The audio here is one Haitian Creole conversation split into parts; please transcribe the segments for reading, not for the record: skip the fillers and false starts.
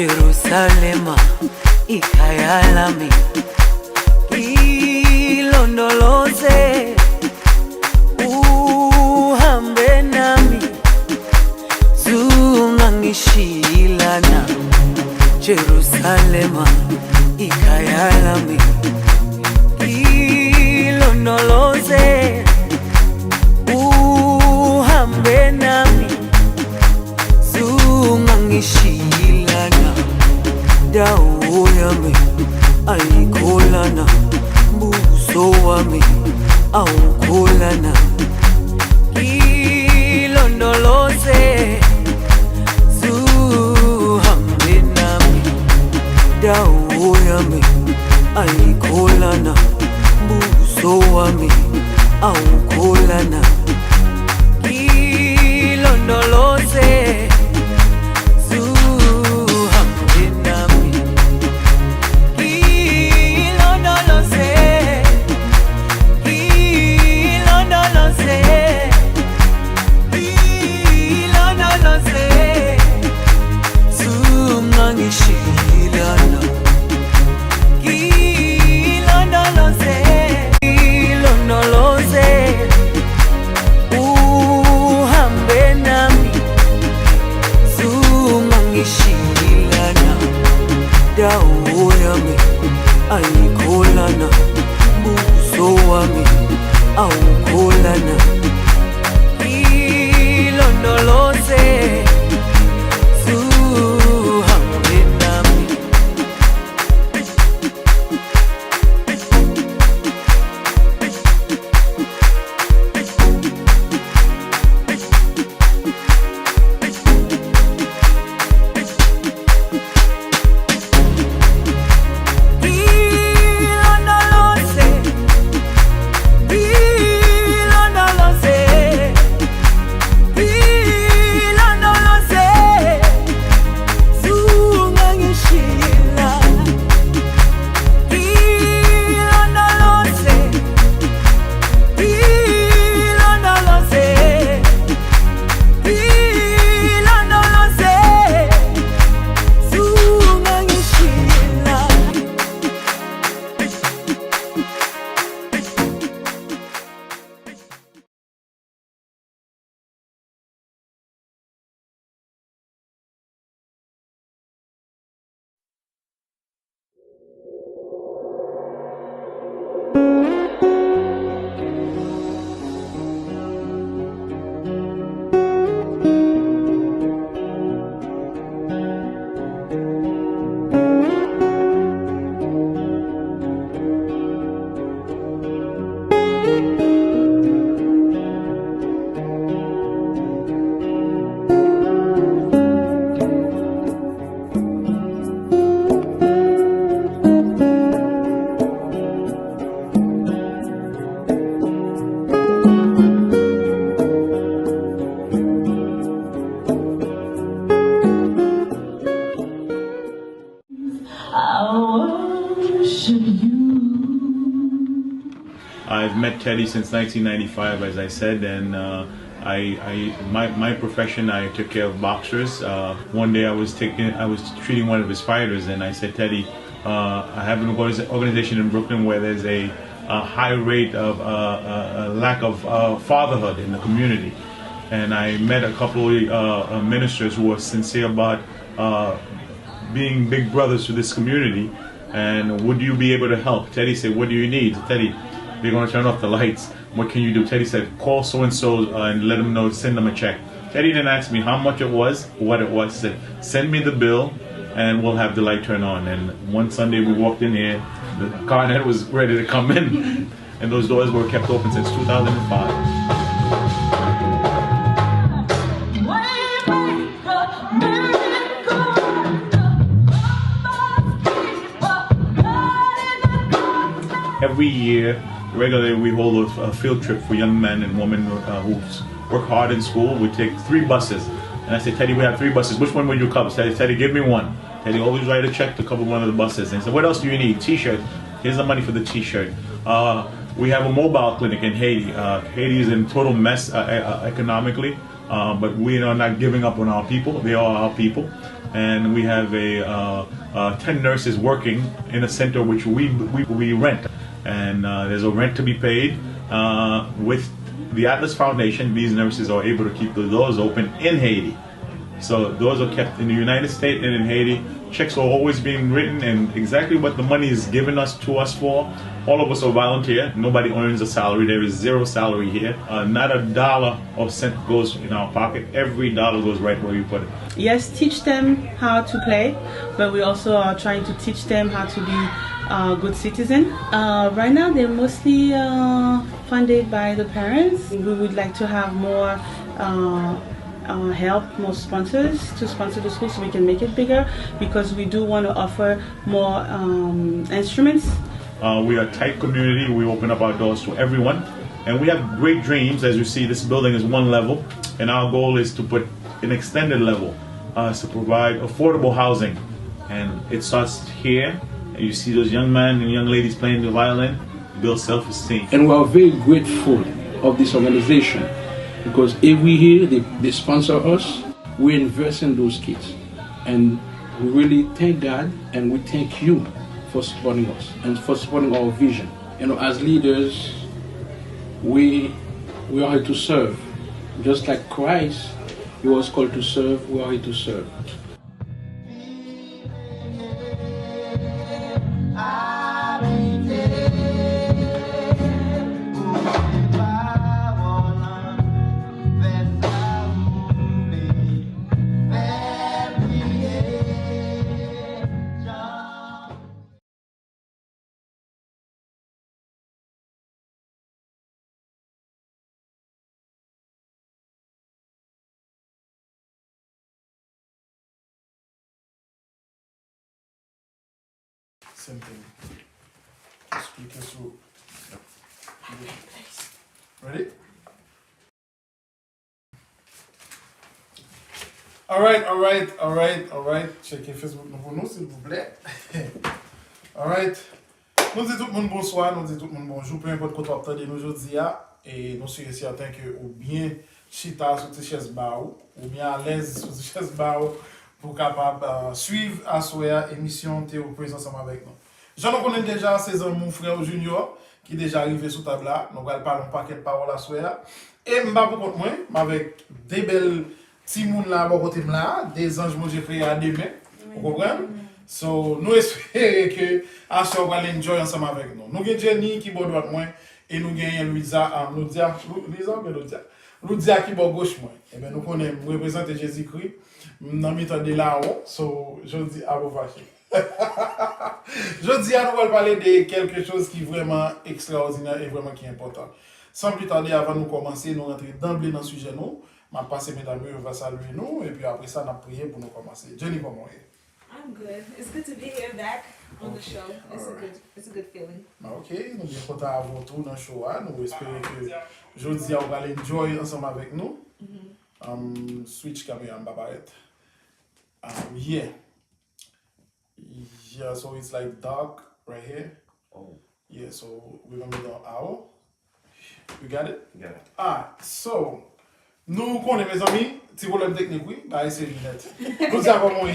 Jerusalema ikhaya lami, ilondoloze uhambe nami, zungangishilana. Jerusalema ikhaya lami, ilondoloze uhambe nami, zungangishilana. Dawo yami ayikholana, buso wami awukholana. Ilondoloze zuhambe nami, dawo yami ayikholana, buso wami awukholana. Ilondoloze dawo yami ayikholana, buso wami awukholana. Ilondoloze zuhambe nami. I've met Teddy since 1995, as I said, and my profession, I took care of boxers. One day I was treating one of his fighters, and I said, Teddy, I have an organization in Brooklyn where there's a high rate of lack of fatherhood in the community, and I met a couple of ministers who were sincere about being big brothers to this community, and would you be able to help? Teddy said, what do you need? Teddy, they're going to turn off the lights. What can you do? Teddy said, call so-and-so and let them know, send them a check. Teddy didn't ask me how much it was, what it was. He said, send me the bill and we'll have the light turn on. And one Sunday we walked in here, the Carnet was ready to come in, and those doors were kept open since 2005. Every year, regularly, we hold a field trip for young men and women who work hard in school. We take 3 buses. And I said, Teddy, we have 3 buses. Which one will you cover? Teddy, give me one. Teddy always write a check to cover one of the buses. And he said, what else do you need? T-shirt. Here's the money for the T-shirt. We have a mobile clinic in Haiti. Haiti is in total mess economically, but we are not giving up on our people. They are our people. and we have 10 nurses working in a center which we rent, and there's a rent to be paid. With the Atlas Foundation, these nurses are able to keep the doors open in Haiti. So those are kept in the United States and in Haiti. Checks are always being written, and exactly what the money is given to us for. All of us are volunteer. Nobody earns a salary. There is zero salary here. Not a dollar or cent goes in our pocket. Every dollar goes right where you put it. Yes, teach them how to play, but we also are trying to teach them how to be good citizen. Right now, they're mostly funded by the parents. We would like to have more help, more sponsors to sponsor the school so we can make it bigger, because we do want to offer more instruments. We are a tight community. We open up our doors to everyone, and we have great dreams. As you see, this building is one level, and our goal is to put an extended level to provide affordable housing. And it starts here, and you see those young men and young ladies playing the violin, build self-esteem. And we are very grateful of this organization, because every year they sponsor us. We invest in those kids, and we really thank God, and we thank you for supporting us and for supporting our vision. You know, as leaders, we are here to serve. Just like Christ, he was called to serve, we are here to serve. Same thing. Speaker through. Ready? All right. Checkez Facebook pour nous, s'il vous plaît. All right. Nous disons tout le monde bonsoir, nous disons tout le monde bonjour, peu importe quoi tu nous aujourd'hui, et nous sommes certains que ou bien chita sur tes chaises bar ou bien à l'aise sur tes chaises bar pour capable suivre à soya émission Théo présent ensemble avec nous. J'en connais déjà César mon frère junior qui est déjà arrivé sous table là. Nous allons parler un paquet de paroles à soya et m'ba pour contre moi avec des belles petits moun là bon côté là, des anges moi j'ai créé à deux mains. Vous comprenez? So nous espérons que à soya va enjoy ensemble avec nous. Nous avons Jenny qui est droite moi et nous avons Loudia qui est gauche moi. Et bien nous connaissons représenter Jésus-Christ dans le temps de là-haut. So je dis à vous fâcher. Je dis à nous allons parler de quelque chose qui est vraiment extraordinaire et vraiment qui est important. Sans plus tarder, avant de commencer, nous rentrer d'emblée dans le sujet nous. Ma passe mesdames, va saluer nous et puis après ça, on a prié pour nous commencer. Jenny, comment est? I'm good. It's good to be here back on the show. It's a good feeling. Ok, nous sommes contents d'avoir tout dans le show. Nous espérons que jeudi, on va enjoy ensemble avec nous. Switch caméra en babarette. Yeah, so it's like dark right here. Oh. Yeah, so we're gonna be the hour. You got it? Yeah. So, nous connaissons mes amis, petit problème technique, oui, bah c'est lunettes. Nous avons comment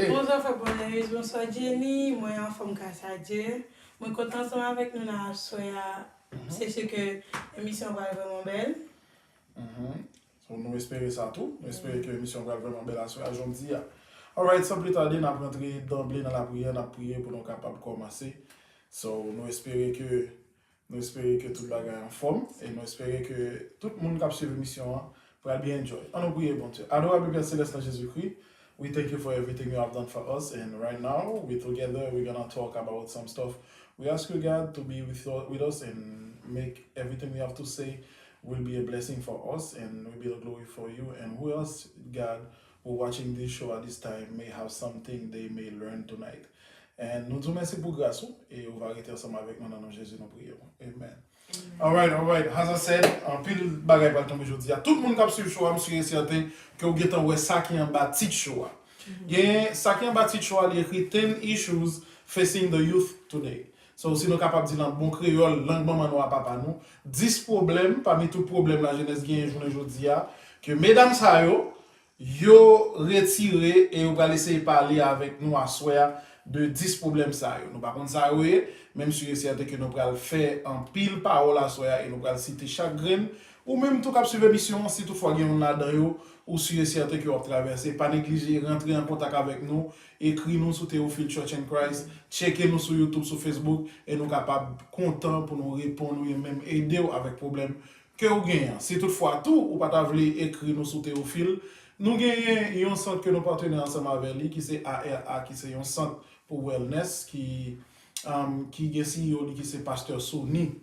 Bonsoir Fabrice, bonsoir Jenny, moi en forme Kassadje. Moi content ensemble avec nous dans soya. C'est sûr que l'émission va être vraiment belle. So, nous espérons ça tout. Nous espérons que l'émission va être vraiment belle à soya aujourd'hui. Alright, sans plus tarder, nous allons rentrer d'emblée dans la prière, nous allons prier pour nous capables de commencer. So, nous espérons que tout le bagage est en forme et nous espérons que tout le monde qui a suivi l'émission pour bien enjoy. On nous prie, bon Dieu. Adorable Père Céleste Jésus-Christ, we thank you for everything you have done for us, and right now, we're gonna talk about some stuff. We ask you, God, to be with us and make everything we have to say will be a blessing for us and will be a glory for you. And who else, God, who watching this show at this time may have something they may learn tonight. And nous te remercions pour grâce et on va arrêter ensemble avec nous dans le nom de Jésus, nous prions. Amen. Alright. As I said, en pile bagay pour tomber aujourd'hui. Tout le monde qui a suivi le show, je suis certain que vous avez vu ça qui est en bas de show. Ça qui est en bas de show, il y a écrit 10 issues facing the youth today. So, si nous sommes capables de dire dans bon créole, langue maman nous à papa nous, 10 problèmes, parmi tous les problèmes la jeunesse gagne aujourd'hui, que mesdames ça yo, yo retiré et on va essayer de parler avec nous à soir de 10 problèmes ça yo. Nous par contre ça ouais, même si c'est certain que nous pral faire en pile parole à soir et nous pral citer chaque graine ou même tout cap suivre mission si toutefois gen on là-dedans yo ou si c'est certain que vous traverser pas négliger rentrer en contact avec nous, écrit nous sur Théophile Church in Christ, checker nous sur YouTube, sur Facebook et nous capables content pour nous répondre et même aider avec problème que vous gagnez. Si toutefois tout ou pas t'avouer écrire nous sur Théophile, nous gagnons un centre que nous partenaires ensemble avec lui qui c'est ARA qui c'est un centre pour wellness qui est CEO qui c'est pasteur Sony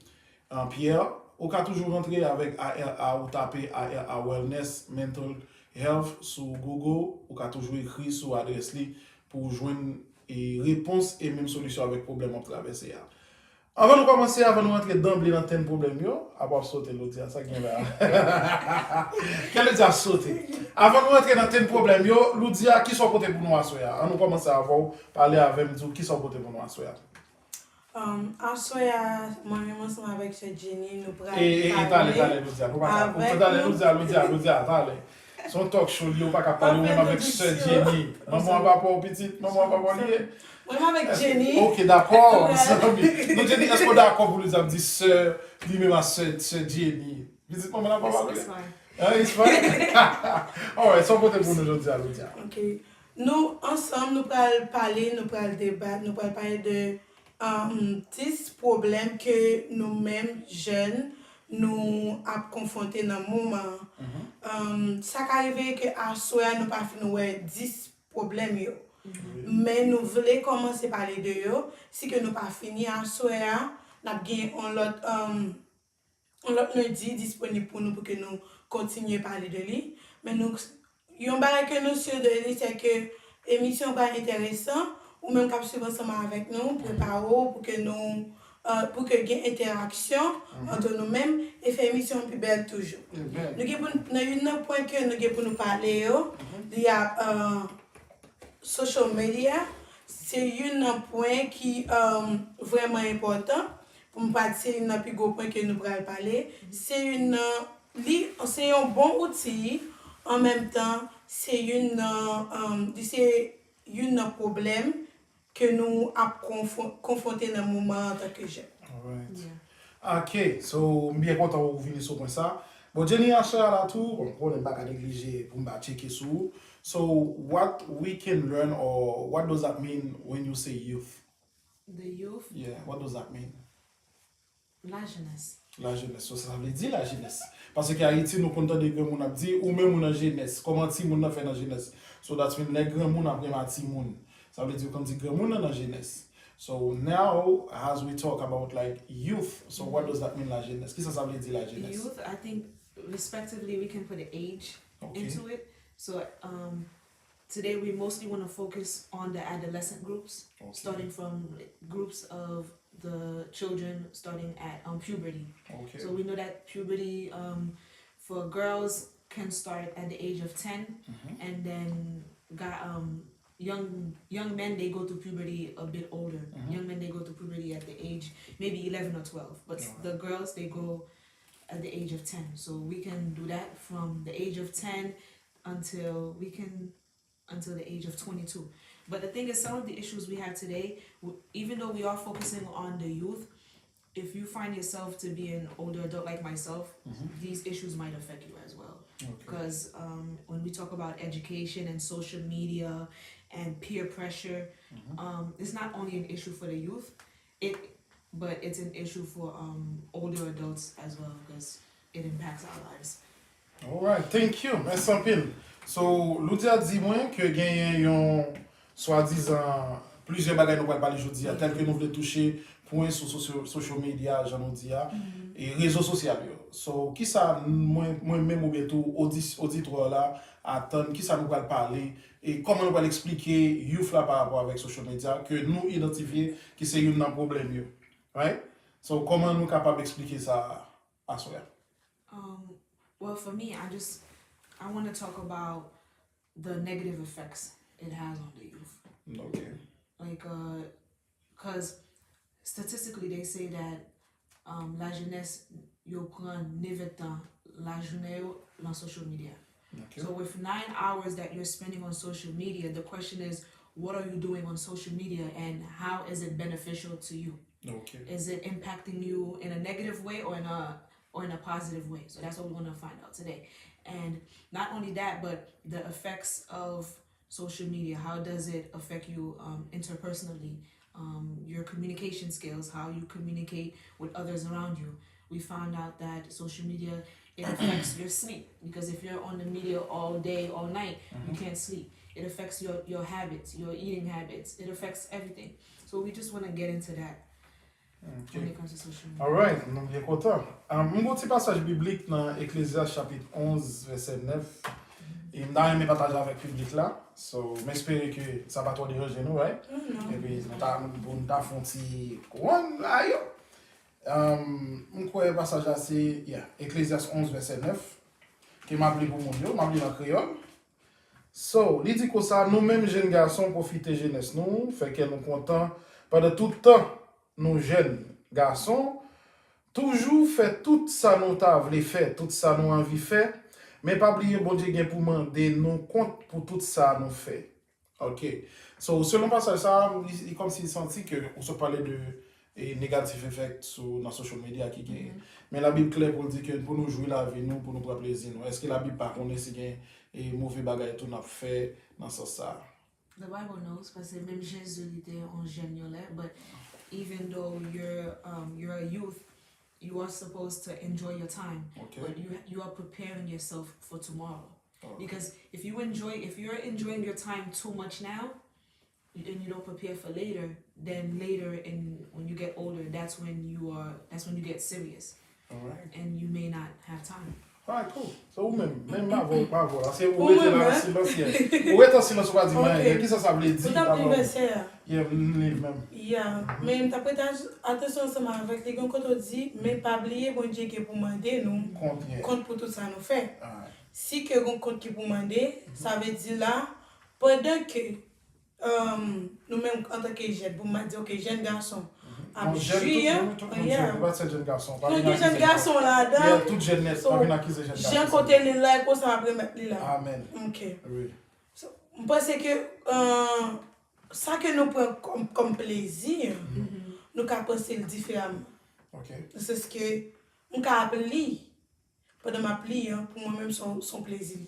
Pierre. Ou ka toujours rentrer avec ARA ou taper ARA Wellness Mental Health sur Google, ou ka toujours écrit sur adresse li pour joindre réponse et même solution avec problème à traverser. Avant de commencer, avant de rentrer d'emblée dans tel problème, à part sauter l'autre, ça qui est là. Quel est sauter? Avant de rentrer dans tel problème, l'oudia qui sont côté pour nous à soya. On commence à parler avec nous qui sont côté pour nous à soya. En soya, moi-même ensemble avec cette Jenny, nous prenons. Allez, Loudia, allez. Son talk show, il n'y a pas qu'à parler même avec cette Jenny. Maman va pas au petit, maman va pas lier. Moi avec Jenny. Ok, d'accord. Donc, Jenny, est-ce qu'on est d'accord pour nous dire sœur, dis-moi ma sœur Jenny? Visite maman n'a pas parlé. It's fine. Alright, son côté pour nous aujourd'hui, Loudia. Ok. Nous, ensemble, nous allons parler, nous allons débattre, nous allons parler de 10 problèmes que nous-mêmes, jeunes, nous avons confrontés dans le moment. Ça arrive qu'à soi, nous pas fini 10 problèmes. Mais nous voulons commencer par les deux. Si que nous pas fini à soi, nous avons l'autre lundi disponible pour nous pour que nous continuions à parler de lui. Mais nous, yon barre que nous sur de lui, c'est que l'émission pas intéressante. Ou même qu'on suivre ensemble avec nous, préparer pour que nous pour que y ait interaction entre nous-mêmes et faire émission plus belle toujours. Nous avons un point que nous avons pour nous parler, il y a social media, c'est un point qui est vraiment important pour me parler, c'est un plus gros point que nous pourrons parler. C'est un bon outil, en même temps, c'est un problème que nous avons confronté dans le moment en tant que jeunes. Alright. Yeah. Ok, so bien content de vous venir sur point ça. Bon, Jenny a cher là tout, bon, on n'est pas qu'à négliger pour me checker sur. So, what we can learn or what does that mean when you say youth? The youth? Yeah, what does that mean? La jeunesse. La jeunesse, so, ça veut dire la jeunesse. Parce qu'à Haïti, nous comptons des grands gens dit ou même la jeunesse. Comment ti moun fait dans jeunesse? So that's mean les grands gens après ma ti moun. Ça veut dire qu'on dit grand monde dans la jeunesse. So now, as we talk about like youth, so what does that mean la jeunesse? Qu'est-ce que ça veut dire la jeunesse? Youth, I think, respectively, we can put an age into it. So today we mostly want to focus on the adolescent groups, starting from groups of the children starting at puberty. Okay. So we know that puberty for girls can start at the age of 10, and then young men, they go through puberty a bit older. Young men, they go through puberty at the age maybe 11 or 12, but the girls, they go at the age of 10. So we can do that from the age of 10 until the age of 22. But the thing is, some of the issues we have today, even though we are focusing on the youth, if you find yourself to be an older adult like myself, these issues might affect you as well. Because when we talk about education and social media and peer pressure, it's not only an issue for the youth, but it's an issue for older adults as well, because it impacts our lives. Alright, thank you. Merci un pile. So, Loudia dit moi que gagne yon soi-disant plusieurs bagages nous parler aujourd'hui, tel que nous voulons toucher point sur social media, j'en dis et réseaux sociaux. So, qui ça moi-même ou bientôt auditoire là attendre qui ça nous va parler et comment nous va l'expliquer youth là par rapport avec social media que nous identifier qui c'est un problème yo. Right? So, comment nous capable d'expliquer ça à soi? Well, for me, I want to talk about the negative effects it has on the youth. Okay. Like, because statistically they say that la jeunesse yo prend 9 ans la journée dans social media. Okay. So with 9 hours that you're spending on social media, the question is, what are you doing on social media and how is it beneficial to you? Okay. Is it impacting you in a negative way or in a positive way? So that's what we want to find out today. And not only that, but the effects of social media. How does it affect you interpersonally? Your communication skills, how you communicate with others around you. We found out that social media, it affects your sleep, because if you're on the media all day, all night, you can't sleep. It affects your habits, your eating habits. It affects everything. So we just want to get into that when it comes to social media. Alright, nous bien content. Un petit passage biblique dans Ecclésiaste chapitre 11, verset 9. Et m'da aimé partager avec le public là. So, m'espère que ça va trop déranger nous, right? Et puis, nous ta font ti couronne là, yo. M'kwe passage là, c'est, Ecclésiaste 11, verset 9. Qui m'a appelé pour mon Dieu, m'a appelé dans créole. So, li dit comme ça, nous-mêmes jeunes garçons profiter jeunesse nous, fait que nous contents pendant tout le temps, nous jeunes garçons, toujours fait tout ça nous t'a voulu faire, tout ça nous envie faire, mais pas oublier bon Dieu gen pour demander nous compte pour tout ça nous fait. OK. So, selon passage ça, il comme s'il sentit que on se parlait de négatif effect sur dans social media qui gagne. Mais la Bible claire pour dire que pour nous jouer la vie nous, pour nous prendre plaisir nous. Est-ce que la Bible par contre si gagne et mauvais bagay tout n'a fait dans ce ça? The Bible knows, parce que même Jésus était en génial, but even though you're a youth, you are supposed to enjoy your time, Okay. but you are preparing yourself for tomorrow. Okay. Because if you're enjoying your time too much now, and you don't prepare for later, then later when you get older, that's when you get serious, Alright. and you may not have time. Alright, cool. So ou même ma voix, c'est ou rete là silence. Ou rete en silence ou pas dire mais qui ça veut dire? Tout à fait verset. Yeah, même. Yeah, mais interprétation attention ensemble avec les gens quand on dit mais pas oublier bon Dieu qui pour demander nous compte pour tout ça nous fait. Si que on compte qui pour demander, ça veut dire là pendant que nous-mêmes en tant que jeunes, pour me dire que jeunes garçons, à juillet, jeune garçon. tout jeune garçon là-dedans, toute jeunesse, pas venir accuser jeune garçon. j'ai côté les là, pour ça va mettre là. Amen. Ok. Oui. So, je pense que ça que nous prenons comme plaisir, nous pouvons penser différemment. OK. C'est ce que nous pouvons appeler, pendant ma pli, pour moi-même, son plaisir.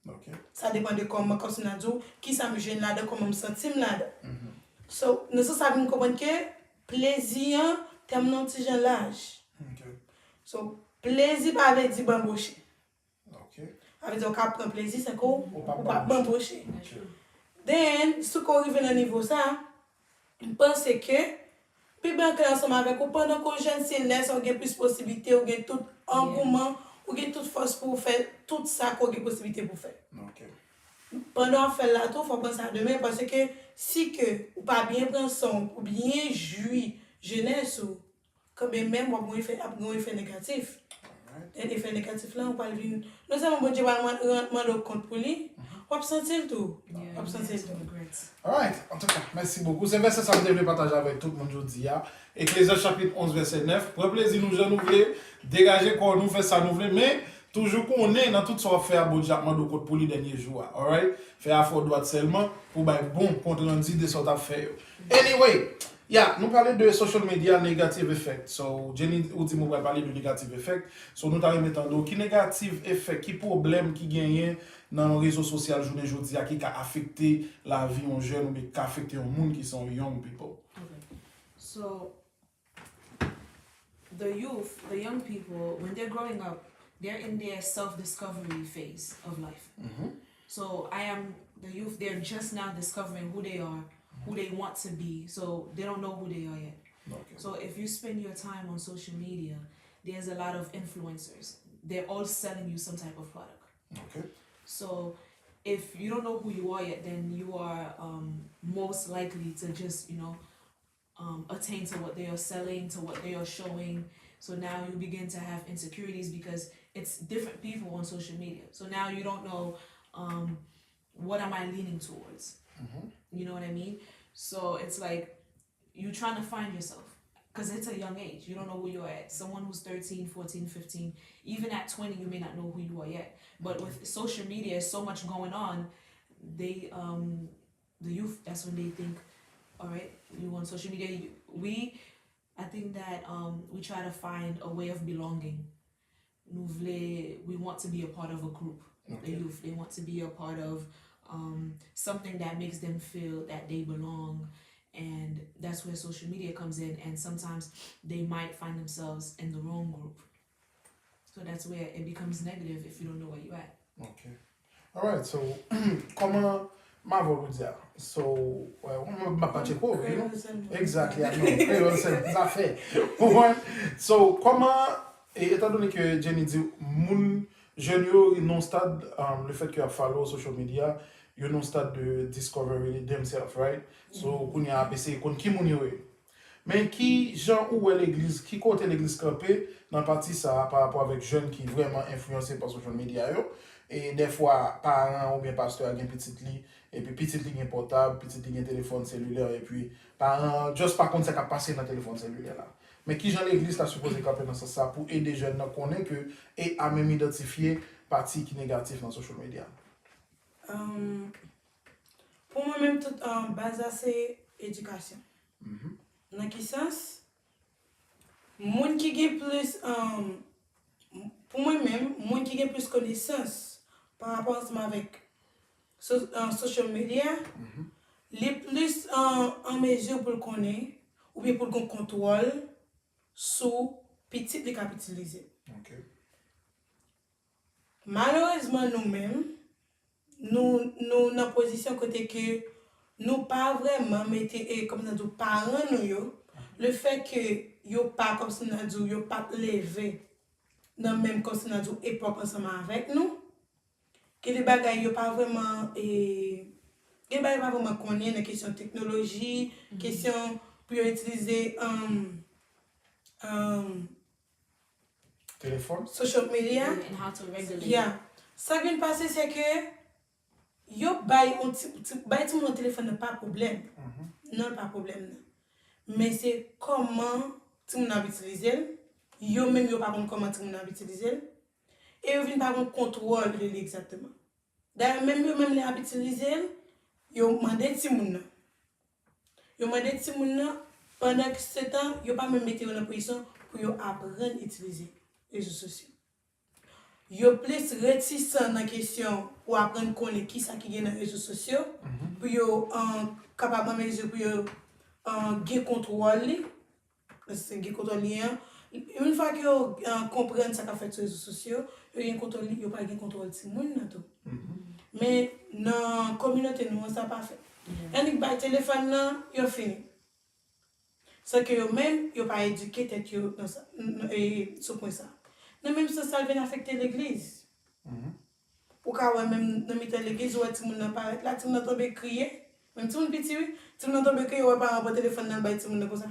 OK. Ça dépend de comment on a dit, qui ça me gêne là-dedans, comment je me sens là-dedans. So, nous savons comprendre que plaisir, terme non petit jeune l'âge. OK. So, plaisir pas veut dire bamboucher. OK. Avec dire qu'on prend plaisir, c'est qu'on Ou pas pas bamboucher. OK. Then, si on arrive à un niveau ça, je pense que, puis bien que ensemble avec vous, pendant qu'on jeune, c'est laisse, on a plus de possibilités, on a tout engouement, on a toute force pour faire tout ça qu'on a possibilité pour faire. OK. Pendant faire là tout, faut penser à demain parce que si que ou pas bien prendre son ou bien jouir jeunesse ou quand même on va un effet négatif. Un effet négatif là on parle venir. Nous savons bon Dieu va rendre compte pour lui. On sentir tout. On sentir tout. Alright, en tout cas, merci beaucoup. C'est verset ça que je voulais partager avec tout le monde aujourd'hui. Ecclésiaste chapitre 11, verset 9. Pour plaisir, nous nous voulons dégager quand nous fait ça, nous voulons, mais toujours qu'on est dans tout ce qu'on fait à bon Jacques de côté pour les derniers jours. Alright? Faire à fort droite seulement pour bon compte rendu de ce qu'on a fait. Anyway, nous parlons de social media negative effect. So, Jenny ou dit nous va parler de negative effect. So, nous t'avons mettant qui negative effect, qui problème qui gagne dans les réseaux sociaux journée aujourd'hui qui a affecté la vie en jeune ou qui a affecté un monde qui sont young people. Okay. So the youth, the young people, when they're growing up, they're in their self-discovery phase of life. So I am the youth, they're just now discovering who they are, who they want to be. So they don't know who they are yet. Okay. So if you spend your time on social media, there's a lot of influencers. They're all selling you some type of product. Okay. So if you don't know who you are yet, then you are most likely to just, attain to what they are selling, to what they are showing. So now you begin to have insecurities because it's different people on social media. So now you don't know what am I leaning towards. You know what I mean? So it's like you trying to find yourself. because it's a young age. You don't know who you're at. Someone who's 13, 14, 15, even at 20, you may not know who you are yet. But with social media, so much going on, they, the youth, that's when they think, all right, you want social media. I think that we try to find a way of belonging. We want to be a part of a group. The youth, they want to be a part of something that makes them feel that they belong. And that's where social media comes in, and sometimes they might find themselves in the wrong group. So that's where it becomes negative if you don't know where you're at. Okay. Alright, so comment Marvel would dire? So, on m'a pas checké, you know? Exactly, I know. Ça fait. So, comment, et étant donné que Jenny dit, moun jeune yo, non stade, le fait qu'il y a follow social media, you non stade de discovery themselves, right? So, qu'on y a ABC, qu'on qui moun yo est. Mais qui, gens où est l'église, qui côté l'église campé, dans la partie ça, par rapport avec jeunes qui vraiment influencés par social media yo, et des fois, parents ou bien pasteur ont une petite ligne, et puis petite ligne portable, petite ligne téléphone cellulaire, et puis parents, juste par contre, ça qui passé dans le téléphone cellulaire là. Mais qui, gens l'église, là, supposé camper dans ça pour aider les jeunes à connaître que, et à même identifier partie qui est négative dans social media. Pour moi-même, tout en base, c'est éducation. Dans quel sens? Moun qui a plus, pour moi-même, moun qui a plus connaissance par rapport avec social media, les plus en mesure pour le connaître, ou bien pour le contrôle, sur petit les capitaliser. Okay. Malheureusement, nous-mêmes, nous dans la position côté que nous pas vraiment mettre comme ça dit parents nous le fait que yo pas comme ça dit yo pas levé dans même comme ça dit époque ensemble avec nous que les bagages yo pas vraiment les bagages pas vraiment connaître la question technologie question pour utiliser téléphone social media And how to regulate. yeah ça qui vient passer c'est que yo bay tout mon téléphone pas problème non pas problème mais c'est comment tout mon a utiliser yo même yo pas comment tout mon a utiliser et yo vinn pas un contrôle de exactement d'ailleurs même yo même les a utiliser yo mandé ti moun pendant que ce temps yo pas même mettre en position pour yo apprendre à utiliser les réseaux sociaux. Yo plus réticent dans la question pour apprendre connaître qui ça qui est dans les réseaux sociaux pour yo capable mesure pour yo gagner contrôle c'est gagner contrôle une fois que yo comprendre ça qu'a fait sur les réseaux sociaux yo gagne contrôle yo pas gagne contrôle ti moun nan tout mais dans communauté nous ça pas fait un ba téléphone là yo fini c'est que yo même yo pas éduqué tête yo dans ça et ce point ça non même ça vient affecter l'église ou quand même dans l'église où tout le monde apparaît là tout le monde tombe crier même tout le monde petit tout le monde tombe crier ouais par rapport téléphone dans bail tout le monde comme ça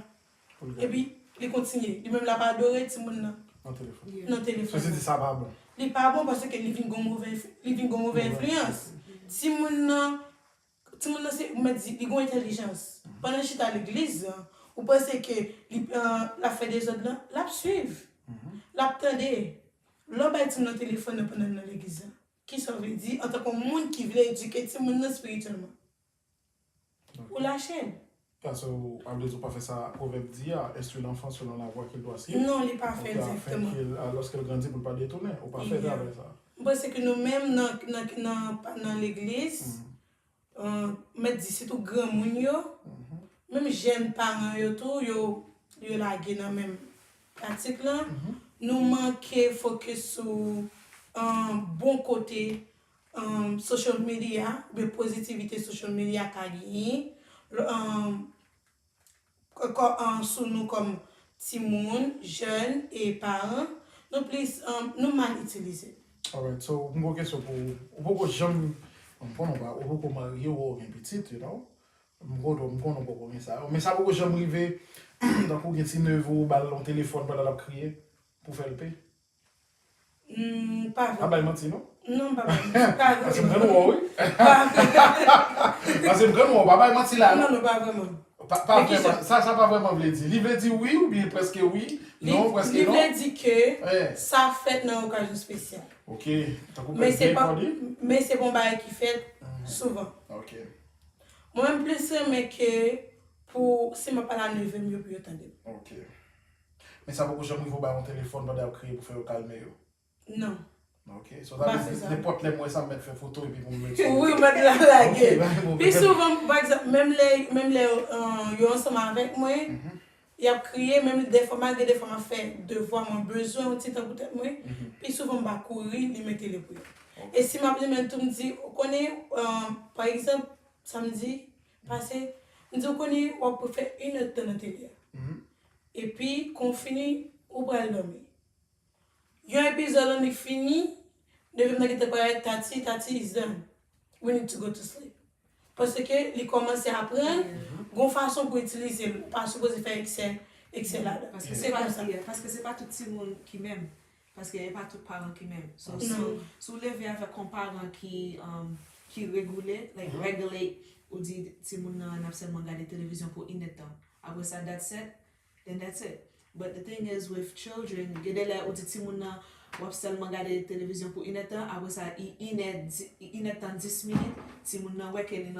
et puis il continue il même là pas adorer tout le monde non téléphone c'est ça pas bon il pas bon parce que il vient gon mauvaise influence si moun tout le monde c'est me dit il gon intelligence pendant que à l'église ou pensez que la fait des autres là la suivre l'attendez l'obéit sur notre téléphone pendant l'église qui ça veut dire en tant que monde qui veut éduquer tout le monde spirituellement ou la chaîne parce que Abdou pas fait ça proverbe dit instruire l'enfant selon la voie qu'il doit suivre non il pas fait exactement lorsqu'il grandit pour pas détourner ou pas faire avec ça parce que nous même dans l'église mettre dit tout grand monde yo même jeunes parents yo tout yo la dans même pratique là nous manquer focus sur un bon côté social media de positivité social media qu'a gagné sur nous comme timoun jeunes et parents nous plus nous mal utiliser. Alright, so une question pour beaucoup j'aime on pas beaucoup marié ou bien petite you know on beaucoup ça mais ça beaucoup j'aime arriver dans pour gagner 9 ou ballon téléphone pendant la crier pour faire le paix. Pas vraiment. Ah bah menti non? Non pas vraiment. C'est vraiment oui. Ah c'est vraiment pas menti là. Non pas vraiment. Pas vraiment, ça pas vraiment veut dire. Il veut dire oui ou bien presque oui, non, presque non. Il veut dire que Ouais. ça fait dans une occasion spéciale. Ok. Mais c'est pas mais c'est bon bail qui fait souvent. Ok. Moi-même plus mais que pour si m'a pas la 9e mieux pour attendre. Ok. Mais ça beaucoup jamais il faut un téléphone pendant crier pour faire calmer yo. Non. Ok. So Bah, ça c'est ça. n'importe les mois ça me faire photo et puis pour me mettre. Oui, mettre la Ok, gueule. bah, bon, Puis bah, souvent par exemple même les yo ensemble avec moi, il a crié même des fois malgré des fois m'a fait devoir mon besoin un petit temps peut-être moi. Puis souvent m'a courir, il mettait les bruits. Et si m'a dit même tout me dit, on connaît par exemple samedi passé, me dit on connaît on peut faire 1 heure dans la télé. Et puis qu'on finit ou pral dormir. Il y a un épisode on est fini, devait me dire pas tati is done. We need to go to sleep. Parce que il commence à apprendre une façon pour utiliser, pas supposé faire excel là. Parce que c'est pas parce que c'est pas tout le monde qui m'aime. Parce que y a pas tout parents qui m'aiment. So sous lever avec un parent qui régulate, like regulate ou dit si mon n'a seulement regarder télévision pour une temps. Après ça that's it. Then that's it. But the thing is with children, gade la ou dit si mon n'a seulement regarder télévision pour une temps, après ça une temps 10 minutes, si mon n'a working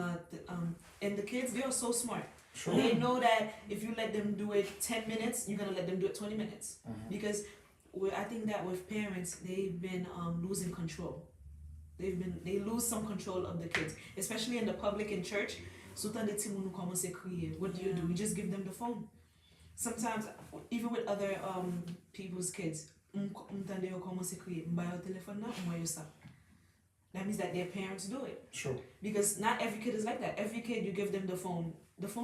and the kids they are so smart. Sure. They know that if you let them do it 10 minutes, you're going to let them do it 20 minutes. Because I think that with parents, they've been losing control. They lose some control of the kids, especially in the public in church. Souvent des petits moun commencent à crier. What do? You just give them the phone. Sometimes, even with other people's kids, m'tende yo commence à crier. M'ba yo téléphone na, m'ba yo ça. That means that their parents do it. Sure. Because not every kid is like that. Every kid you give them the phone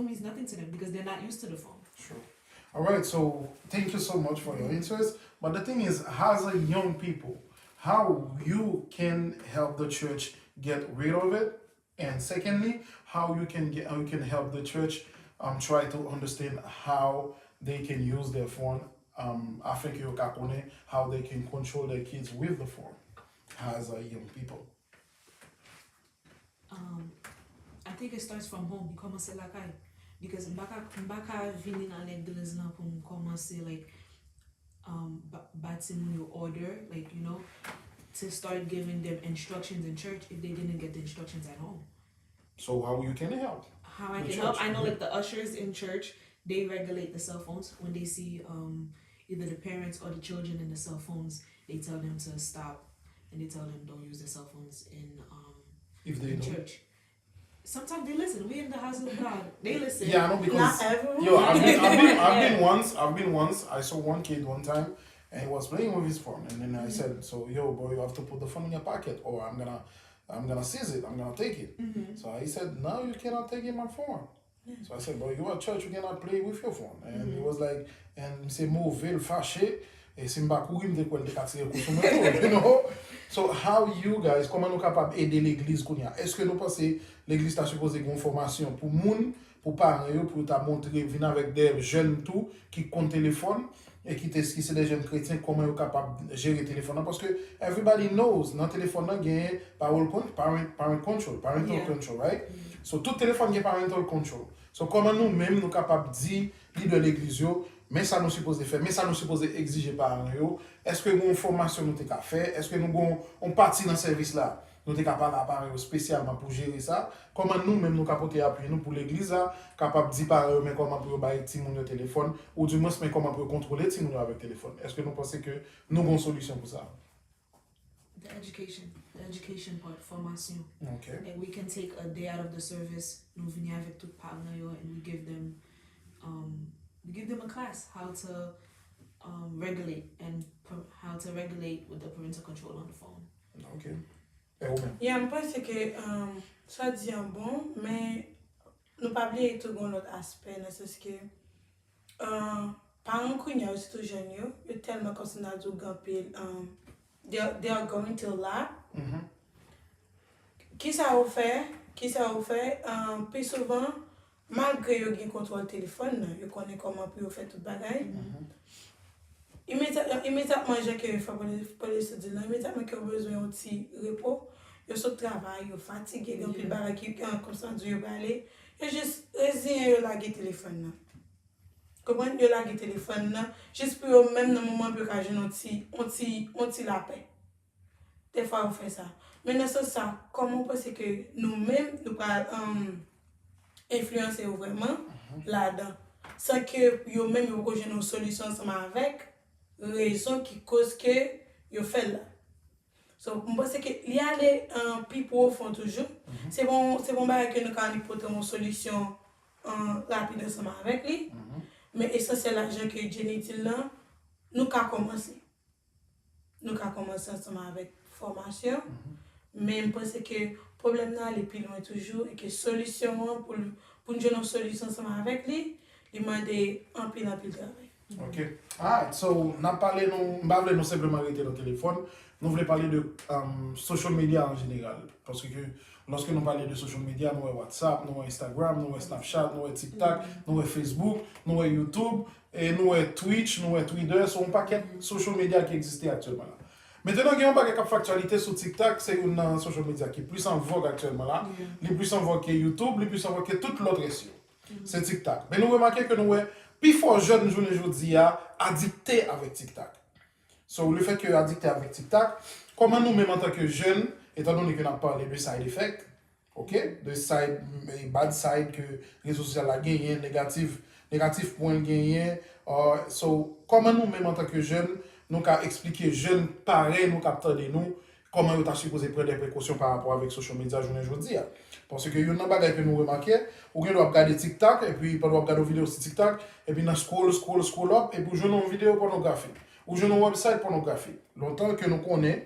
means nothing to them because they're not used to the phone. Sure. All right, so thank you so much for your answers. But the thing is, as a young people, how you can help the church get rid of it, and secondly, how you can help the church try to understand how they can use their phone. I think you can how they can control their kids with the phone as a young people. I think it starts from home. You commence la caille. Because mbaka vini dans l'église là pour commencer like bâtir your order, like you know, to start giving them instructions in church if they didn't get the instructions at home. So how you can help? How I can help? I know like the ushers in church, they regulate the cell phones when they see either the parents or the children in the cell phones. They tell them to stop, and they tell them don't use the cell phones If they in don't. church. Sometimes they listen. We in the house of God. They listen. Yeah, I know because Not everyone. yo, I've been once. I saw one kid one time, and he was playing with his phone, and then I said, "So, yo, boy, you have to put the phone in your pocket, or I'm gonna seize it. I'm gonna take it." So he said, "No, you cannot take my phone." So I said, "Boy, you are church. You cannot play with your phone." And he was like, and c'est mauvais, fâché. Et si m'a courir me quoi de casser you know. So how you guys comment nous capable aider l'église kounya? Est-ce que nous pensez l'église t'a supposé une formation pour moun pour parents yo pour t'a montrer venir avec des jeunes tout qui comptent téléphone et qui c'est des jeunes chrétiens comment ils capable gérer téléphone parce que everybody knows dans téléphone là gagne parental control, right? So tout téléphone gagne parental control. So comment nous même nous capable dire leader l'église yo mais ça nous supposé faire, mais ça nous supposé exiger par eux. Est-ce que nous avons une formation nous t'ai faire? Est-ce que nous avons on partie dans ce service là? Nous t'ai capable d'appareil spécialement pour gérer ça. Comment nous même nous capoter appuyer nous pour l'église là, capable de dire par eux mais comment pour bailler ti mon téléphone ou du moins mais comment pour contrôler ti mon avec téléphone. Est-ce que nous pensez que nous avons une solution pour ça? The education part, formation. Okay. Like we can take a day out of the service, nous venir avec tout partenaire and we give them a class how to regulate and how to regulate with the parental control on the phone. Okay. Et vous-même? Je pense que ça dit un bon, mais nous pas oublier tout un autre aspect, c'est que parents qui sont aussi tout jeunes, ils tellement concernés à du gampil, they are going to lab. Qui ça vous fait? Plus souvent malgré yo gen contrôle téléphone, yo connaît comment pour faire tout bagay. Immédiatement j'ai que police dit là, immédiatement que besoin un petit repos, yo sur travail, yo fatigué, gen pile bagay qui comme ça Dieu va aller, yo juste rezien yo lage téléphone nan. Kompren, yo lage téléphone nan, juste pour yo même dans moment pour ka joun on ti la paix. Des fois on fait ça. Maintenant c'est ça, comment on pense que nous-mêmes nous pas influencer vraiment là-dedans sans que yo même yo ko joun une solution ensemble avec raison qui cause que yo fait là. So, je pense que il y a les people font toujours. C'est bon bagage que nous quand porter une solution rapide ensemble avec lui. Mais essentiel l'argent que Jenny dit là, nous qu'à commencer. Nous qu'à commencer ensemble avec formation. Mais je pense que le problème là est plus loin toujours et que solution pour nous donner une solution ensemble avec lui, il demande un pile travail. Ok. Ah, so, nous parlé, nous simplement arrêter le téléphone. Nous voulons parler de social media en général. Parce que lorsque nous parlons de social media, nous avons WhatsApp, nous avons Instagram, nous avons Snapchat, nous avons TikTok, nous avons Facebook, nous avons YouTube, et nous avons Twitch, nous avons Twitter. Ce sont un paquet de social media qui existent actuellement là. Maintenant, il y a un paquet de factualité sur TikTok, c'est une social media qui est plus en vogue actuellement là. Les plus en vogue que YouTube, les plus en vogue que toute l'autre réseau. C'est TikTok. Mais nous remarquons que nous sommes plus fort jeunes aujourd'hui addictés avec TikTok. So, le fait que addicté avec TikTok, comment nous-mêmes en tant que jeunes, étant donné que nous avons parlé de side effect, ok, de side, bad side que les réseaux sociaux ont gagné, négatif point gagné, so, comment nous-mêmes en tant que jeunes, nous avons expliqué jeunes pareils, nous captons de nous, comment nous avons supposé prendre des précautions par rapport avec social media aujourd'hui. Parce que il y a une chose que nous remarquons, ou bien nous regarder TikTok, et puis nous regarder des vidéos sur TikTok, et puis nous scroll up, et puis jouer une vidéo pornographique. Ou je un website pornographique. Longtemps que nous connaissons,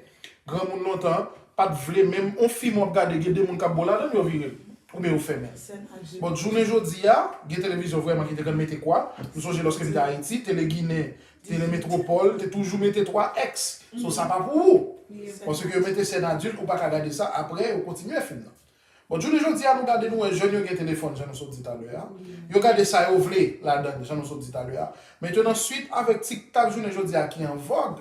grand monde longtemps, pas de vle, même on film on regarde, il y a des gens qui ont là, ils viril. Ou bien on fait même. Bon, journée aujourd'hui, il y a une télévision vraiment qui te mettre quoi? Nous sommes lorsque nous à Haïti, Télé Guinée, Télé Métropole, tu toujours mettez 3X. So ça pas pour vous. Parce que vous mettez scène adulte, ou pas regarder ça après, vous continuez à filmer. Bon, journée aujourd'hui, nous regardons nous, les jeunes qui ont téléphone, j'en ai dit tout à l'heure. Ils regardent ça, ils voulaient là-dedans, j'en ai dit tout à l'heure. Maintenant, suite avec TikTok, journée aujourd'hui, qui est en vogue,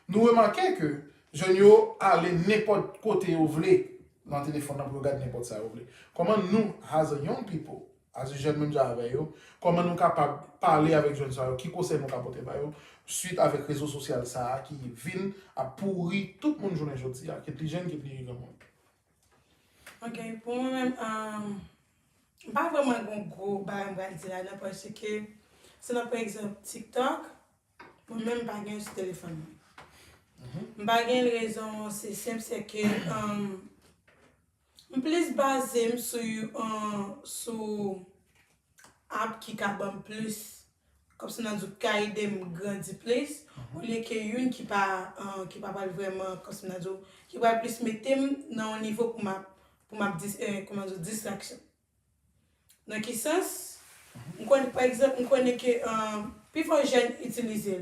nous remarquons que les jeunes allaient n'importe côté où voulaient dans le téléphone pour regarder n'importe ça où voulaient. Comment nous, as a young people, as a jeunes même avec eux, comment nous sommes capables de parler avec les jeunes, qui conseillent nous capoter avec eux, suite avec les réseaux sociaux qui viennent à pourrir tout le monde journée aujourd'hui, qui est plus jeune, qui est plus grand monde. Ok, pour moi-même, pas vraiment un gros barème là parce que c'est par exemple TikTok, moi-même pas gagner sur téléphone. Pas gagner raison, c'est simple, c'est que je plus basé sur app qui capable plus comme ça dans du cahier de grandir plus au lieu que une qui pas vraiment comme ça dans qui va plus mettre dans un niveau pour ma distraction. Dans quel sens? Par exemple, on connaît que plus un jeune utilise,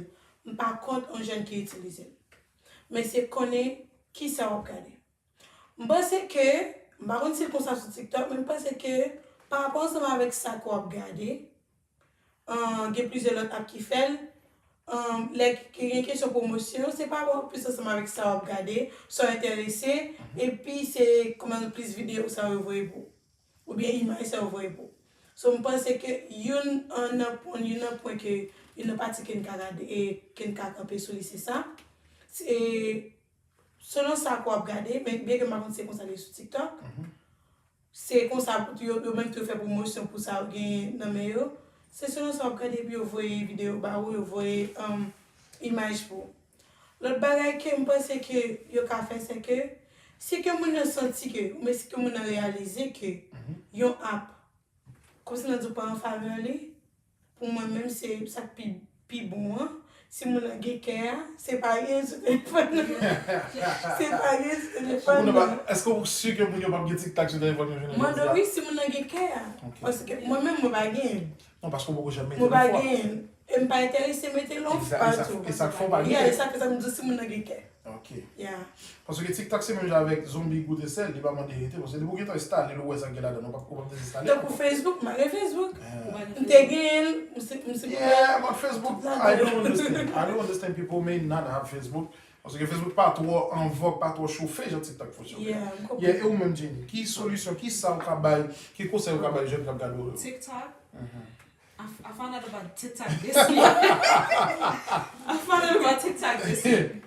par contre un jeune qui utilise. Mais c'est connaître qui ça va regarder. Je pense que, par contre, c'est comme ça sur TikTok, mais je pense que par rapport avec ça qu'on va regarder, il y a plusieurs autres apps qui font. Il y a une question de promotion, c'est pas bon, plus ensemble avec ça, on va regarder, sont intéressés, et puis c'est comment plus de vidéos ça va voir pour, ou bien images ça va voir pour. So, je pense que il y a un point que une partie qui est regardée et qui est campée sur c'est ça. C'est selon ça qu'on va regarder, mais bien que ma c'est comme ça sur TikTok, c'est comme ça, même tu fais promotion pour ça, dans mes c'est selon ça, regarder puis vous voyez vidéo, vous voyez image pour. L'autre bagage que je pense que yo ka fait c'est que si que mon a senti que mais si que mon a réalisé que yon app comme ça nous pas en faveur pour moi même c'est ça plus bon si mon a gagné c'est pas rien sur téléphone. C'est pas rien sur téléphone. Est-ce que vous êtes sûr que vous n'avez pas de TikTok sur téléphone? Moi oui si mon a gagné parce que moi même moi pas gagner. Non, parce que vous n'avez jamais été. Moi, je ne suis pas intéressé à mettre l'enfant partout. Et ça fait pas bien. Et ça fait ça me dit si je suis gagné. Ok. Yeah. Parce que TikTok, c'est même avec Zombie Good et Cell, il va m'en hériter. Parce que les gens qui installé le web, là, non, pas pour désinstaller. Donc pour Facebook, je Facebook. Je suis Yeah, but Facebook, I don't understand. I don't understand people may not have Facebook. Parce que Facebook pas trop en vogue, pas trop chauffé, j'ai TikTok faut chauffer. Yeah, Yeah, et ou même Jenny, qui solution, qui ça ou kabay, qui conseil ou kabay jeune qui regarde. TikTok. I found out about TikTok this year. I found out about TikTok this year.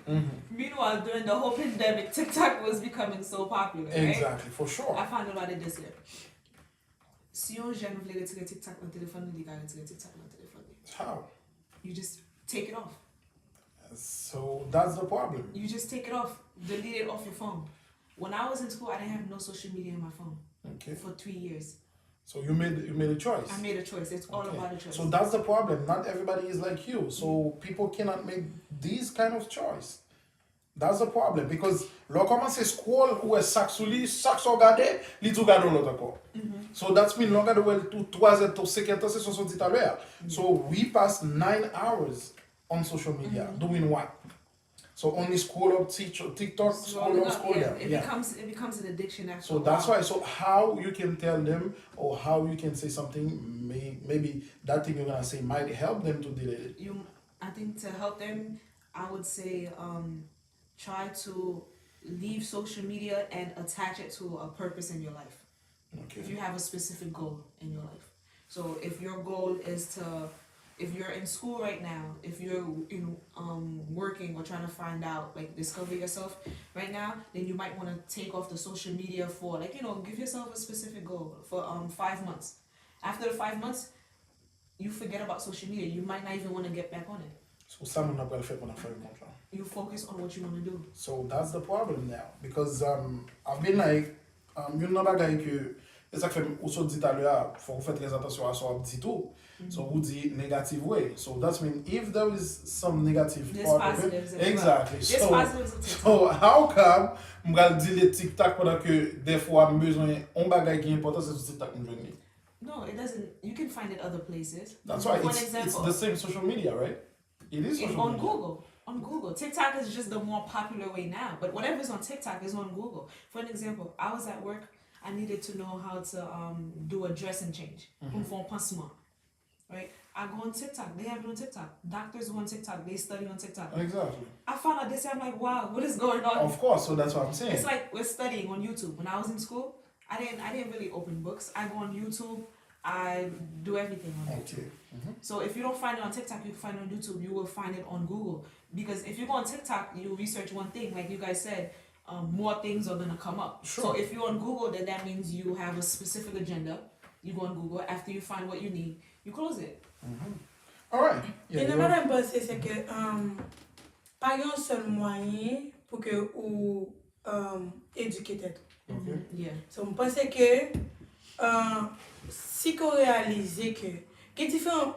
Meanwhile, during the whole pandemic, TikTok was becoming so popular, right? Exactly, for sure. I found out about it this year. Si yon jeune vle retire TikTok nan telefon li, ka retire TikTok nan telefon li. How? You just take it off. So that's the problem. You just take it off. Delete it off your phone. When I was in school, I didn't have no social media in my phone Okay. for 3 years. So you made a choice. I made a choice. It's all Okay. about a choice. So that's the problem. Not everybody is like you. So people cannot make these kind of choice. That's the problem. Because lò commence scroll ou sak sou li, sak so gade, li tou gade l'autre encore. So that's mean lò gade ou 3 heures, 5 heures, c'est ce dit à l'heure. So we pass 9 hours on social media. Doing what? So only scroll up TikTok, scroll up, scroll down. It becomes an addiction after So a that's while. why. So how you can tell them, or how you can say something, maybe that thing you're gonna say might help them to delete it. I think to help them, I would say try to leave social media and attach it to a purpose in your life. Okay. If you have a specific goal in your life. So if your goal is to, if you're in school right now, if you're working or trying to find out, like discover yourself right now, then you might want to take off the social media for, like, give yourself a specific goal for 5 months. After the 5 months, you forget about social media. You might not even want to get back on it. So ça mon appelle fait pour faire un contrat. You focus on what you want to do. So that's the problem now, because I've been like you know bagay que c'est ça que fait ou so dit à l'heure, faut faire très attention à so dit tout. So vous dit negative way. So that's mean if there is some negative There's part of positives it, as well. exactly. There's So positives of TikTok. so how come m'gal dit les TikTok pendant que des fois j'ai besoin on bagay qui est important c'est sur TikTok me joindre. No, it doesn't. You can find it other places. That's why For an it's example, the same social media, right? It is social on media. Google. On Google. TikTok is just the more popular way now. But whatever's on TikTok is on Google. For an example, I was at work. I needed to know how to do a dressing change. For pansement. Right? I go on TikTok. They have it on TikTok. Doctors go on TikTok. They study on TikTok. Exactly. I found out this. I'm like, wow, what is going on? Of course, so that's what I'm saying. It's like we're studying on YouTube. When I was in school, I didn't really open books. I go on YouTube. I do everything on YouTube. Okay. So if you don't find it on TikTok, you can find it on YouTube. You will find it on Google. Because if you go on TikTok, you research one thing, like you guys said, more things are gonna come up. Sure. So if you're on Google, then that means you have a specific agenda. You go on Google. After you find what you need, you close it. All right. Yeah, Et you're- nan mwen pense se ke pa yon sel mwanyen pou ke ou eduke tet. Okay. Yeah. So mwen pense ke si ko realize ke gen diferent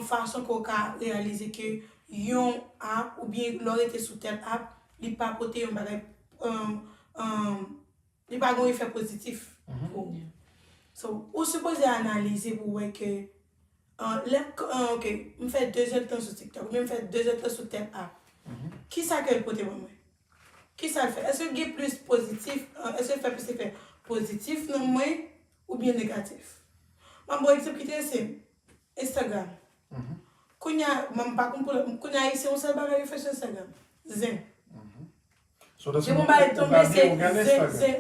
fason ko ka realize ke yon app ou bien lor ete sou tel app li pa pote yon bagay li pa gon efek pozitif pou. Yeah. So, ou suppose analize pou wè ke ok, m fè 2 heures temps sur TikTok, m fè 2 heures temps sur tel app. Ki sa ke l pote mwen mwen? Ki sa l fè? Est-ce que gen plus positif, est-ce que fè plus effet positif nan mwen ou bien negatif? Mwen bon eksept ki te se Instagram. Kounya, mwen pa kounya isi on sel bagay fè sur Instagram. Zen. So that's Je mwen ba tombe se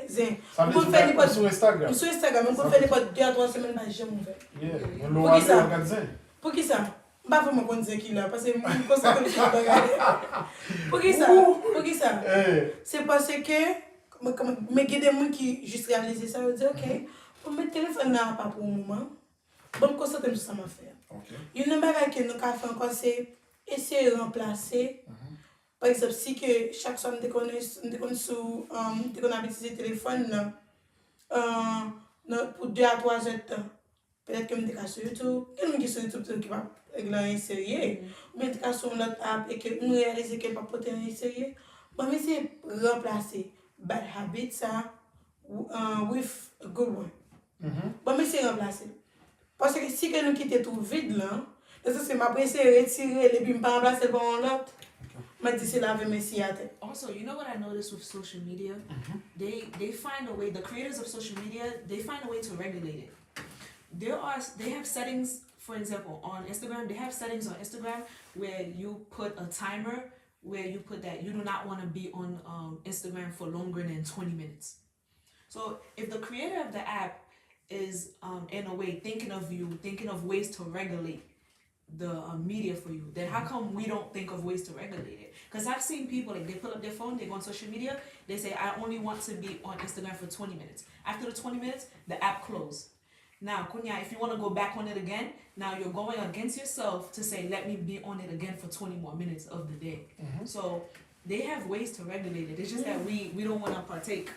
zen. Ça veut Mwen fè dire li que pot sur Instagram. sur Instagram, mwen fè li pot 2 à 3 semaines ba jem mwen fè. Yeah. Pour qui ça? Magasin. Pour qui ça? Pas vraiment qu'on dit qui là, parce que je me concentre sur le bagage. Pour qui ça? Pour qui ça? Hey. C'est parce que, mais il y a des gens qui juste réalisent ça, ils disent, ok, pour mettre le téléphone là, pas pour le moment, bon, me concentrer sur ça, m'a faire. Okay. Il y a une chose que nous avons fait encore, c'est essayer de remplacer. Par exemple, si que chaque soir, nous avons utilisé le téléphone pour 2 à 3 heures de temps. Peut-être que je suis sur YouTube, quelqu'un qui est sur YouTube qui va régler un sérieux, mais je suis sur notre app et que je réalise qu'elle va porter un sérieux. Bon, mais c'est remplacer bad habits ça with a good one. Bon, mais c'est remplacer. Parce que si nous quittons tout vide là, c'est ma pressé retirer et puis pas remplacer par l'autre. Je dis c'est la merci à tête. Also, you know what I noticed with social media? They find a way. The creators of social media, they find a way to regulate it. They have settings. For example, on Instagram, they have settings on Instagram where you put a timer where you put that you do not want to be on Instagram for longer than 20 minutes. So if the creator of the app is in a way thinking of ways to regulate the media for you, then how come we don't think of ways to regulate it? Because I've seen people, like, they pull up their phone, they go on social media, they say, I only want to be on Instagram for 20 minutes. After the 20 minutes, the app closed. Now, Kunya, if you want to go back on it again, now you're going against yourself to say, let me be on it again for 20 more minutes of the day. So they have ways to regulate it. It's just that we don't want to partake.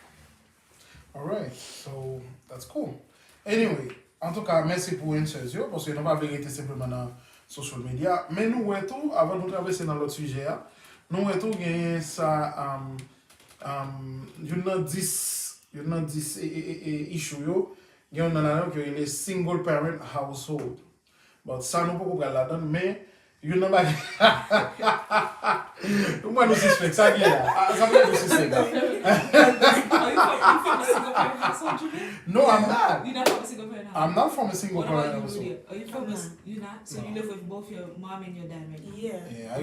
Alright, so that's cool. Anyway, en tout cas, merci pour answers yo, parce que nous pas vérité simplement dans social media. Mais nous ouais tout, avant de traverser dans l'autre sujet, nous ouais tout gagner ça you know this issue yo, gagner dans la que les single parent household. But ça nous pas qu'on là-dedans, mais you know ba moi nous suspect ça bien là. Ça veut nous suspect. Are you from a single parent household, Julie? No, I'm not. You're not from a single parent household? I'm not from a single What parent about you, household. Lydia? Are you from I'm a... not. You're not? So No. you live with both your mom and your dad right now? Yeah, Yeah, I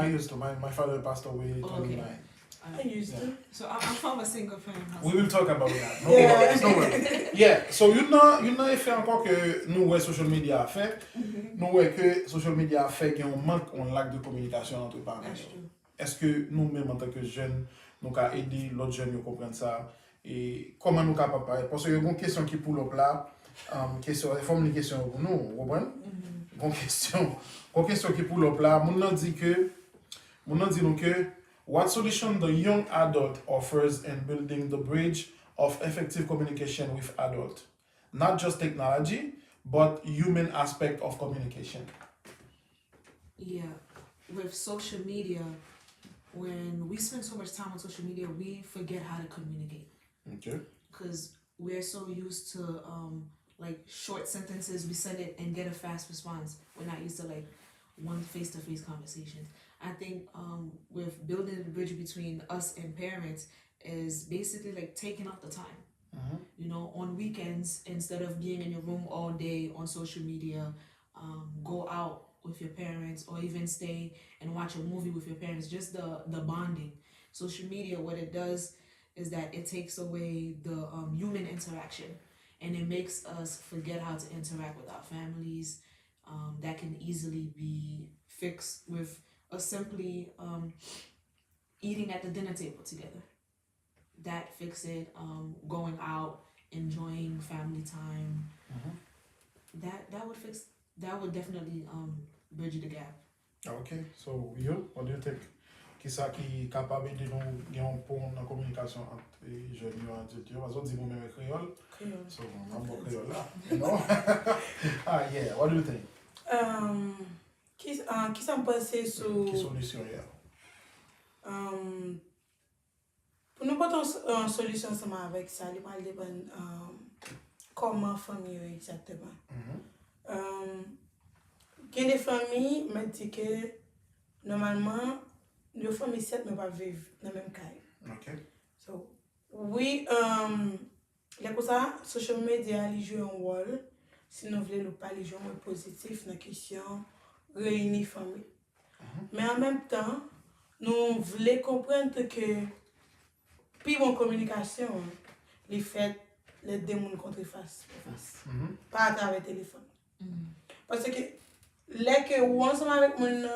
used to. My father passed away in Oh, 29. okay. I used to. So I'm from a single parent We household. will talk about that. No Yeah. worries, no worries. Yeah, so you know effet encore que nous ouais social media a fait. Nous ouais que social media a fait qu'il y a un manque, un lac de communication entre parents. That's true. Est-ce que nous-mêmes en tant que jeunes, nous avons aidé l'autre jeune à comprendre ça et comment nous capables parler? Parce qu'il y a une question qui pull up là, question, forme une question pour nous, vous comprenez? Une question qui pull up là, mon nan dit nous que what solution the young adult offers in building the bridge of effective communication with adult, not just technology, but human aspect of communication. Yeah, with social media, when we spend so much time on social media, we forget how to communicate. Okay. Because we're so used to like short sentences, we send it and get a fast response. We're not used to like one face-to-face conversations. I think with building the bridge between us and parents is basically like taking off the time. You know, on weekends, instead of being in your room all day on social media, go out with your parents, or even stay and watch a movie with your parents. Just the bonding. Social media, what it does is that it takes away the human interaction, and it makes us forget how to interact with our families. That can easily be fixed with us simply eating at the dinner table together. That fix it. Going out, enjoying family time. That would fix. That would definitely bridge the gap. Okay, so you, what do you think? Qui ça qui capable de nous gagner un pont dans communication entre les jeunes et les adultes? Parce qu'on dit mon même créole, Créole. so on a bon créole là, you know? Yeah, what do you think? Qui ça me pense sur... Qui solution y a? Pour nous porter une solution ensemble avec ça, il va dépendre comment famille exactement. Il y a des familles qui me disent que normalement, les familles 7 ne peuvent pas vivre dans le même cas. Okay. So, oui, les pour ça, social media joue un rôle si nous voulons nous parler jouer un rôle positif dans la question réunir famille. Mais en même temps, nous voulons comprendre que puis bonne communication, les fait les démons contre face à face, pas à travers téléphone. Parce que les que ou ensemble avec mon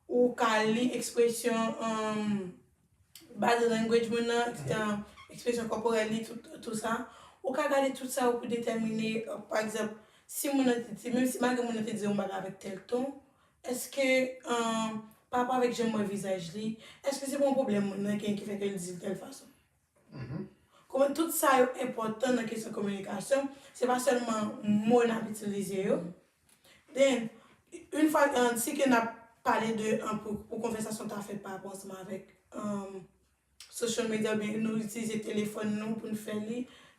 ou kali expression body language mon expression corporelle tout ça, ou ka garder tout ça pour déterminer par exemple si mon même si malgré mon te dit on va avec tel ton, est-ce que par rapport avec j'aime mon visage li, est-ce que c'est bon problème mon qui fait que il dit de telle façon. Comme tout ça est important dans la question de communication, c'est pas seulement mot qu'on a utilisé. Then, une fois si qu'on a parlé de pour conversation t'as fait par rapport avec social media, bien nous utiliser téléphone nous pour nous faire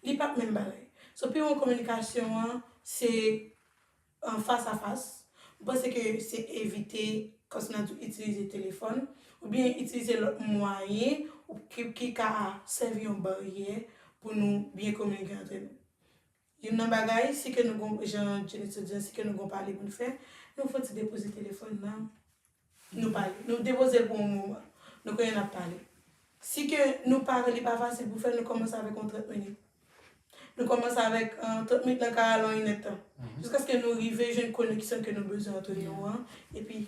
li pas même pareil. So puis en communication c'est en face à face. Parce que c'est éviter quand on a utiliser téléphone ou bien utiliser l'autre moyen qui a servi une barrière pour nous bien communiquer entre nous. Il y a un bagage si que nous si que nous parler pour nous faire, nous faut déposer téléphone là nous parler. Nous déposer pour un moment. Nous connaissons parler. Si que nous parlons, il n'est pas facile pour faire, nous commençons avec 30 minutes. Nous commençons avec 30 minutes dans le cas de temps. Jusqu'à ce que nous arrivions à une connexion que nous avons besoin entre nous. Et puis,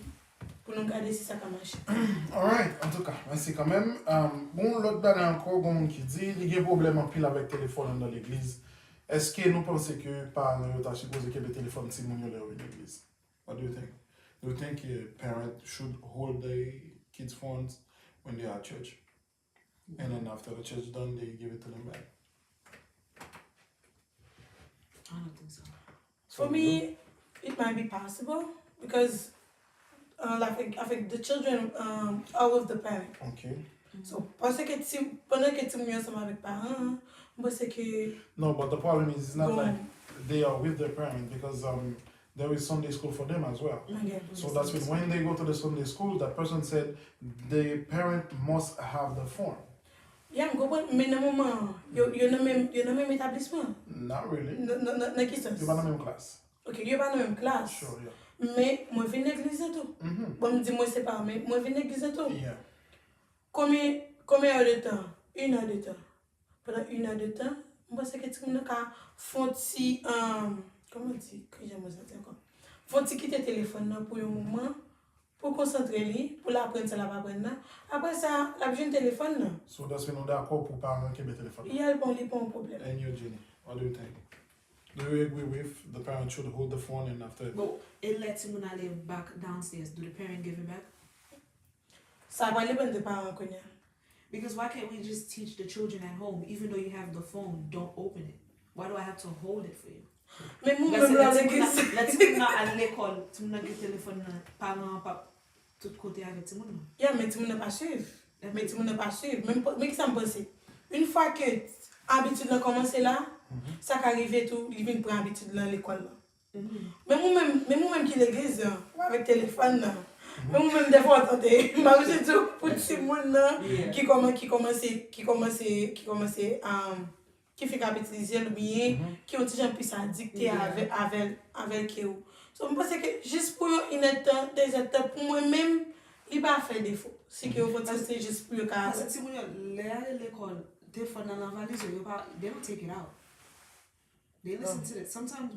pour nous garder si ça va marcher. Alright, en tout cas, merci quand même. Bon, l'autre bagage encore, comme qui dit, il y a un problème en pile avec le téléphone dans l'église. Est-ce que nous pensons que les parents sont supposés que le téléphone si mon dans l'église? What do you think? Do you think parents should hold their kids' phones when they are at church? And then after the church done, they give it to them back? I don't think so. For me, it might be possible because I think the children are with the parent. Okay. So, parce que pendant que tu es ensemble avec parents, moi c'est que No, but the problem is it's not like they are with their parent because there is Sunday school for them as well. So that's when they go to the Sunday school, that person said the parent must have the phone. Yeah, je comprends, mais dans le moment, yo dans le même établissement. Not really. Dans quel sens? You're pas dans la même classe. Ok, yo pas dans la même classe. Sure, yeah. Mais moi je viens à l'église et tout. Bon, me dis moi c'est pas, mais moi je viens à l'église et tout. Yeah. Combien heure de temps? 1 heure de temps. Pendant 1 heure de temps, moi c'est que tu me font petit comment dire que j'aime ça encore. Faut quitter le téléphone pour un moment pour concentrer lui, pour l'apprendre ça la va apprendre. Après ça, la besoin de téléphone. So that's when on d'accord pour parents qui ont le téléphone. Il y a pas un problème. And you, Jenny, what do you think? Do you agree with the parent should hold the phone and after? But it lets him live back downstairs. Do the parent give it back? Ça va dépendre des parents qu'on a. Because why can't we just teach the children at home, even though you have the phone, don't open it? Why do I have to hold it for you? Mais moi même dans l'église. Let's say à l'école, tu m'as le téléphone, parents, pas tout côté avec tout le monde. Yeah, mais tu ne pas suivre. Mais tu ne pas suivre. Mais qui ça me pense? Une fois que l'habitude a commencé là, ça arrive tout, il vient prendre habitude dans l'école là. Mais moi-même qui l'église avec téléphone là. Mais moi-même des fois attendez, je tout pour tout le monde là qui fait capitaliser le bien, qui ont déjà pu s'addicter avec eux. So je pense que juste pour une étape, des étapes pour moi-même, il va faire défaut. Si que vous c'est juste pour le cas. Parce que si vous allez l'école, téléphone dans la valise, they don't take it out. They listen to it. Sometimes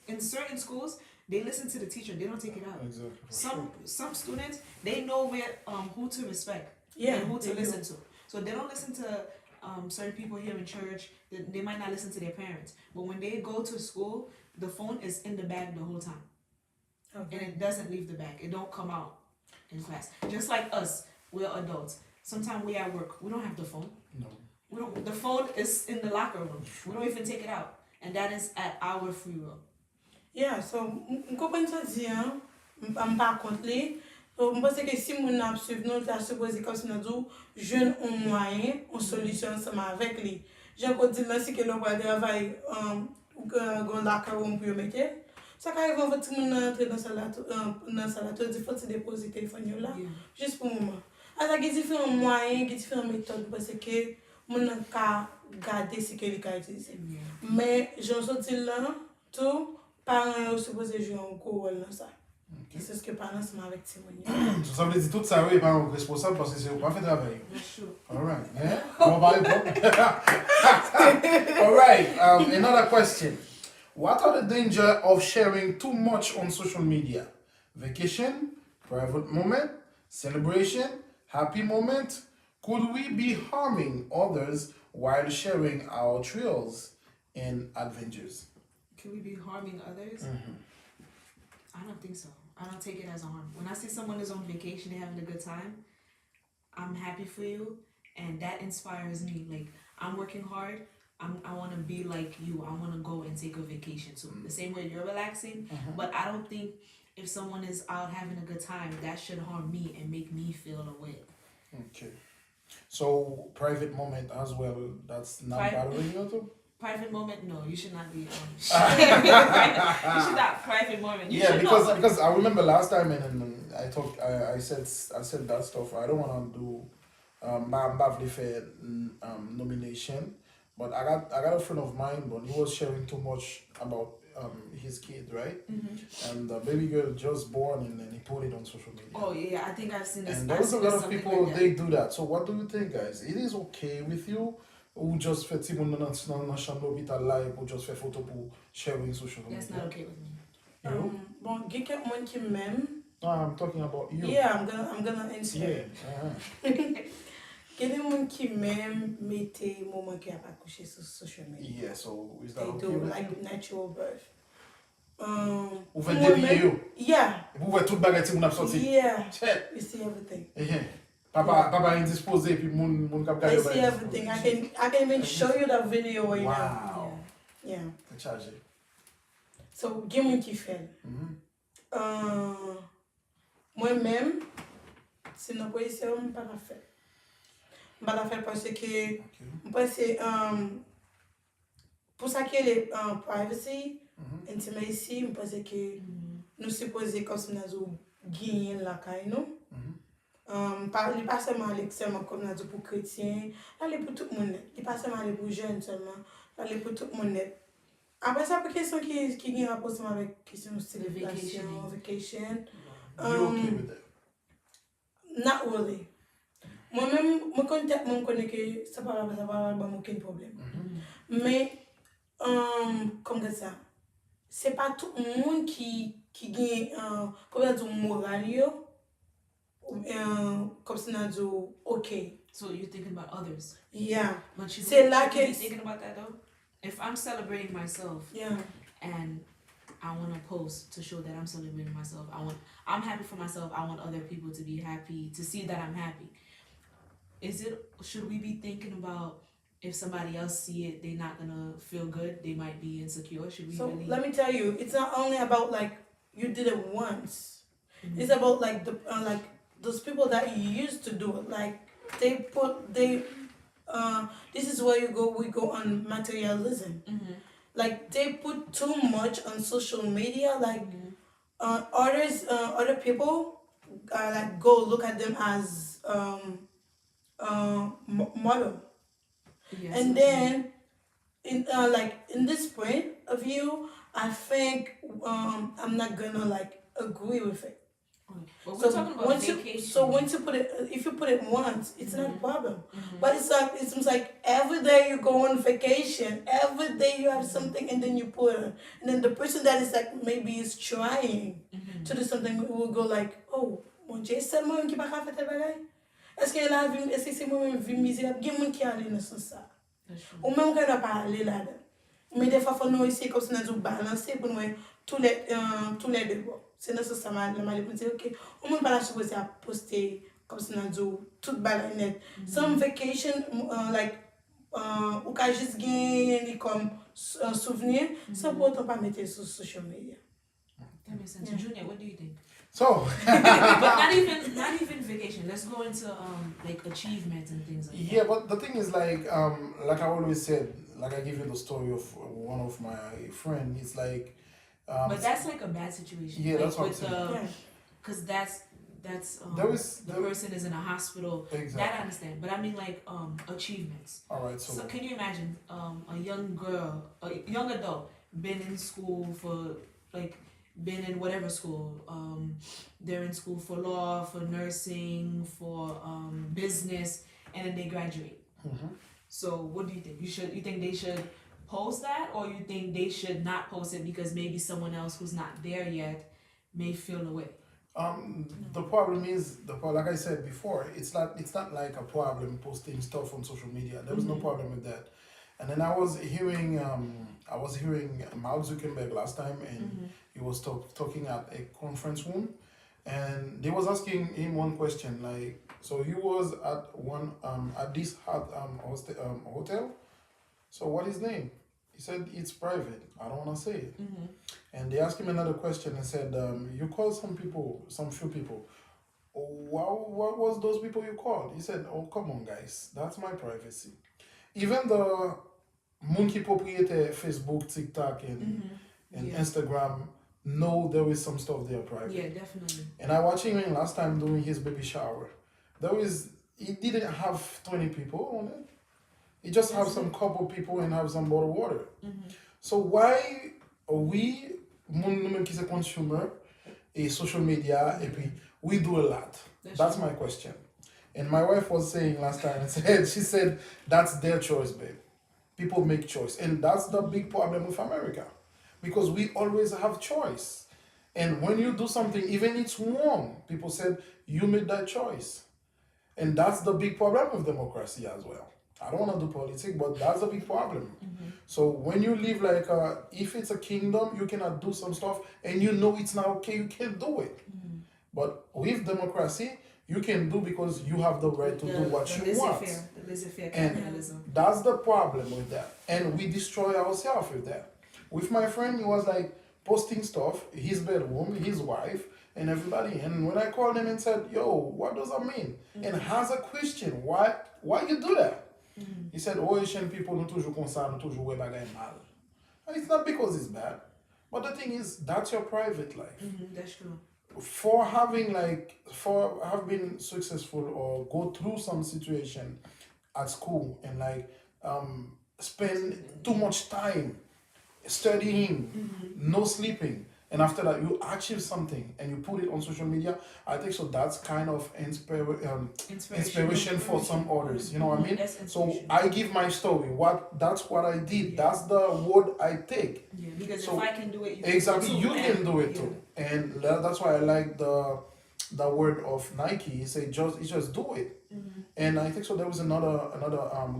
in certain schools, they listen to the teacher. They don't take it out. Exactly. Some students, they know who to respect and who to listen to. So they don't listen to certain people here in church. They might not listen to their parents. But when they go to school, the phone is in the bag the whole time. Okay. And it doesn't leave the bag. It don't come out in class. Just like us, we're adults. Sometimes we at work, we don't have the phone. No. The phone is in the locker room. We don't even take it out. And that is at our free will. Yeah, so je comprends ça dit hein, on pas contre les. Je pense que si mon a suivre nous t'a supposé comme si nous dit jeune un moyen, une solution ensemble avec lui. J'ai encore dit là si que l'on va travailler ou que locker room pour mettre. Ça arrive en fait tout le monde entrer dans salle tout dit faut se déposer téléphone là juste pour moment. Alors il y a différents moyens, différentes méthodes parce que mon ka garder ce que il ka utiliser. Mais j'en sorti là tout parents sont supposés jouer un gros rôle dans ça. C'est ce que parents sont avec Timonie. Ça veut dire tout ça, oui, parents responsables parce que c'est pas fait travail. Sure. All right. Yeah. All right. Another question. What are the dangers of sharing too much on social media? Vacation, private moment, celebration, happy moment. Could we be harming others while sharing our thrills and adventures? Can we be harming others? I don't think so. I don't take it as a harm. When I see someone is on vacation, they're having a good time, I'm happy for you, and that inspires me. Like, I'm working hard. I want to be like you. I want to go and take a vacation too. The same way you're relaxing, but I don't think if someone is out having a good time, that should harm me and make me feel a way. Okay. So, private moment as well, that's not bothering you too? Private moment, no, you should not be. You should not private moment. You should because I remember last time and I said that stuff. I don't want to do Bavli Fair nomination, but I got a friend of mine, but he was sharing too much about his kid, right? And the baby girl just born and then he put it on social media. Oh yeah, I think I've seen this. And I've there's a seen lot of something people, like that. they do that. So what do you think, guys? It is okay with you? Ou just fait ti moun nan chambre l'hôpital là et pour just faire photo pour sharing social media? That's not okay with me. Bon, gen ket moun ki mem. No, I'm talking about you. Yeah, I'm gonna answer. Yeah. Gen moun ki mem mette moment ki ap akouche sur social media. Yeah, so is that They okay do with like you? natural birth. Ou fè debye yo? Yeah, Ou fè tout bagay ti moun ap sorti? yeah. Chet. You see everything. Yeah. Papa indispose pi moun kap I gayo see everything. I can even show you that video right now. Wow. Yeah. Te charge. So, gen moun ki fel. Mwen men, se nan kwa isi mwen pa ka fel. Mwen pa ka fel parce ke, mwen pense, pou sa ke le privacy, intimacy, mwen pense ke nou suppose kom se nan zo genyen lakay nou. Li pa seman li seman kom nan zo pou kretien, la li pou tout moun net. Li pa seman li pou jen seman, la li pou tout moun net. Apre sa pou kesyon ki gen rapportman avek kesyon celebration, vacation. You okay with that? Not really. Mwen kontak mwen konen ke sa pa ba mwen ken problem. Men, kom gen sa, se pa tout moun ki gen, kom nan zo moral yo, kom se nan zo okay. So you're thinking about others. Yeah. But you C'est should là be que- thinking about that though. If I'm celebrating myself Yeah. and I want to post to show that I'm celebrating myself, I'm happy for myself. I want other people to be happy, to see that I'm happy. Should we be thinking about if somebody else see it, they're not gonna feel good, they might be insecure? Should we So really? let me tell you, it's not only about like you did it once. It's about like the like those people that used to do it. Like this is where we go on materialism. Like they put too much on social media. Like other people like go look at them as model. Yes, And okay. then, in this point of view, I think I'm not gonna like agree with it. Okay. But we're talking about vacation. Once you put it, if you put it once, it's not a problem. But it's like it seems like every day you go on vacation, every day you have something, and then you put it, and then the person that is like maybe is trying to do something will go like, oh, mon Dieu, c'est moi qui pas faire tel bagay. Est-ce que c'est moi qui misérable? Gen moun ki ale nan sens sa. That's true. Ou même quand on parle là-dedans. Mais des fois, il faut nous essayer comme si nous balancer pour nous tous les deux. Bon. C'est dans ce sens là, je dire, ok, on ne peut pas supposer à poster comme si nous tout balancer net. Some vacation, like, ou ka juste gagner comme souvenir, sans pour autant pas mettre sur social media. That makes sense. Yeah. Junior, what do you think? So, But not even vacation. Let's go into like achievements and things like yeah, but the thing is like I always said, like I give you the story of one of my friend. It's like, But that's like a bad situation. Yeah, like that's what with I'm saying. Yeah. because that's the there- person is in a hospital. Exactly. That I understand. But I mean like achievements. All right, So can you imagine a young girl, a young adult, been in school for like been in whatever school. They're in school for law, for nursing, for business, and then they graduate. So what do you think? You think they should post that, or you think they should not post it because maybe someone else who's not there yet may feel the way? The problem is like I said before, it's not like a problem posting stuff on social media. There was no problem with that. And then I was hearing Mark Zuckerberg last time, and he was talking at a conference room, and they was asking him one question, like, so he was at one at this hotel. So what is his name? He said it's private. I don't want to say it. And they asked him another question and said, you called some few people. What was those people you called? He said, oh, come on, guys. That's my privacy. Even the monkey proprietor Facebook, TikTok, and Yeah. Instagram know there is some stuff there private. Yeah, definitely. And I watched him last time doing his baby shower. He didn't have 20 people on it. He just have some couple people and have some bottled water. So why we, moun nou men ki se consumer, et social media, et puis we do a lot. That's my question. And my wife was saying last time, she said, that's their choice, babe. People make choice. And that's the big problem with America. Because we always have choice. And when you do something, even it's wrong, people said, you made that choice. And that's the big problem with democracy as well. I don't want to do politics, but that's the big problem. So when you live like, if it's a kingdom, you cannot do some stuff, and you know it's not okay, you can't do it. But with democracy, you can do because you have the right to do what you want. The laissez-faire And capitalism. that's the problem with that. And we destroy ourselves with that. With my friend, he was like posting stuff, his bedroom, his wife, and everybody. And when I called him and said, yo, what does that mean? And has a question, why you do that? He said, oh, Asian people nou toujou konsa, nou toujou we bagay mal. And it's not because it's bad. But the thing is, that's your private life. That's true. For have been successful or go through some situation at school and spend too much time studying, no sleeping, and after that you achieve something and you put it on social media, I think so that's kind of inspiration for some others. You know what I mean? So I give my story. That's what I did. That's the word I take. Yeah, because So if I can do it, you exactly, can you do it can too. do it too. And that's why I like the word of Nike. He said just do it. And I think so there was another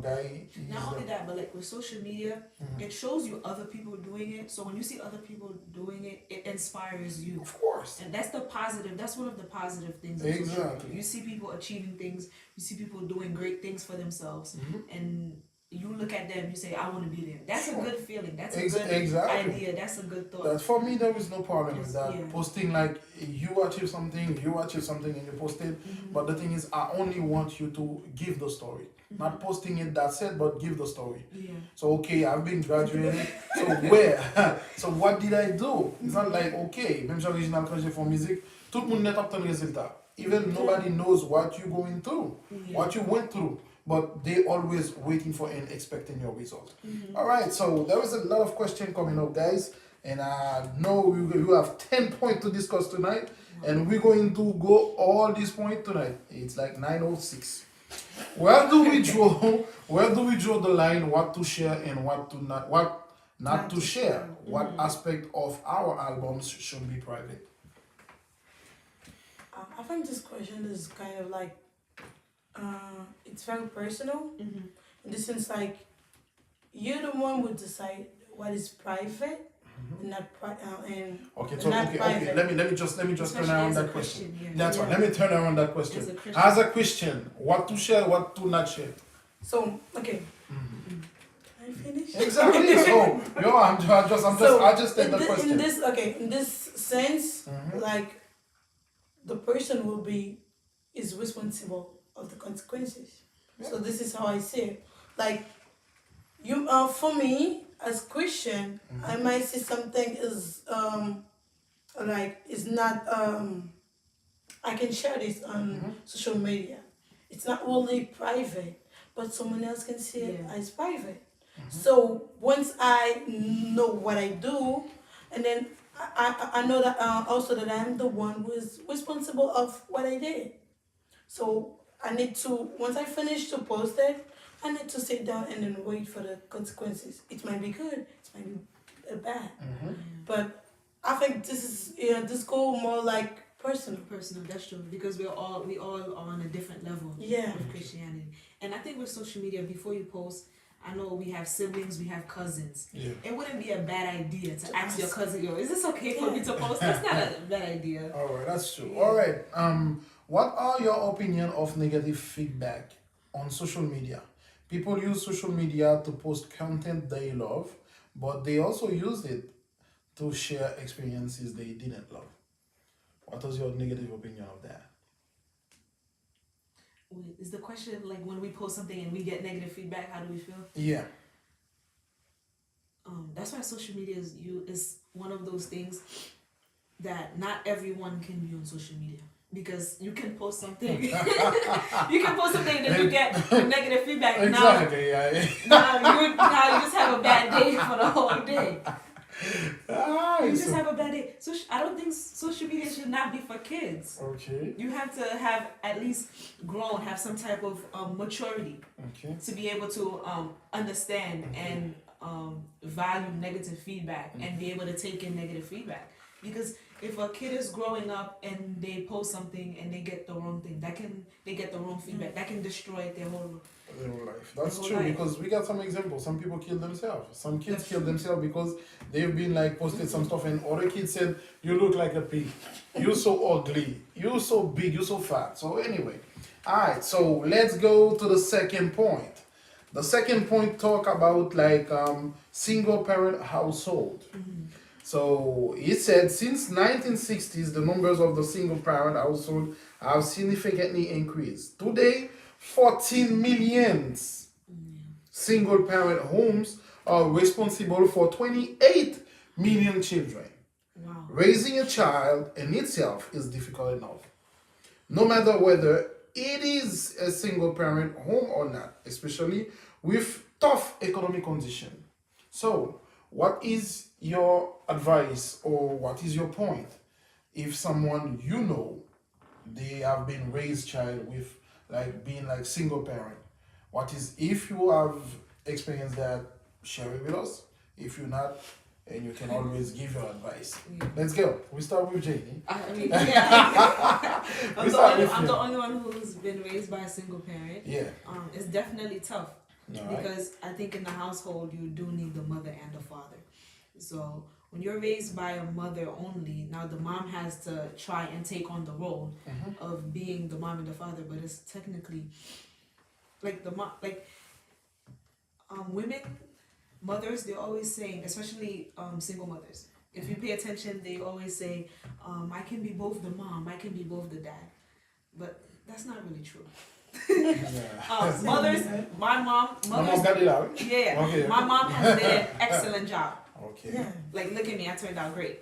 guy. Not only that, but like with social media, it shows you other people doing it. So when you see other people doing it, it inspires you. Of course. And that's the positive. That's one of the positive things. Of social media. Exactly. You see people achieving things. You see people doing great things for themselves, and you look at them. You say, "I want to be there." That's a good feeling. That's a good Exactly. idea. That's a good thought. That for me there is no problem with that. Yeah. Posting like you achieve something and you post it. But the thing is I only want you to give the story. Not posting it, that's it, but give the story. Yeah. So okay, I've been graduated. So where? So what did I do? It's not like okay, même si original quand j'ai fait musique, tout le monde n'est pas ton résultat. Even nobody knows what you're going through, what you went through. But they always waiting for and expecting your result. All right, so there is a lot of question coming up, guys, and I know you have 10 points to discuss tonight, and we're going to go all these points tonight. It's like 9:06. Where do we draw the line? What to share and what not to share? What aspect of our albums should be private? I think this question is kind of like, it's very personal. In the sense, like, you're the one who decide what is private and not Okay, and so not okay. private. Let me just turn Especially around as a that question. Christian, That's Yeah. right. Let me turn around that question. As a Christian. As a Christian, what to share, what to not share. So, okay. Can I finish? Exactly. So, I just take the question. In this sense, like, the person is responsible of the consequences. So this is how I see it. Like, for me as Christian, I might see something is not I can share this on social media. It's not really private, but someone else can see it as private. So once I know what I do, and then I know that also that I'm the one who is responsible of what I did. So I need to, once I finish to post it, I need to sit down and then wait for the consequences. It might be good, it might be bad. But I think this go more like personal. Personal, that's true, because we all are on a different level of Christianity. And I think with social media, before you post, I know we have siblings, we have cousins. Yeah. It wouldn't be a bad idea to ask your cousin, is this okay for me to post? That's not a bad idea. All right, that's true. All right. What are your opinion of negative feedback on social media? People use social media to post content they love, but they also use it to share experiences they didn't love. What was your negative opinion of that? Is the question like when we post something and we get negative feedback, how do we feel? Yeah. That's why social media is one of those things that not everyone can be on social media. Because you can post something, you can post something and then you get negative feedback. Exactly. Now you just have a bad day for the whole day. You just so- have a bad day. So I don't think social media should not be for kids. Okay. You have to have at least grown, have some type of maturity Okay. to be able to understand and value negative feedback and be able to take in negative feedback. Because if a kid is growing up and they post something and they get the wrong thing, they get the wrong feedback, that can destroy their whole Their whole life. That's whole true life. because we got some examples. Some people kill themselves. Some kids That's kill true. themselves because they've been like posted some stuff and other kids said, "You look like a pig. You're so ugly. You're so big. You're so fat." So anyway, all right. So let's go to the second point. The second point talk about like single parent household. So it said since 1960s, the numbers of the single parent household have significantly increased. Today, 14 million single parent homes are responsible for 28 million children. wow. Raising a child in itself is difficult enough, no matter whether it is a single parent home or not, especially with tough economic conditions. So, what is your advice or what is your point if someone you know they have been raised child with like being like single parent? What is if you have experienced that, share it with us. If you're not, and you can always give your advice. Let's go. We start with Janie. I mean, yeah. We start with I'm you. the only one who's been raised by a single parent. Yeah. It's definitely tough Alright. because I think in the household you do need the mother and the father. So when you're raised by a mother only, now the mom has to try and take on the role of being the mom and the father, but it's technically like the mom, like women, mothers, they're always saying, especially single mothers. If you pay attention, they always say, "I can be both the mom, I can be both the dad," but that's not really true. Mothers, my mom, Mama mothers, got it out. yeah, Okay. my mom has did an excellent job. Okay. Yeah. Like, look at me, I turned out great.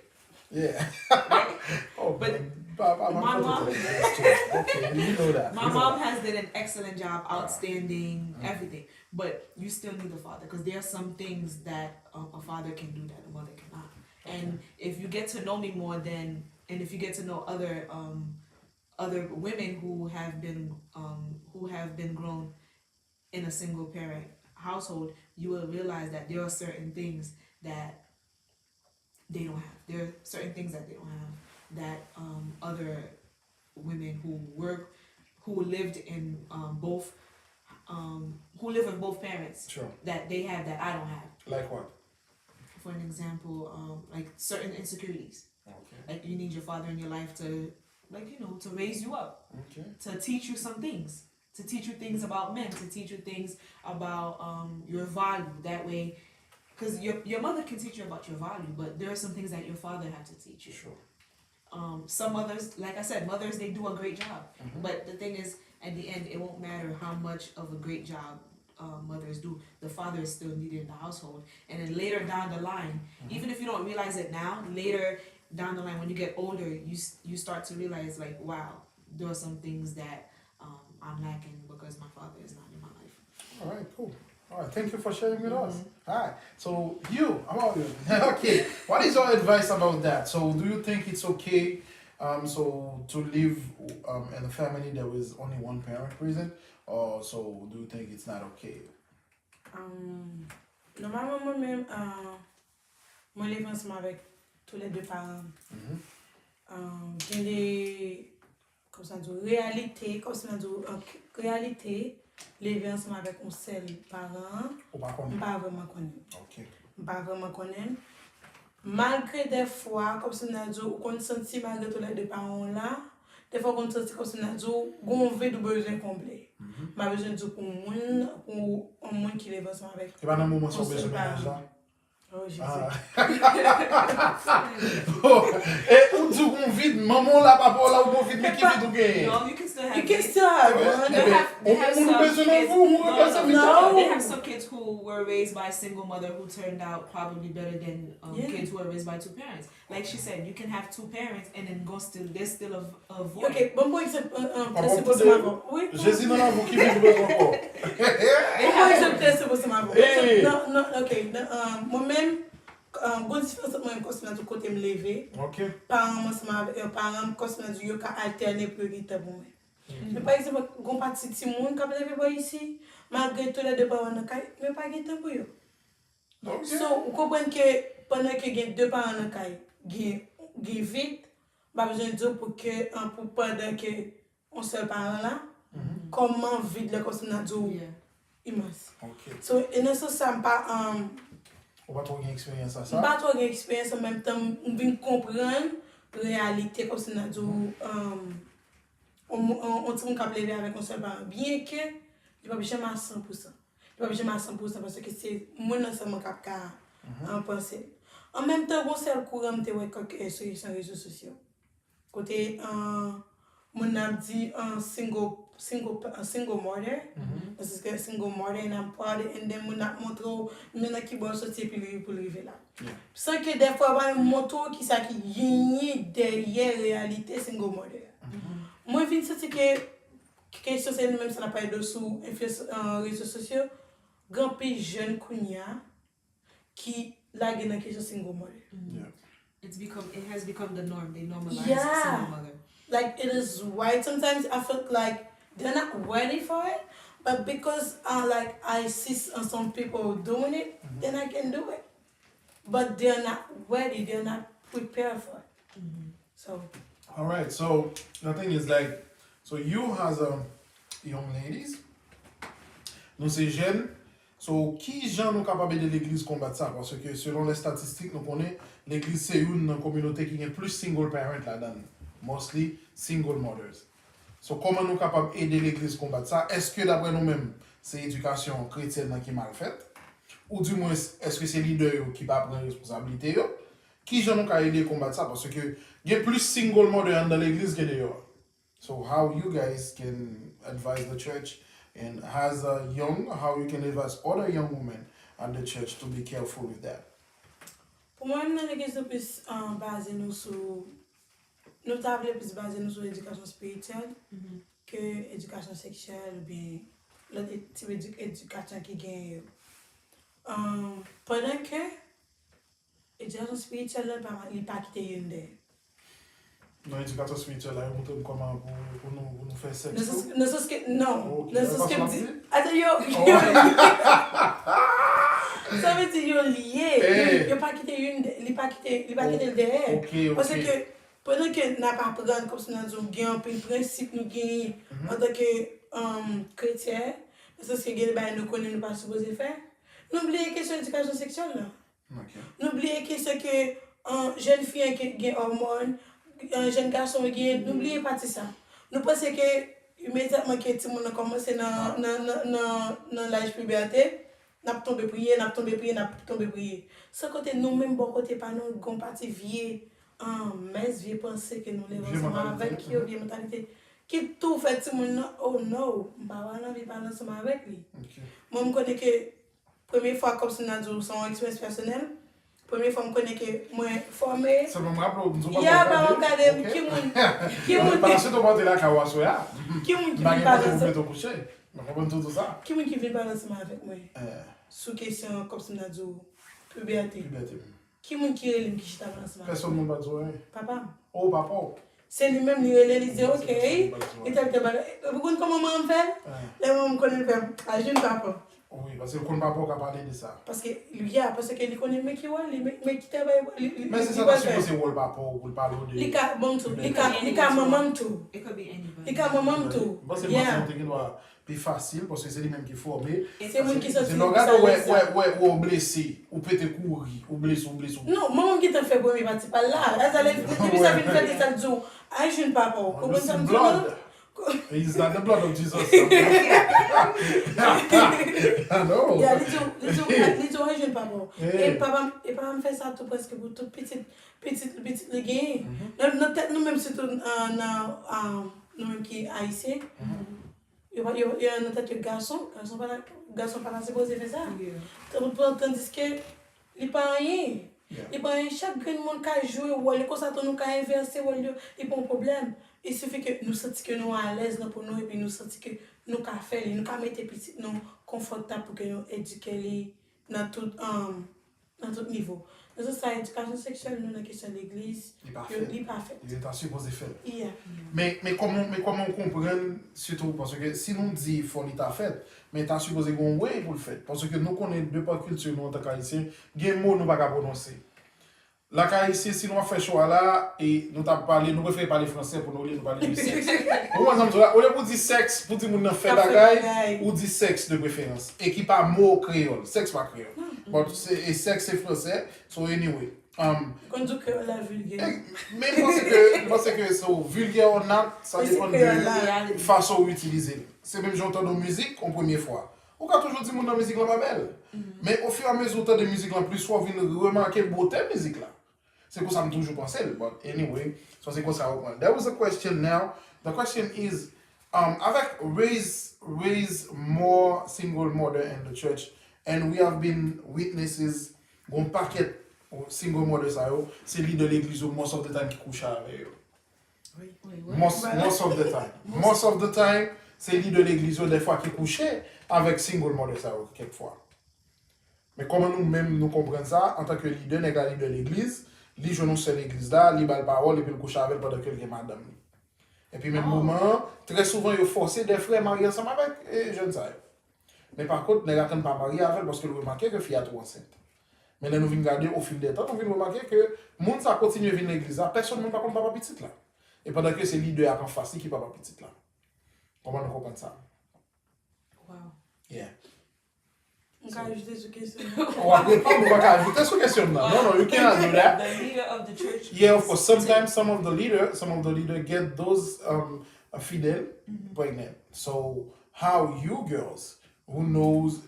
Yeah. Right? Oh, But my mom- Okay, you know that. My mom has did an excellent job, outstanding, everything. But you still need a father because there are some things that a father can do that a mother cannot. And if you get to know me more, then and if you get to know other women who have been grown in a single parent household, you will realize that there are certain things that they don't have. There are certain things that they don't have that other women who lived in both who live with both parents Sure. that they have that I don't have. Like what? For an example, like certain insecurities. Okay. Like you need your father in your life to, like, to raise you up, Okay. to teach you some things, to teach you things about men, to teach you things about your value. That way, because your mother can teach you about your value, but there are some things that your father has to teach you. Sure. Some mothers, like I said, mothers, they do a great job. But the thing is, at the end, it won't matter how much of a great job mothers do. The father is still needed in the household. And then later down the line, even if you don't realize it now, later down the line, when you get older, you start to realize, like, wow, there are some things that I'm lacking because my father is not in my life. All right, cool. All right, thank you for sharing with us. All right, so you, how about you? Okay, what is your advice about that? So, do you think it's okay, so to live in a family there is only one parent present, or so do you think it's not okay? Normalement, moi-même, moi, je vis ensemble avec tous les deux parents. J'ai des, comme ça dit, réalité, comme ça dit, réalité, les vivre ensemble avec un seul parent, Ou pas je ne comme- pas vraiment connaître. Ok. Pas vraiment connaître. Malgré des fois, comme si on a dit, on senti malgré tous les deux parents là, des fois on senti comme si on a dit, on veut de besoin comblé. Ma besoin de pour un monde qui lève ensemble avec. Et pas dans le moment sur un seul besoin de parent. ménage là? Oh, Jésus. Ah. Oh, et ou du qu'on vide, maman là, papa là, ou bon vide, mais qui vide ou bien? No, you can still have You can kids. still have Eh one. ben, They have on some besoin de kids. vous, on No, regarde ça no, vite. no. They have some kids who were raised by a single mother who turned out probably better than Yeah. kids who were raised by two parents. Like she said, you can have two parents and then there's still a void. Ok, bon exemple, Papa, c'est pour pour de- ça. Oui. Jésus non, non, vous qui vivez besoin encore. Bon exemple, c'est pour ça. Hey. Non, ok. Moi-même, Bon différence entre moi costume du côté me lever. Ok. Parents ensemble avec parents costume du yo ka alterner pour riter pour moi. Mais par exemple, gon parti ti moun qui lever boy ici, malgré tous les deux parents dans kay, mais pas gen temps pour yo. Ok. So, vous comprenez que pendant que gen deux parents dans kay, gen vite, pas besoin de dire pour que pour pendant que on seul parent là, comment vite le costume du Yeah. immense. Ok. So, et dans ce sens, ça pas On va trop une expérience à ça. pas trop d'expérience en même temps, on vient comprendre la réalité comme si on a dit on tient qu'à lever avec un seul parent. Bien que il ne va jamais à 100%. Il ne va jamais à 100% parce que c'est moi seulement qui en penser. En même temps, on seul courant de sur les réseaux sociaux. Côté mon a dit un single mother. Parce que single mother and I'm proud and then mon a montré maintenant qui va sortir pour arriver là. Sans que des fois va un moto qui ça qui gagne derrière réalité single mother. Moi je pense que question c'est même ça n'a pas de sous influence réseaux sociaux grand pays jeune kounya qui la gagne question single mother. Yeah. It has become the norm. They normalize Yeah. single mother. Like it is right. Sometimes I feel like they're not ready for it, but because like I see some people doing it, then I can do it. But they're not ready. They're not prepared for it. So All right. So the thing is like, so you as young ladies, nous c'est jeunes. So qui gens nous capables de l'église combattre ça parce que selon les statistiques nous connaissons l'église c'est une communauté qui est plus single parent là-dedans, mostly single mothers. So comment nous capables aider l'église combattre ça? Est-ce que d'après nous-mêmes c'est éducation chrétienne qui est mal faite ou du moins est-ce que c'est leader qui va prendre responsabilité yo? Qui gens nous ca aider combattre ça parce que il y a plus single mother dans l'église que dehors. So how you guys can advise the church and as a young, how you can advise other young women at the church to be careful with that. pour moi, dans l'église nous plus basé nous sur nous tablons plus basé nous sur l'éducation spirituelle que l'éducation sexuelle ou bien l'autre type d'éducation qui gagne. Pendant que l'éducation spirituelle il pas quitter une des. Dans l'éducation spirituelle, là, on montre comment pour nous faire sexe. Non, c'est ce que non, Ok, non, c'est ce que pas me dit. sorti? Attends, ça veut dire yo lié. Yo pas quitter une, il pas quitter le derrière. Ok. Parce que pendant que n'a pas apprendre comme si nous gagne un principe nous gagne en tant que chrétien, c'est ce que gagne ba nous connaît nous pas supposé faire. N'oubliez que sur l'éducation sexuelle là. Ok. N'oubliez que ce que jeune fille qui gagne hormones, un jeune garçon qui n'oubliez pas de ça. Nous pensons que immédiatement que tout le monde a commencé dans l'âge puberté, n'a tombé prier, n'a tombé prier. Ce côté nous-mêmes bon côté pas nous gon parti vieux vieux pensée que nous levons ensemble avec qui vieille mentalité qui tout fait tout le monde oh no, pas envie parler ensemble avec lui. Moi me connais que première fois comme ça n'a son expérience personnelle. Première fois, je connais que moi formé. Ça me rappelle, nous avons pas regardé qui par la suite, on va la Kawasoya. Qui vient parler parler tout coucher. On comprend tout ça. Qui vient parler avec moi sous question comme ça n'a dit puberté. Qui qui relève qui chita ensemble. Personne ne va dire. Papa. Oh papa. C'est lui-même qui relève il dit OK. Il t'a dit vous connaissez comment maman fait? Les maman connaît faire à jeune papa. Oui, parce que le papa qui a parlé de ça. Parce que lui parce que il connaît mais qui travaille mais c'est ça parce que c'est le papa ou le parler de. Il a bon tout, il a maman tout. It could be anybody. Il a maman tout. C'est qui doit plus facile parce que c'est lui-même qui forme. C'est moi qui c'est le gars ou blessé ou peut-être courir ou blessé. Non, maman qui t'a fait premier parti pas là. Depuis ça vient faire des sacs jour. Ah je ne pas pas. Comment ça me dit? It's not the blood of Jesus. No. Yeah, little je ne pas bon. Et papa me fait ça tout presque pour tout petit le gain. Notre tête nous même surtout nous même qui haïtien. Il y a notre tête garçon pas supposé faire ça. Tandis que il pas rien. Il pas chaque monde qui joue ou comme ça nous qui inverser ou il pas un problème. Il suffit que nous sentions que nous à l'aise pour nous et puis nous sentions que nous pouvons faire, nous pouvons mettre petit nous confortable pour que nous éduquions dans tout niveau. c'est ça, l'éducation sexuelle, nous, la question de l'église, Il est pas il fait. n'est pas fait. Il est supposé faire. Yeah. Mais comment comprendre surtout parce que si nous dit qu'il faut l'état fait, mais t'as supposé qu'on ouais pour le faire parce que nous connaissons deux par culture nous en tant qu'haïtiens, il y a des mots nous pas prononcer. La haïtien si nous fait choix là et nous t'a parlé nous préférons parler français pour nous parler du sexe. Pour exemple là, au lieu pour dire sexe pour dire moun nan fait bagaille ou dire sexe de préférence et qui pas mot créole, sexe pas créole. Bon et sexe c'est français, so anyway. Quand tu que la vulgaire. Mais parce que so vulgaire ou non, ça dépend de la façon d'utiliser. C'est même j'entends de musique en première fois. On a toujours dit que la musique n'est pas belle. Mais au fur et à mesure de musique la plus souvent, vous remarquez la beauté de la musique là. C'est pour ça que je toujours pensé. But anyway, so c'est comme ça. There was a question now. The question is, avec raise more single mother in the church, and we have been witnesses d'un paquet single mothers, c'est lui de l'église most of the time qui couche avec eux. Oui, Most of the time. Most of the time, c'est lui de l'église des fois qui couchait avec single mothers quelquefois. Mais comment nous-mêmes nous comprenons ça en tant que leader, leader de l'église, lui je nous sais l'église là, lui la parole et puis le coucher avec pendant que le madame. Et puis même moment, très souvent il forcé des frères mariés ensemble avec les jeunes ça. Mais par contre, ne l'attendent pas marier avec parce que vous remarquez que fille a trop enceinte. Mais là nous venons regarder au fil des temps, nous venons remarquer que monde ça continue à venir à l'église là, personne ne parle de papa petite là. Et pendant que c'est leader à en face qui papa petite là. Comment nous comprenons ça? Wow. Yeah. On peut ajouter ce question. On va ajouter cette question là. No, you cannot do that. The leader of the church. Yeah, of course. Sometimes some of the leader get those fidel pregnant. So how you girls who knows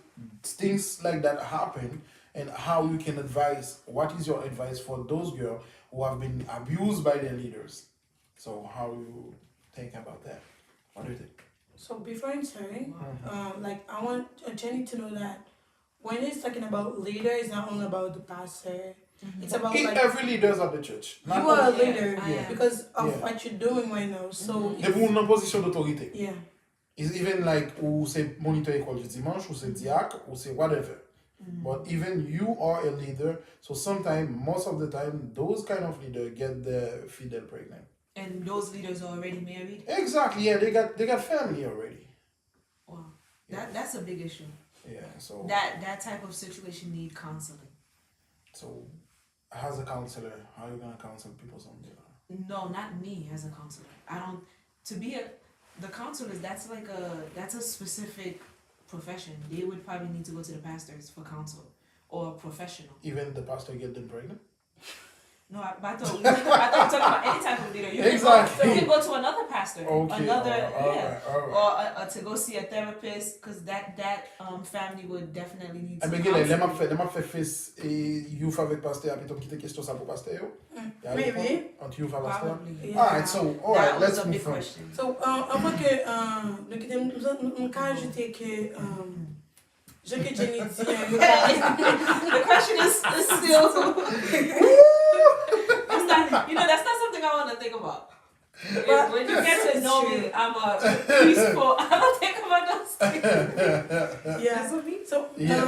things like that happen and how you can advise, what is your advice for those girls who have been abused by their leaders? So how you think about that? What do you think? So before answering, like I want Jenny to know that when it's talking about leader, it's not only about the pastor. It's about like Every leaders of the church. you are a leader Yeah. because of what you're doing right now. So They put en position d'autorité. yeah. It's even like ou c'est moniteur école du dimanche ou c'est diacre ou c'est whatever. But even you are a leader, so sometimes, most of the time, those kind of leaders get the fidel pregnant. And those leaders are already married. Exactly, yeah, they got family already. Wow. That's a big issue. Yeah, so That type of situation need counseling. so as a counselor, how are you gonna counsel people someday? No, not me as a counselor. I don't. To be the counselors, that's a specific profession. They would probably need to go to the pastors for counsel or a professional. Even the pastor get them pregnant? No, I thought we were talking about any type of leader. You Exactly. can go to another pastor, Okay, another alright. or to go see a therapist, because that family would definitely need Eh to. bien, les m'a fait face et youth avec pasteur, puis qui te question ça pour pasteur. Maybe. Entre youth avec pasteur. Probably. Yeah. Alright, so alright, That was let's a big move on. question. So avant que nous can ajouter que je que Jenny dit The question is still. It's not, that's not something I want to think about. When you get to know me, I'm a peaceful. I don't think about those things. yeah. So Yeah.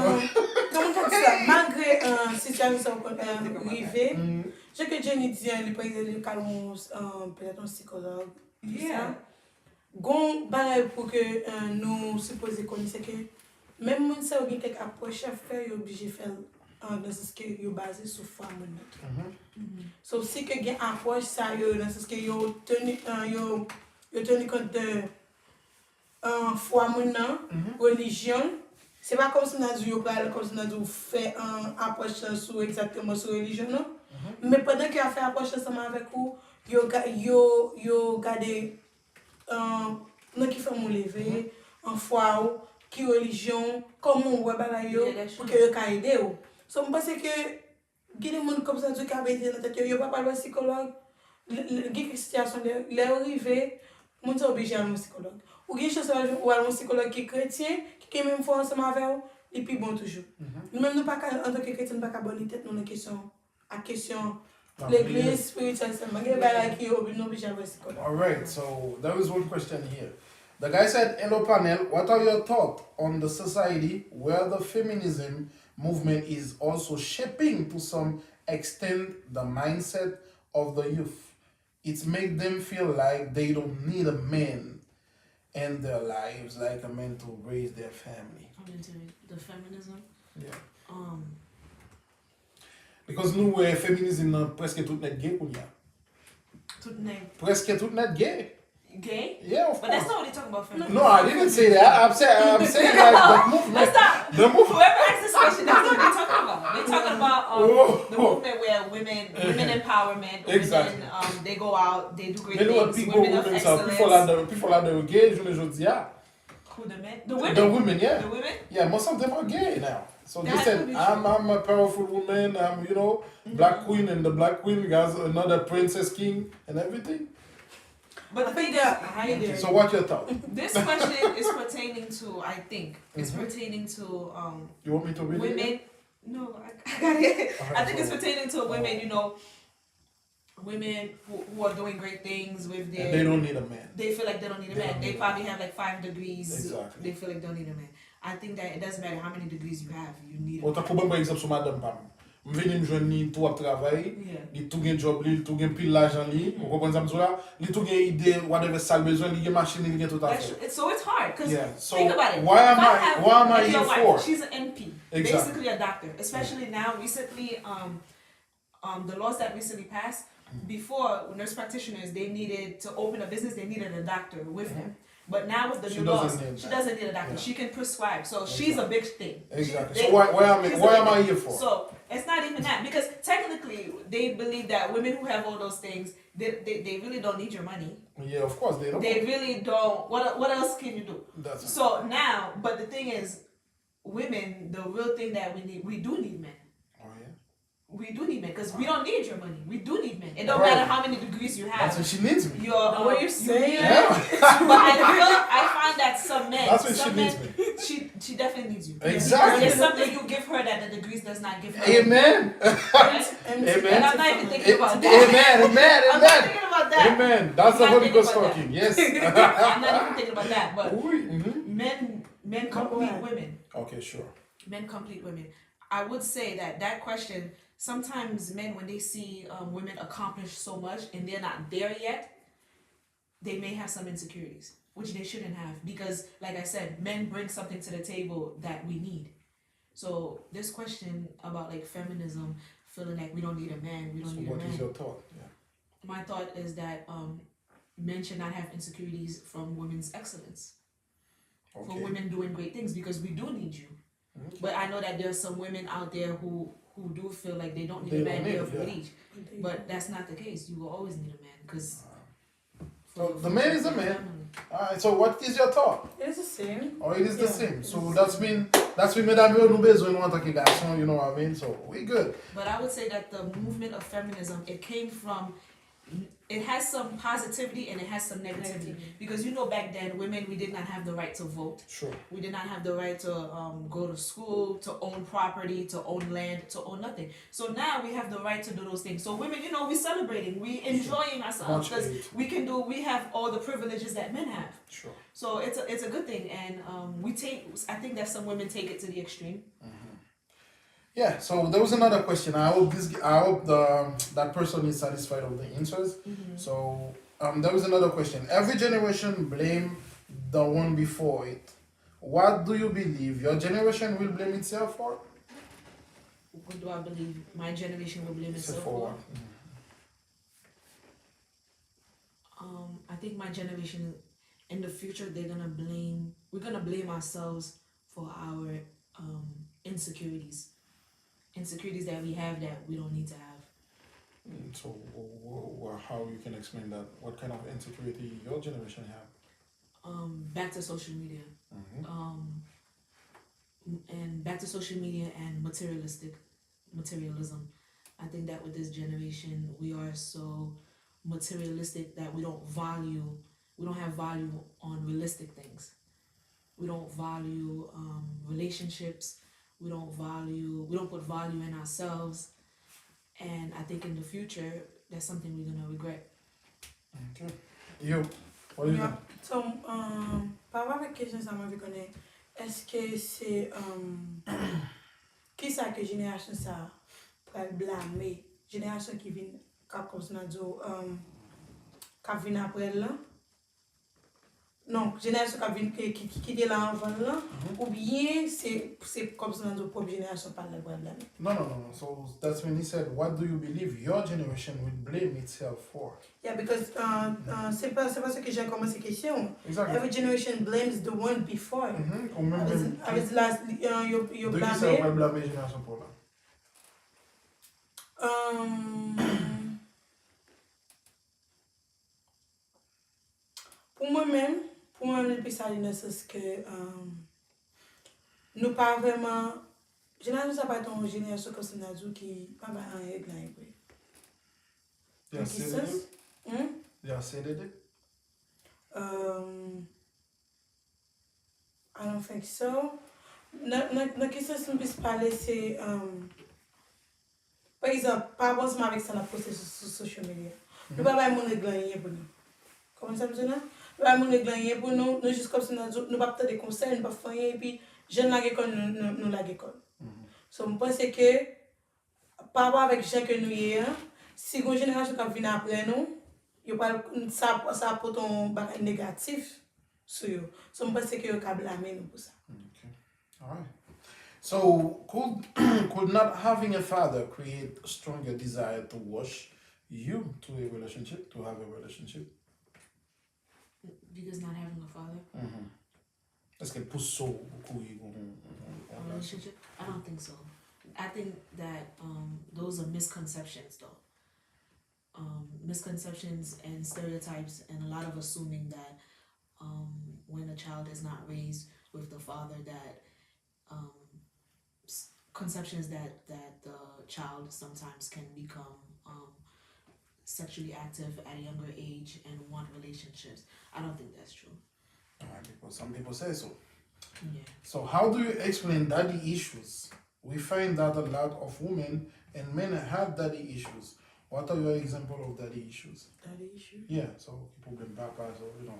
comment on dit ça malgré situation arrivée, je que Jenny dit il peut être peut-être un psychologue. Yeah. Gon bagay pour que nous supposer connaître que même moun sa ou gen quelques approches à faire, yo obligé faire dans ce sens que yo basé sur foi moun net. So si que gen approche ça yo dans ce sens que yo tenu compte de foi moun nan, religion, c'est pas comme si on a dit yo parle comme si on a dit fait un approche sur exactement sur religion non. Mais pendant qu'il a fait approche ensemble avec vous, yo gardé nan qui fait mon lever en foi qui religion comment on voit bagay yo pour que yo ka aider ou so me pense que gade monde comme ça qui a été dans tête yo pas parler psychologue gade situation les arrivé monde sont obligé à un psychologue ou gade chose ou un psychologue qui chrétien qui même foi ensemble avec ou et puis bon toujours nous même nous pas en tant que chrétien pas bonne tête dans la question l'église spirituelle c'est bagay bagay qui obligé à un psychologue. Alright, so there is one question here. The guy said, hello panel, what are your thoughts on the society where the feminism movement is also shaping to some extend the mindset of the youth. It's make them feel like they don't need a man in their lives, like a man to raise their family. I'm into the feminism. Yeah. Because nous, féminisme, nan presque tout net gay pour ya. Tout name. Presque tout net gay. Gay? Yeah, of But that's course. not what they're talking about feminism. No, I didn't say that. I'm saying like the movement. That's not. The movement. Whoever asked this question, that's what they're talking about. They're talking about the movement where women empowerment, Exactly. women, they go out, they do great Mais nous, things, people women of women ça, excellence. people là de gay, je ne dis ah. Who, the men? The women? The women, yeah. The women? Yeah, most of them are gay now. So they That said, could be I'm a powerful woman, I'm, you know, black queen, and the black queen has another princess king and everything. But the thing is, hiding. So what your thought? this question is pertaining to, I think, it's pertaining to You want me to read it? women. No, I got it. Alright, I think it's so- pertaining to women, you know, women who are doing great things with their. And they don't need a man. They feel like they don't need a They man. don't They need a probably have like 5 degrees. Exactly. They feel like they don't need a man. I think that it doesn't matter how many degrees you have, you need a Ou ta man. pou ban par exemple sou madame pam. M veni m jwenn ni tou ap travay, Yeah. li tou gen job li tou gen pil l'ajan li, ou kompren sa msou la, li tou gen ide, whatever sal bezwen, li gen machine, li gen tout a That's, fe. so it's hard because Yeah, so think about it. why am If I- why am I if your here wife, for? She's an NP, Exactly. basically a doctor. Especially now, recently, the laws that recently passed. Before, nurse practitioners, they needed to open a business, they needed a doctor with them. But now with the She new laws, doesn't need she that. doesn't need a doctor. Yeah. She can prescribe. So she's a big thing. Exactly. They- So why she's am a I big here thing. for? So it's not even that because technically they believe that women who have all those things, they really don't need your money. Yeah, of course they don't. They really don't. What else can you do? That's it. So now, but the thing is, women, the real thing that we do need men. Oh yeah. We do need men because we don't need your money. We do need men. It don't Right. matter how many degrees you have. That's what she needs me. What you're saying? Yeah. But I find that some men, That's when she some needs men, me. she definitely needs you. Exactly. There's something you give her that the degrees does not give her. Amen. Right? Amen. And I'm not even thinking about that. Amen. Amen. I'm not Amen. thinking about that. Amen. That's the I'm not Holy Ghost thinking about talking. Yes. I'm not even thinking about that. But Oui. Mhm. men complete women. Okay, sure. Men complete women. I would say that question, sometimes men, when they see women accomplish so much and they're not there yet, they may have some insecurities, which they shouldn't have. Because, like I said, men bring something to the table that we need. So this question about like feminism, feeling like we don't need a man, we don't So need a what is man. your thought? Yeah. My thought is that men should not have insecurities from women's excellence. For Okay. women doing great things because we do need you. But I know that there's some women out there who do feel like they don't need They a don't man need there it, for yeah. each. But that's not the case. You will always need a man because So the man is a man. Alright, so what is your thought? It's the same. Or it is the Yeah, same. it's So the that's mean mesdames yo nou bezwen nou an tanke garçon, you know what I mean? So we good. But I would say that the movement of feminism, it came from, it has some positivity and it has some negativity. Because you know back then, women, we did not have the right to vote. Sure. We did not have the right to go to school, to own property, to own land, to own nothing. So now we have the right to do those things. So women, you know, we're celebrating, we enjoying ourselves Much because aid. we have all the privileges that men have. Sure. So it's a good thing, and I think that some women take it to the extreme. Yeah, so there was another question. I hope that person is satisfied with the answers. So there was another question. Every generation blame the one before it. What do you believe your generation will blame itself for? What do I believe my generation will blame itself for? what? I think my generation in the future we're gonna blame ourselves for our insecurities that we have that we don't need to have. So how you can explain that? What kind of insecurity your generation have? Back to social media, and back to social media and materialism. I think that with this generation, we are so materialistic that we don't have value on realistic things. We don't value relationships. We don't put value in ourselves. And I think in the future, that's something we're gonna regret. Okay. You, what do you think? So, par rapport à la question, ça m'a vu connaître, est-ce que c'est qui ça que génération ça pral blâmer génération qui vient comme ça n'a dit qui vient après là. Non, génération qui est là avant là, ou bien c'est comme ça notre propre génération par la blâmer. No. So that's when he said, what do you believe your generation will blame itself for? Yeah, because c'est pas ce que j'ai commencé question. Exactly. Every generation blames the one before. Ou même Avec la yo de qui ça va blâmer. blâmer génération pour là? Pour moi-même, depuis ça, il y a que nous pas vraiment. Génération, ça pas une génération comme ça, qui pas un règle là. They are said it? They are said it? I don't think so. La question que je peux parler, c'est. Par exemple, par rapport avec ça, la poster sur social media. Nous ne pouvons pas mon gagner pour nous. Comment ça me dit là? Nous ne pouvons pas gagner pour nous. Nous juste comme ça, nous ne pouvons pas des conseils, nous ne pouvons pas faire et puis jeune la école, nous la école. So, je pense que par rapport avec les gens que nous y avons, si une génération qui vient après nous, ça apporte un bagage négatif sur eux. So, je pense que nous pouvons blâmer nous pour ça. Okay. All right. So could not having a father create a stronger desire to wash you to a relationship, to have a relationship? Because not having a father, Est-ce qu'elle pousse ça beaucoup a relationship, I don't think so. I think that those are misconceptions though. Misconceptions and stereotypes and a lot of assuming that when a child is not raised with the father that conceptions that the child sometimes can become sexually active at a younger age and want relationships. I don't think that's true. All right, because some people say so. Yeah. So how do you explain daddy issues? We find that a lot of women and men have daddy issues. What are your examples of daddy issues? Daddy issue? Yeah, so problem papa, so you know.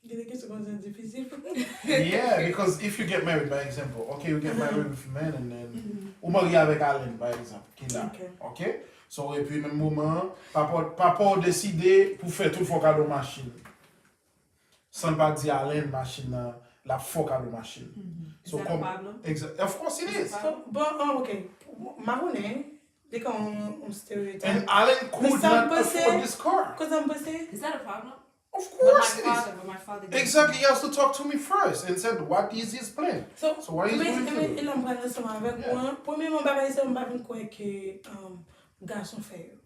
Des questions comme ça difficiles. Yeah, because if you get married, by example, okay, you get married with men and then ou marié avec Allen, by example, qui là, okay? So et puis même moment, papa décidé pour faire tout le cadeau machine. Sans pas dire Allen machine la faux cadeau machine. Is that a problem? Of course it is. Bon, ok. Marronné, dès qu'on stéréotype. And Allen could not afford this car. Qu'est-ce que vous pensez? Is that a problem? Of course it But my father is. Exactly, he has to talk to me first and said what is his plan. So what is going to do? Il en parle ensemble avec moi. Premièrement, je ne sais pas que garçon fait.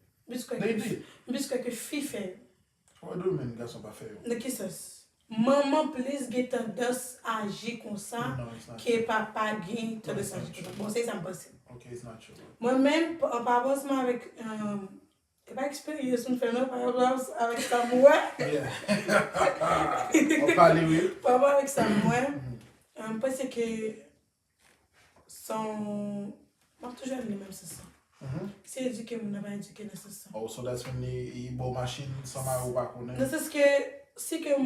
They did. Puisque fille fait. What do you mean garçon pas fait? De qui ça? Maman plus a tendance à agir comme ça que papa gagne tendance à agir comme ça. Bon, c'est ça me passe. Okay, it's not true. Moi-même, par rapport avec pas expérience, on fait non par rapport avec ça moi. Yeah. On parle oui. Par rapport avec ça moi, je pense que son moi toujours les mêmes c'est ça. C'est éduqué, on n'a pas éduqué dans ce sens. Oh, so that's when the bon machine somehow ou pas connaît. Dans ce sens que si que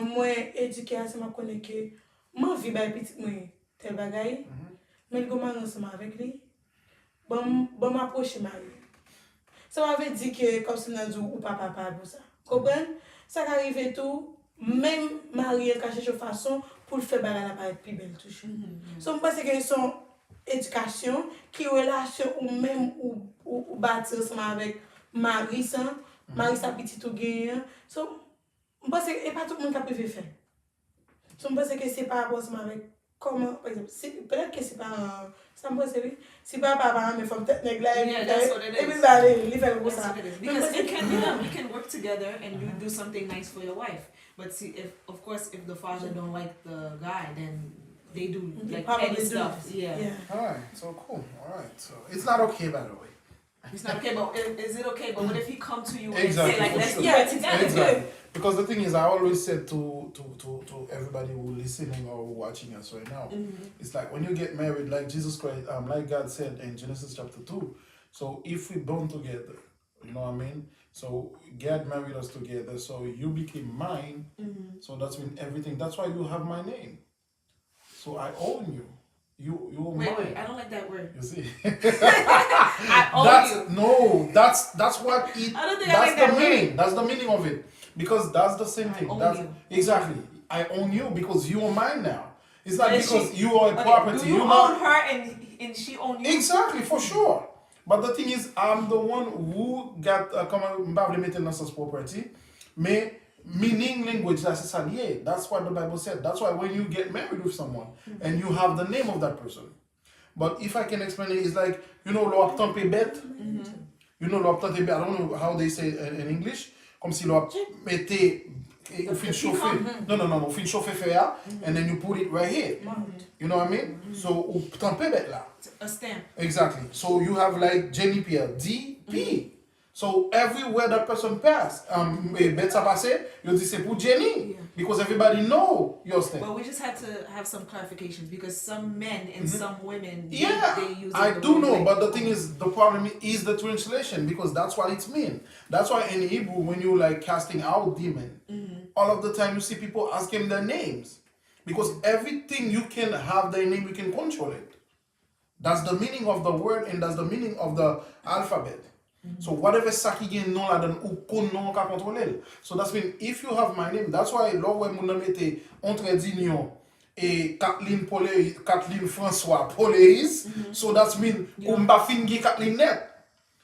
moi éduqué ça m'a connaît que moi vie ba petit moi tel bagaille. Mais le comment ensemble avec lui. Bon m'approcher mari. Ça veut dire que comme si nous ou papa pour ça. Comprendre? Ça arrive tout même mari a cherché une façon pour le faire bagarre la pas être plus belle toujours. So je pense que son éducation qui relation ou même ou bâtir ensemble avec mari ça sa petite ou gagne. So je pense que pas tout le monde qui peut faire. So je pense que c'est pas rapport avec comment par exemple peut-être que c'est pas ça me pense oui c'est pas papa mais faut peut-être négler everybody live avec ça because we can work together and you do something nice for your wife but see if of course if the father don't like the guy then they do like petty stuff. Yeah. Alright, so cool. Alright, so it's not okay by the way. It's not okay, but is it okay? But what if he come to you Exactly, and say like, let's sure. do it together? Exactly. Because the thing is, I always said to everybody who listening or watching us right now, it's like when you get married, like Jesus Christ, like God said in Genesis chapter 2. So if we born together, you know what I mean? So God married us together. So you became mine. So that's when everything. That's why you have my name. So I own you. You Wait, mine. I don't like that word. You see. I own That's you. no. That's what it. I don't think I That's like the that word. meaning. That's the meaning of it. Because that's the same thing. own That's you. exactly. I own you because you are mine now. It's not But is because she- you are a Okay, property. do you You're own not. her and she own you? Exactly, for sure. But the thing is, I'm the one who got maintenance property. Mais meaning language that's lié. That's what the Bible said. That's why when you get married with someone and you have the name of that person. But if I can explain it, it's like, you know, l'optan pe bet. You know, l'optan pe bet. I don't know how they say it in English. Comme si l'op mette ou fin chauffer. No. Ou fin chauffer fer ya, and then you put it right here. You know what I mean? So, ou tan pe bet la. A stamp. Exactly. So you have like Jenny Pierre, DP. So everywhere that person pass, bet sa passe, you dis c'est pour Jenny. Yeah. Because everybody know your thing. But we just had to have some clarifications because some men and some women Yeah, they use it I the do wrong know, way. but the thing is, the problem is the translation because that's what it means. That's why in Hebrew, when you like casting out demon, all of the time you see people asking their names because everything you can have their name, you can control it. That's the meaning of the word and that's the meaning of the alphabet. So whatever saki gen non la dan ou kon non ka kontrole. So that's mean if you have my name, that's why lo wè moun nan mette entre Dignon et Kathleen François Poleis. So that's mean ou mba fin gi Kathleen net.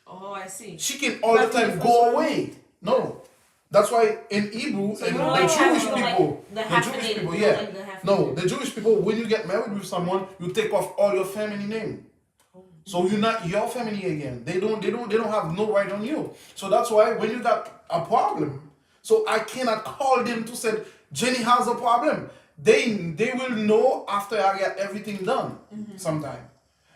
Oh, I see. She can all the time go away. No. That's why in Hebrew So and you the don't like Jewish you don't like people, the the Jewish hyphenated, people, you don't yeah. like the hyphenated. No, the Jewish people, when you get married with someone, you take off all your family name. So you're not your family again. They don't have no right on you. So that's why when you got a problem, so I cannot call them to say Jenny has a problem. They will know after I get everything done sometime.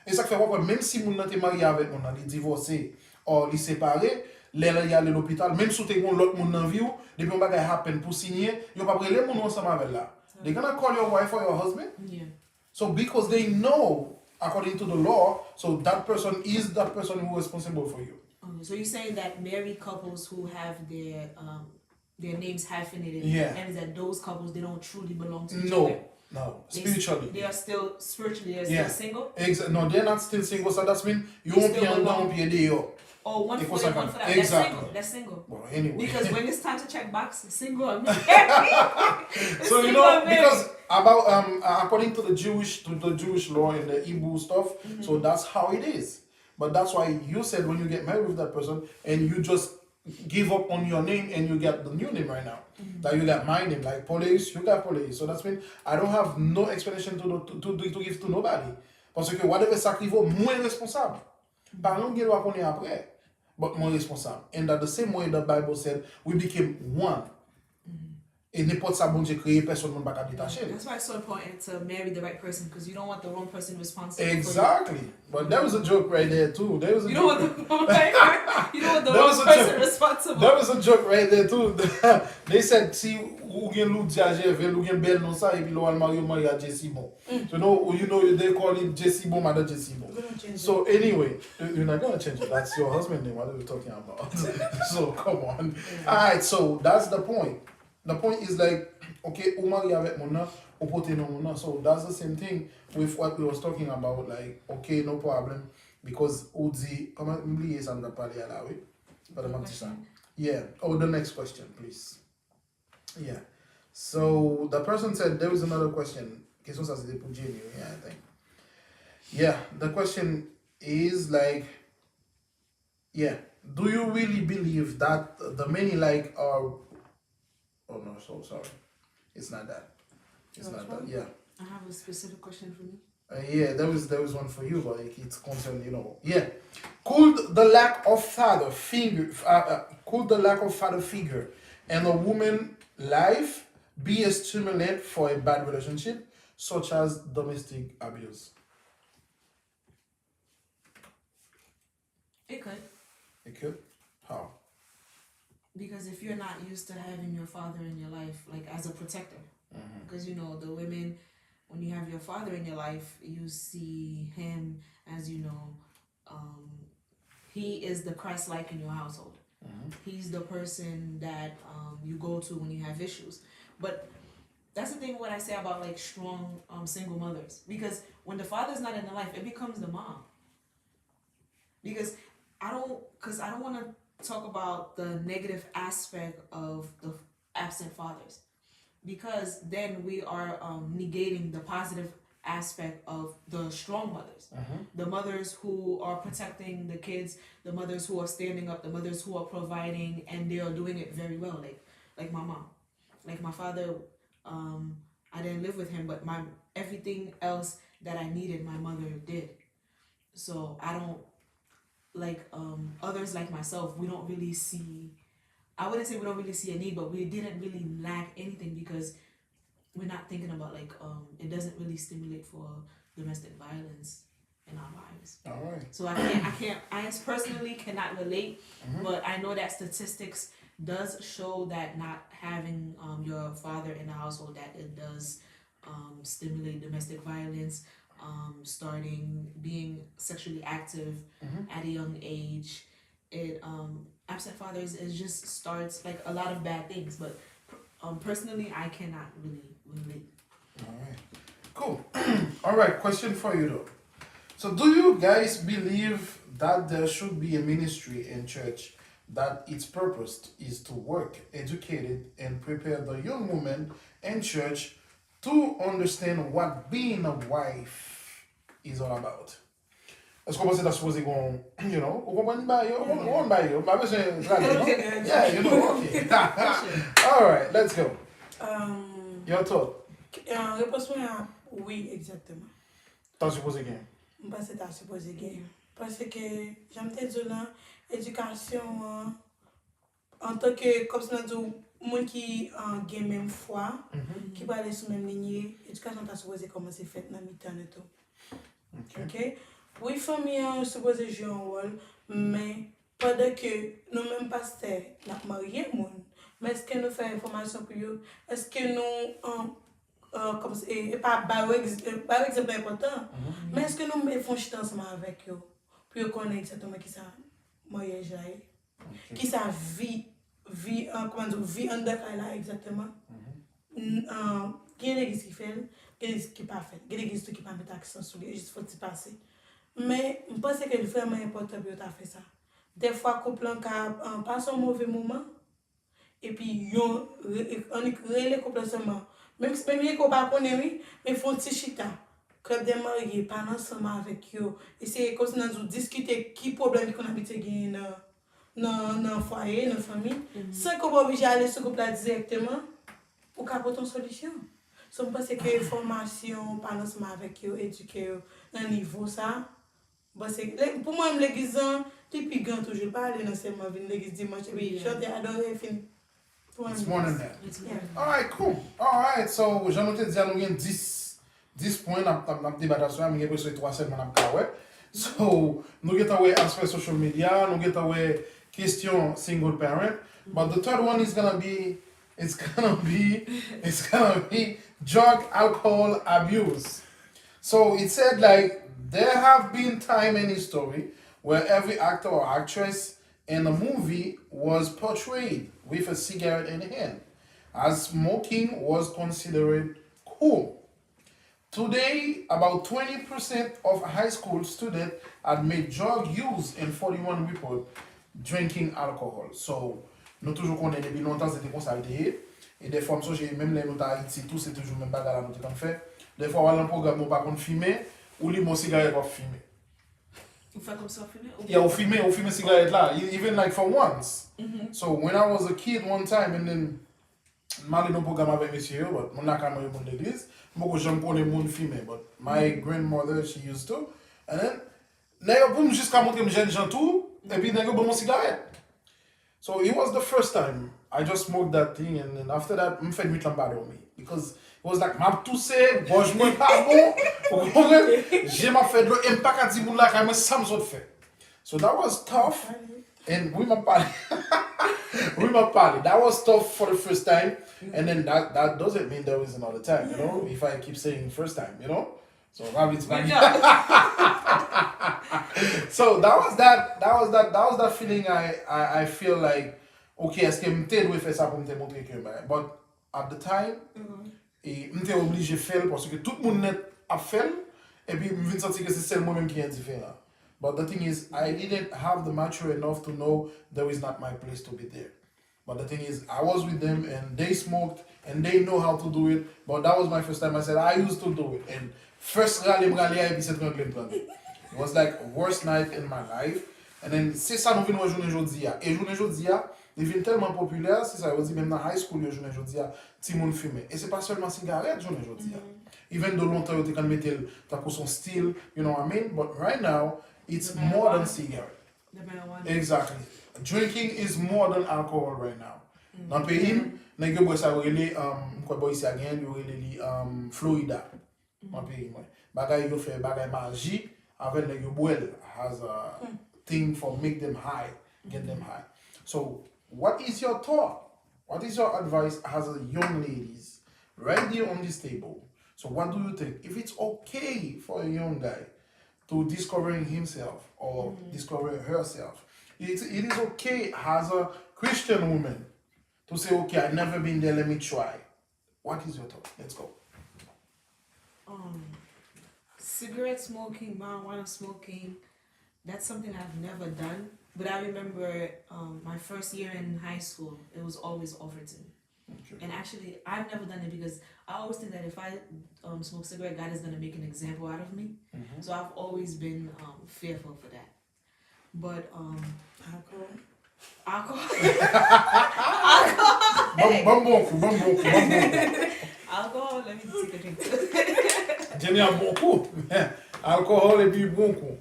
Et ça fait quoi même si moun nan te marié avec moun nan, li divorcé ou li séparé, lè y aller l'hôpital, même si tu gon l'autre moun nan vie ou, depuis on bagay happen pour signer, yo pa prele moun ensemble avec là. They gonna call your wife or your husband. Yeah. So because they know according to the law, so that person is that person who is responsible for you. Okay, so you're saying that married couples who have their names hyphenated, Yeah. that means that those couples they don't truly belong to each No, other. no, They- spiritually. They are still spiritually they're Yeah. still single. No, they're not still single, so that's mean you They won't be still on belong. down pay yo. Or one If for was them, like one a- for that. exactly. That's single. Well, anyway. Because when it's time to check boxes, single or married. So you Single know or married. because about according to the Jewish law and the Hebrew stuff, so that's how it is. But that's why you said when you get married with that person and you just give up on your name and you get the new name right now. Like you got my name, like Police, you got Police. So that's mean I don't have no explanation to give to nobody. Parce que whatever ça qui vaut, moi responsable. Par exemple, il va connaître après, but moi responsable. And that the same way the Bible said, we became one. Et n'importe ça, bon Dieu créé, personne ne va pas détacher. That's why it's so important to marry the right person because you don't want the wrong person responsible. Exactly. But there was a joke right there too. There was a For you. You don't joke. want the wrong person. You don't want the There was wrong a person joke. responsible. There was a joke right there too. They said, si ou gen lou di a Gervais, ou gen bel non sa, et puis lo al Mario a Jesse Bon. So you know they call him Jesse Bon, mother Jesse Bon. So anyway, you're not gonna change it. That's your husband name. What are we talking about? So come on. Alright, so that's the point. The point is like, okay, ou mari avec mon nan, ou pote non mon nan. So that's the same thing with what we was talking about. Like, okay, no problem. Because ou di, comment m'oublier ça nous a parlé à la, oui? Pas de mentir ça. Yeah. Oh, the next question, please. Yeah. So the person said there was another question. Question ça c'était pour Jenny, yeah, I think. Yeah, the question is like, yeah, do you really believe that the many like are? Oh no, so sorry, it's not that. It's not that. Yeah. I have a specific question for you. Yeah, there was one for you, but like, it's concerned, you know. Yeah, could the lack of father figure in a woman's life be a stimulant for a bad relationship, such as domestic abuse? It could. It could. How? Because if you're not used to having your father in your life, like as a protector, because you know, the women, when you have your father in your life, you see him as, you know, he is the Christ-like in your household. He's the person that you go to when you have issues. But that's the thing what I say about like strong single mothers, because when the father's not in the life, it becomes the mom. Because I don't want to talk about the negative aspect of the absent fathers, because then we are negating the positive aspect of the strong mothers, the mothers who are protecting the kids, the mothers who are standing up, the mothers who are providing, and they are doing it very well, like my mom. Like my father, I didn't live with him, but everything else that I needed, my mother did. So I don't like others like myself. We don't really see. I wouldn't say we don't really see a need, but we didn't really lack anything because we're not thinking about like it doesn't really stimulate for domestic violence in our lives. All right. So I personally cannot relate, but I know that statistics does show that not having your father in the household, that it does stimulate domestic violence, starting being sexually active at a young age. It absent fathers, it just starts like a lot of bad things, but personally I cannot really relate. All right. Cool. All right, question for you though. So do you guys believe that there should be a ministry in church that its purpose is to work, educate it, and prepare the young woman in church to understand what being a wife is all about? Est-ce qu'on pense que c'est supposé qu'on, you know, on comprend pas yo, on pas yo, pas besoin de traduire. Yeah, you know, okay. All right, let's go. Your thought. Réponse moi, oui, exactement. T'as supposé gagner. Je pense que t'as supposé gagner. Parce que, j'aime te dire là, éducation, en tant que, comme ça, monde qui gagne même foi, qui va aller sur même lignée, éducation t'as supposé commencer à faire dans le temps et tout. Ok? Oui, famille est supposé jouer un rôle, mais pendant que nous-mêmes pasteurs, nous mariés, mais est-ce que nous faisons information pour eux? Est-ce que nous, comme ça, et pas par exemple important, mais est-ce que nous faisons chiter ensemble avec eux pour qu'ils connaissent exactement qui ça mariage là, qui ça vie comment dire, vie en décalage là exactement? Il y a une église qui fait, il y a une église qui pas fait, il y a une église qui pas mettre accent sur lui, juste faut y passer. Mais je pense que c'est vraiment important pour faire ça. Des fois, couple en passe un mauvais moment, et puis on relève couple seulement. Même si on ne pas connaître, mais il faut un petit chita. Quand des mariés, parler ensemble avec eux, essayer de discuter qui problème qu'on habite dans le foyer, dans la famille, sans qu'on soit obligé d'aller sur le couple directement, pour apporter une solution. So, je pense que formation, parler ensemble avec eux, éduquer eux, dans le niveau ça. Pour moi, l'église, c'est plus grand toujours. Pas aller dans l'église dimanche, oui, je t'ai adoré, fini. It's more than that. Yeah. All right, cool. All right, so j'en ai dit à nous 10 points dans débat sur mais après 3 semaines dans ouais. So, nous get away aspect social media, nous get away question single parent, but the third one is gonna be drug alcohol abuse. So it said like there have been time in history where every actor or actress in a movie was portrayed with a cigarette in hand, as smoking was considered cool. Today, about 20% of high school students admit drug use and 41 report drinking alcohol. So, nous toujours connaissons depuis longtemps c'était comme ça et des fois j'ai même les notes à Haïti tout c'est toujours même bagarre là nous qu'on fait. Des fois on a un programme on pas qu'on fumer ou li mon cigarette pas fumer. Vous faites comme ça, fumer? Yeah, on fume cigarette là, even like for once. So when I was a kid one time and then malé dans programme avec monsieur, but mon n'a jamais eu mon l'église, beaucoup j'aime connais mon fumer, but my grandmother she used to. And then nèg pour jusqu'à montrer me jeune gens tout et puis nèg bon mon cigarette. So it was the first time I just smoked that thing and then after that me fait nuit lambada on me because it was like m'a toussé, boge moi pas bon. J'ai m'a fait de l'eau et pas qu'à dire là quand même ça me fait. So that was tough and we m'a parlé. That was tough for the first time and then that doesn't mean there is another time, you know, if I keep saying first time, you know. So it's fine. So that was that feeling I feel like okay, est-ce que me t'ai doit faire ça pour me montrer que but at the time Et m'étais obligé de faire parce que tout le monde net a fait et puis me sentir que c'est seulement moi-même qui est différent. But the thing is, I didn't have the mature enough to know there is not my place to be there. But the thing is, I was with them and they smoked and they know how to do it. But that was my first time. I said, I used to do it. And first rally, et puis c'est it was like worst night in my life. And then, c'est ça nous venons journée aujourd'hui. Et journée aujourd'hui, il devient tellement populaire, c'est ça, on dit même dans high school, journée aujourd'hui, tout le monde fume. Et c'est pas seulement cigarette, journée aujourd'hui. Even though longtemps, tu can mettre pour son style, you know what I mean? But right now, it's more than cigarette. The marijuana. Exactly. Drinking is more than alcohol right now. Dans le pays, nèg yo boit ça relé quoi boy ici à gain, yo relé Florida. Dans le pays, ouais. Bagay yo fait bagay magie avec nèg yo boel has a thing for make them high, get them high. So, what is your thought? What is your advice as a young ladies right there on this table? So, what do you think? If it's okay for a young guy to discovering himself or discovering herself, it is okay as a Christian woman to say, okay, I've never been there, let me try. What is your thought? Let's go. Cigarette smoking, marijuana smoking, that's something I've never done. But I remember my first year in high school, it was always Overton. Okay. And actually, I've never done it because I always think that if I smoke cigarette, God is going to make an example out of me. So I've always been fearful for that. But alcohol. Alcohol, let me take a drink too. Jenny a bon coup. Alcohol et puis bon coup.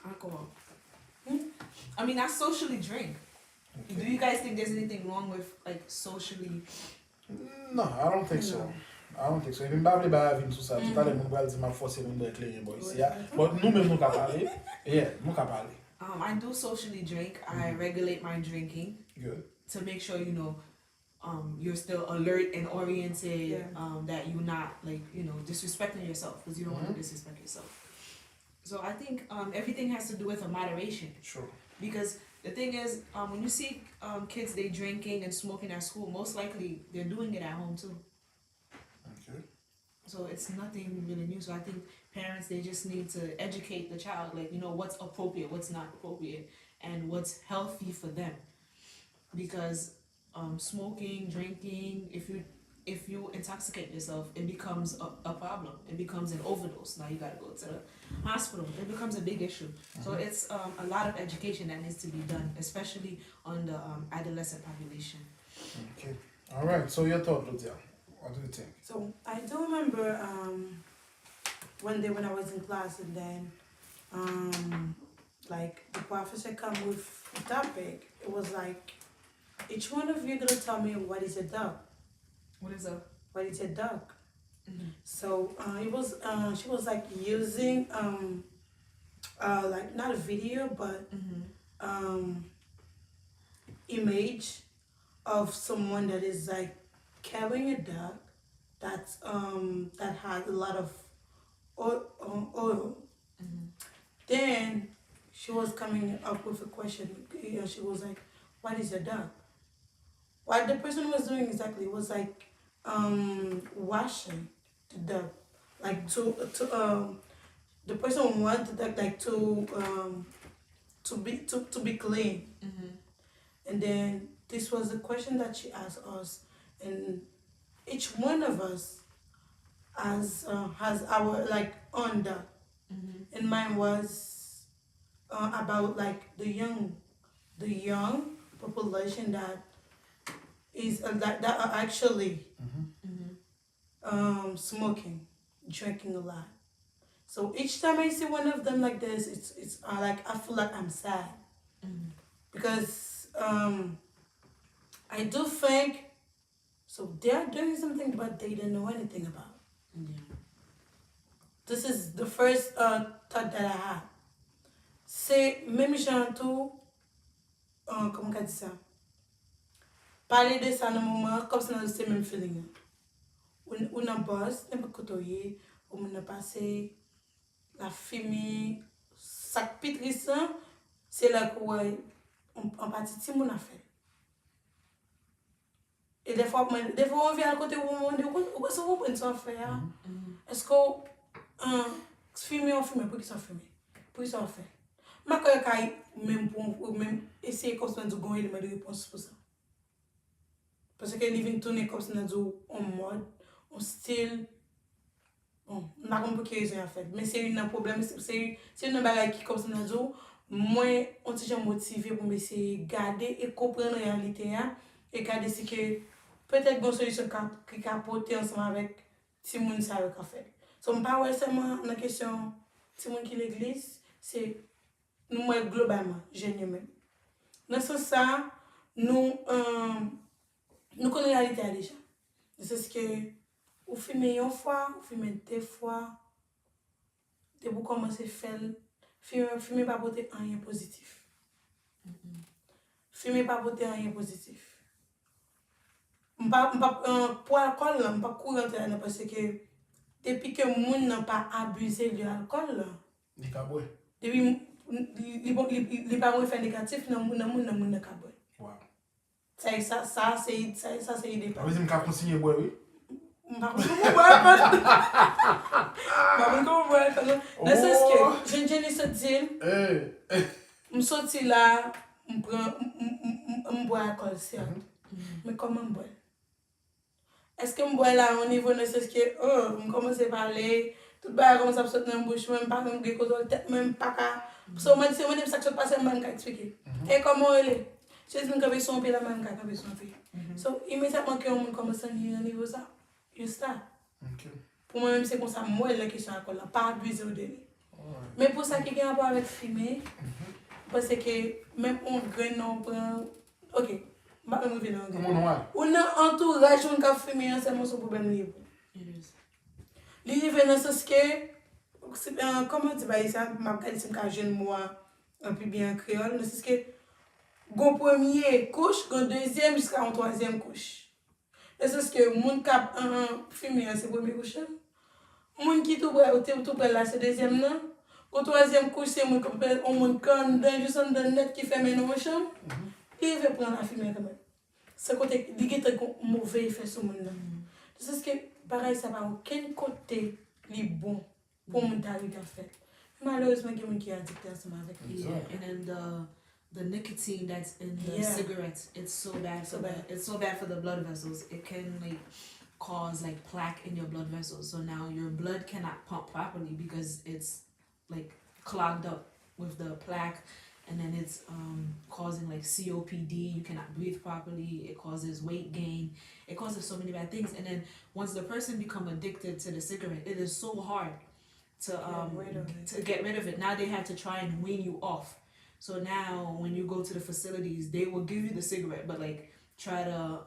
Alcohol. I mean, I socially drink. Do you guys think there's anything wrong with like socially? No, I don't think so. I don't think so. Even Babli ba avin tout ça. Tout à l'heure, mon gars dit m'a forcé mon de clé boy ici. But nous même nous ka parler. Yeah, nous ka parler. I do socially drink. I regulate my drinking Good. to make sure you're still alert and oriented. That you're not like disrespecting yourself because you don't want to disrespect yourself. So I think everything has to do with a moderation. Sure. Because the thing is, when you see kids they drinking and smoking at school, most likely they're doing it at home too. Okay. So it's nothing really new. So I think parents they just need to educate the child, like what's appropriate, what's not appropriate, and what's healthy for them. Because smoking, drinking, if you intoxicate yourself, it becomes a problem. It becomes an overdose. Now you gotta go to the hospital. It becomes a big issue. So it's a lot of education that needs to be done, especially on the adolescent population. Okay. All right. So your thought, Lucia. What do you think? So I do remember one day when I was in class and then like the professor come with a topic. It was like, each one of you gonna tell me what is a duck. What is a? What is a duck? So it was she was like using like not a video but image of someone that is like carrying a duck that's that had a lot of oil. Then she was coming up with a question. She was like, "What is a duck?" What the person was doing exactly was like washing the duck, like to the person wanted the duck like to be clean. And then this was the question that she asked us, and each one of us has our like own duck. And mine was about like the young population that is that are actually smoking, drinking a lot. So each time I see one of them like this, it's like I feel like I'm sad because I do think so they are doing something but they don't know anything about. This is the first thought that I had. C'est même gens tout comment on dit ça? Parler de ça dans le moment comme si on a le même feeling. On a boss, on a côtoyer, on a passé la fumée, sac pétrissant, c'est là qu'on on partit tout le monde a fait. Et des fois on vient à côté où on dit pourquoi ça vous prendre ça faire est-ce que filmer on filme pour qui ça filmer pour qui ça fait ma quand même pour même essayer comme ça de bon élément de réponse pour ça parce que il vient tourner comme ça en mode en style bon on a compris que raison en fait mais c'est un problème c'est une bagarre qui comme ça moi on t'est motivé pour essayer garder et comprendre la réalité et garder ce que peut-être bonne solution qui capoter ensemble avec Timoun ça avec fait. So on pas seulement la question Timoun qui l'église, c'est nous moi globalement, jeune même. Dans ce sens ça, nous connaissons la réalité déjà. C'est ce que vous filmez une fois, vous filmez deux fois, et vous commencez à faire filmer pas porter rien positif. Filmer pas porter rien positif. Pour l'alcool, je ne pas courir parce que depuis que les gens n'ont pas abusé de l'alcool, depuis les parents sont négatifs, dans les gens n'ont pas boire. Ça, c'est idée. Vous avez conseillé boire, oui? Je ne sais pas comment boire. Dans ce sens que je ne sais pas dire, je suis sorti là, je bois l'alcool, certes. Mais comment boire? Est-ce que je bois là au niveau de ce que je commence à parler, tout le monde commence à sortir dans la bouche, même pas comme quelque chose de tête, même pas qu'à. So, moi, c'est moi ça que je passe, je vais expliquer. Et comment elle est? Je dis que je son pied, la même que je son pied. So, immédiatement que on commence à dire au niveau ça, you start. Pour moi-même, c'est comme ça, moi, la question à là, pas abuser au début. Mais pour ça, qui a un rapport avec filmer, parce que même on gagne, on prend. Ok. Ou nan entourage on ka filmer ensemble son problème libre. Li rive dans sens que comment dire ba ça m'a dit c'est ka jeune moi un peu bien créole, c'est que gon premier couche, gon deuxième jusqu'à un troisième couche. C'est que moun ka filmer c'est premier couche. Moun qui tout près là c'est deuxième nan. Au troisième couche c'est moun on moun kan dans juste dans net qui ferme dans chambre. Il veut prendre la fumée quand même. C'est côté il y a un mauvais effet sur le monde. C'est que pareil ça va aucun côté li bon pour mon arriver à faire. Malheureusement il y a des gens qui sont addictés ensemble avec lui. Yeah, and then the nicotine that's in the cigarettes, it's so bad it's so bad for the blood vessels. It can like cause like plaque in your blood vessels. So now your blood cannot pump properly because it's like clogged up with the plaque. And then it's causing like COPD, you cannot breathe properly, it causes weight gain, it causes so many bad things. And then once the person become addicted to the cigarette, it is so hard to get rid of it. Now they have to try and wean you off. So now when you go to the facilities, they will give you the cigarette, but like try to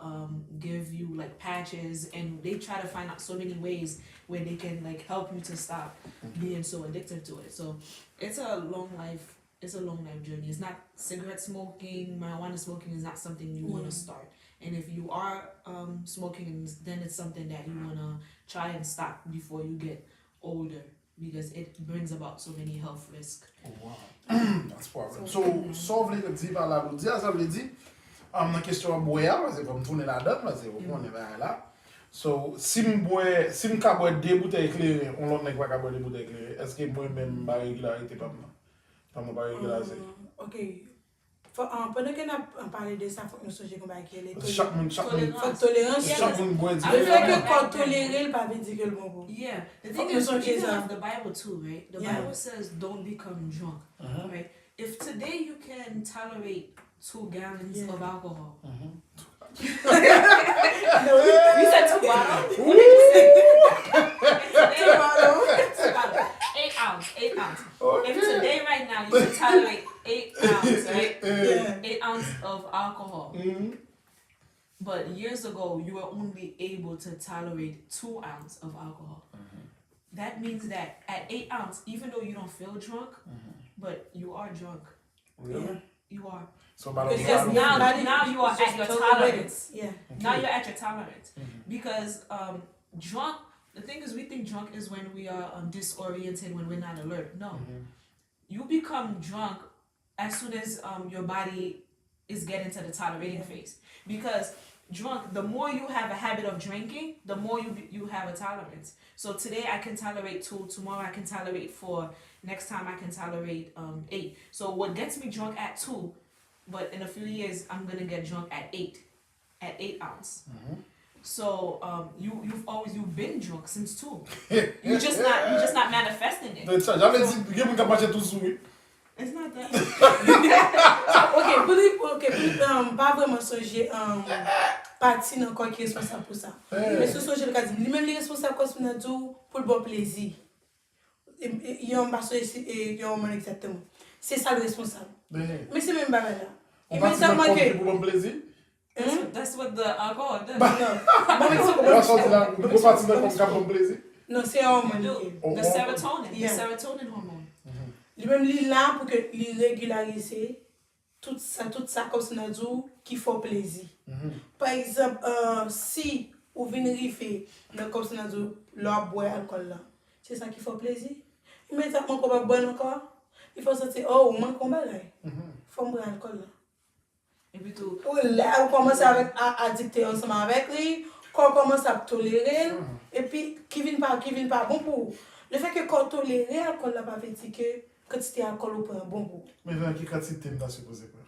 give you like patches, and they try to find out so many ways where they can like help you to stop being so addicted to it. So it's a long life journey. It's not cigarette smoking, marijuana smoking is not something you want to start. And if you are smoking, then it's something that you want to try and stop before you get older, because it brings about so many health risks. Oh, wow. That's problem. So vous voulez dire par là, ça veut dire, dans question de boire, parce que comme tourner la donne, parce que on est là. So, si je bois 2 bouteilles éclairées, on l'autre n'est pas boire 2 bouteilles éclairées, est-ce que moi-même, ma régularité pas moi? Ok. Pendant qu'on a parlé de ça, il faut que nous soyons comme chaque monde tolérance. Chaque monde boit. Le fait que quand tolérer, il pas veut dire que le bon. Yeah. The thing is, you have the Bible too, right? The Bible says don't become drunk, right? If today you can tolerate 2 gallons of alcohol. You said 2 bottles? What did you say? 2 bottles. 8 ounce. Okay. If today right now you can tolerate 8 ounces, right? 8 ounces of alcohol. But years ago you were only able to tolerate 2 ounces of alcohol. That means that at 8 ounces, even though you don't feel drunk, but you are drunk. Really? Yeah. You are. So because now you are at your tolerance. Yeah. Now you're at your tolerance. Because drunk, the thing is, we think drunk is when we are disoriented, when we're not alert. No. You become drunk as soon as your body is getting to the tolerating phase. Because drunk, the more you have a habit of drinking, the more you have a tolerance. So today I can tolerate 2, tomorrow I can tolerate 4, next time I can tolerate 8. So what gets me drunk at 2, but in a few years I'm gonna get drunk at 8 ounce. So you've been drunk since 2. You're just not manifesting it. J'avais dit, il y a marché tout sous. It's not that. Pas vraiment songer parti dans quoi qui est responsable pour ça. Mais ce songer le cas dit, lui-même les responsables comme ça pour le bon plaisir. Il y a un passage et il y a un exactement. C'est ça le responsable. Mais c'est même pas là. On va se mettre pour le bon plaisir. That's what the alcohol does. Non, c'est un hormone. The serotonin hormone. Lui-même il là pour que il régularise tout ça comme ça qui fait plaisir. Par exemple, si ou venez rifer dans comme ça leur boire alcool là. C'est ça qui fait plaisir. Immédiatement qu'on va boire encore, il faut sentir oh, man combat là. Faut boire alcool là. Et puis tout. Là, on commence à addicter ensemble avec lui, qu'on commence à tolérer, et puis qui vient pas bon pour. Le fait que qu'on tolère l'alcool là, pas veut dire que quantité d'alcool ou prend bon pour. Mais quelle quantité m'as supposé prendre?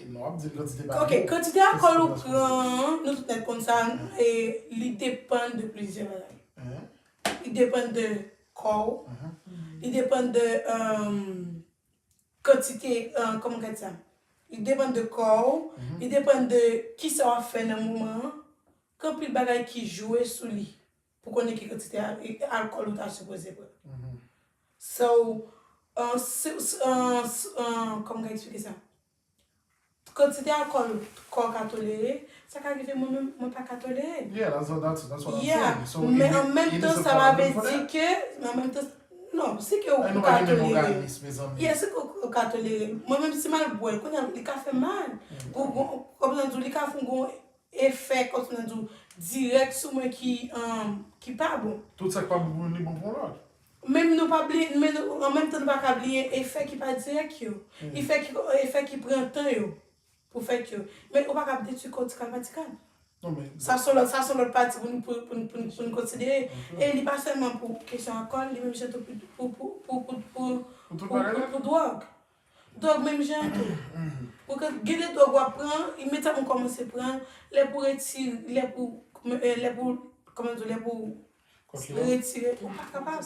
Non, on dit quantité pas. OK, quantité d'alcool ou prend, nous tout être comme ça, et il dépend de plusieurs choses. Il dépend de corps, il dépend de quantité, comment on dit ça? Il dépend de corps, il dépend de qui ça va faire dans le moment, quand plus de bagages qui jouent sur lui, pour qu'on ait quantité d'alcool ou t'as supposé prendre. So, comment expliquer ça? Quantité d'alcool qu'on a toléré, ça peut arriver moi-même, moi pas qu'à tolérer. Yeah, that's what I'm Yeah, saying. So mais en même temps, ça veut dire que, en même temps, non, c'est que on peut tolérer. Yeah, c'est qu'on peut tolérer. Moi-même, si mal boire, quand il fait mal, comme on dit, il fait un effet, comme on dit, direct sur moi qui pas bon. Tout ça qui pas bon pour l'autre. Même nous pas oublier, mais en même temps nous pas oublier effet qui pas direct yo. Effet qui prend temps yo pour faire que mais on pas détruire cortical vertical. Non mais ça sont l'autre partie pour nous considérer et il pas seulement pour question alcool, il même genre pour drogue. Drogue même genre pour que guider drogue à prendre, immédiatement commencer prendre les pour retirer les pour comment dire les pour retirer ou pas capable.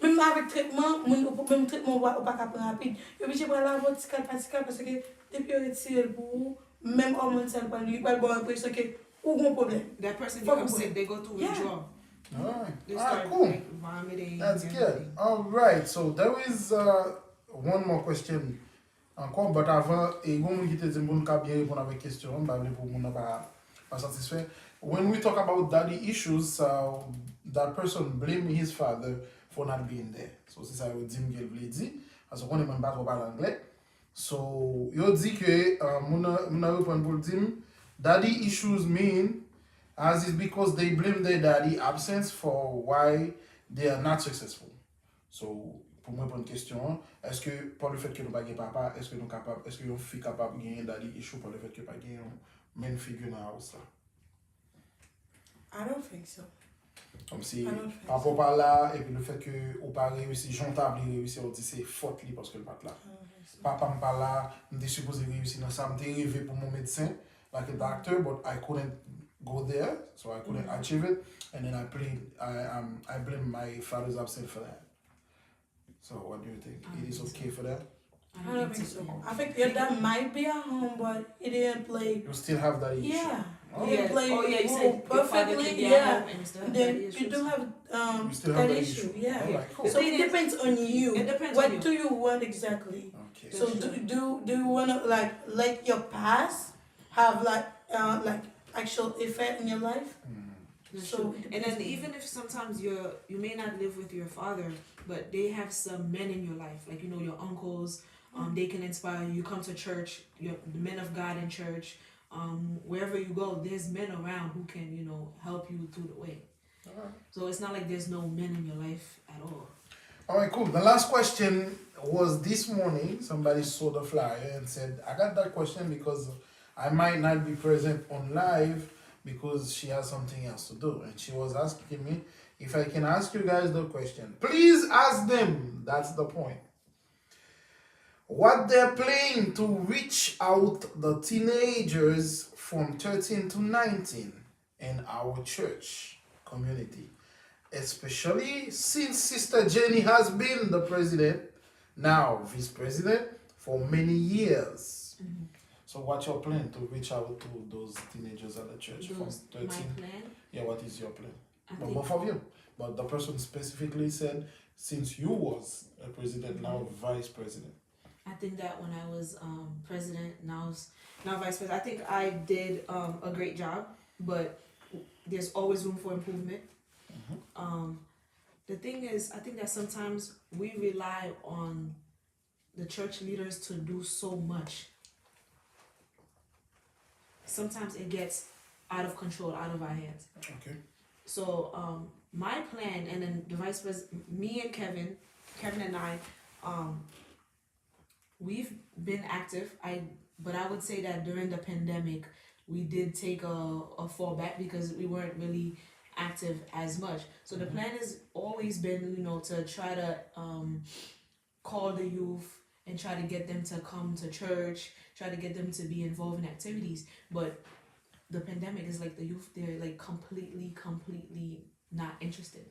Même avec traitement, même traitement ou pas capable rapide. Et puis j'ai pris la verticale particulière parce que depuis retirer le bout, même hormone ça pas lui pas bon impression que ou un problème. That person becomes sick, they go through withdrawal. They start cool. like, vomiting. That's good. All right. So there is one more question encore, but avant et bon qui te dit bon ka bien répondre avec question, bah pour mon pas satisfait. When we talk about daddy issues, that person blame his father for not being there. So c'est ça que dit Miguel veut dire parce qu'on est même pas trop parler anglais. So yo dit que mon répondre pour dire daddy issues mean as is because they blame their daddy absence for why they are not successful. So pour moi bonne question, est-ce que par le fait que nous pas papa, est-ce que nous capable, est-ce que nous fille capable de gagner daddy issue par le fait que pas gagner main figure dans la house là? I don't think so. Comme si par rapport par là et puis le fait que ou pas réussi jontable réussir on dit c'est faute li parce que le pas là. Papa me pas là, me supposé réussir dans ça, me rêvé pour mon médecin like a doctor but I couldn't go there so I couldn't achieve it and then I blame my father's absence for that. So what do you think? It is okay for that? I don't think so. I think your dad might be at home, but he didn't play. You still have that issue? Yeah. Oh. He didn't play you said perfectly. Yeah. Then you do have you still that have issue. Yeah. All right, cool. So it depends on you. It depends what on you. do you want exactly? Okay. So do you want to like let your past have like actual effect in your life? That's So true. And then even if sometimes you may not live with your father, but they have some men in your life, like your uncles. They can inspire you. You come to church, you're the men of God in church. Wherever you go, there's men around who can help you through the way. All right. So it's not like there's no men in your life at all. All right, cool. The last question was this morning. Somebody saw the flyer and said, I got that question because I might not be present on live because she has something else to do. And she was asking me if I can ask you guys the question. Please ask them. That's the point. What they're planning to reach out the teenagers from 13 to 19 in our church community. Especially since Sister Jenny has been the president, now vice president, for many years. So what's your plan to reach out to those teenagers at the church from 13? My plan? Yeah, what is your plan? I But think both of you. But the person specifically said, since you was a president, now vice president. I think that when I was president, now vice president, I think I did a great job, but there's always room for improvement. The thing is, I think that sometimes we rely on the church leaders to do so much. Sometimes it gets out of control, out of our hands. Okay. So my plan, and then the vice president, me and Kevin and I, we've been active. But I would say that during the pandemic, we did take a fallback because we weren't really active as much. So the plan has always been, to try to call the youth and try to get them to come to church, try to get them to be involved in activities. But the pandemic is like the youth, they're like completely not interested.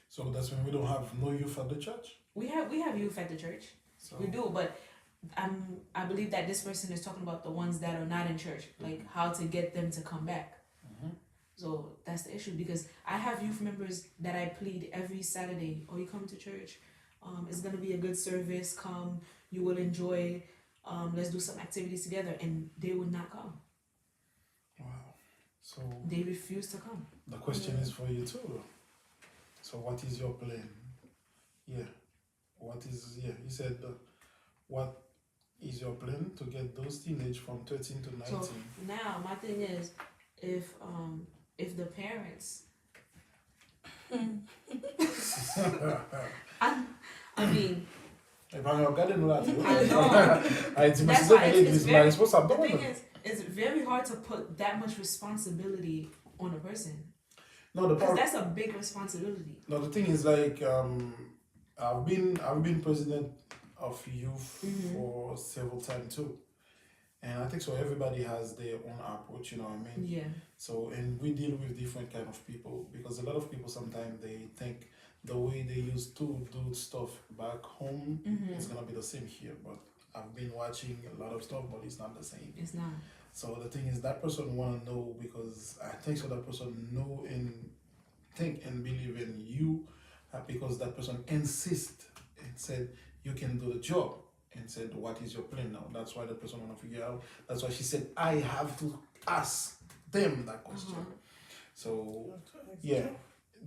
So that's when we don't have no youth at the church? We have youth at the church. So We do, but I believe that this person is talking about the ones that are not in church, like how to get them to come back. So that's the issue, because I have youth members that I plead every Saturday, you come to church, it's gonna be a good service, come, you will enjoy, let's do some activities together, and they would not come. Wow. So They refuse to come. the question is for you too. So what is your plan? Yeah. You said, what is your plan to get those teenage from 13 to 19? So now my thing is, if the parents, I mean, E pa yon gade nou la ti. I know. Ay di That's masi why de it's l'Eglise, very, ma responsable. the thing is, it's very hard to put that much responsibility on a person, No, the because part, that's a big responsibility. no, the thing is like, I've been president of youth for several times too. And I think so everybody has their own approach, you know what I mean? Yeah. So, and we deal with different kind of people, because a lot of people sometimes they think the way they used to do stuff back home is gonna be the same here. But I've been watching a lot of stuff, but it's not the same. It's not. So the thing is, that person wanna know, because I think so that person know and think and believe in you, because that person insist and said you can do the job, and said what is your plan now. That's why the person wanna figure out. That's why she said I have to ask them that question. So yeah,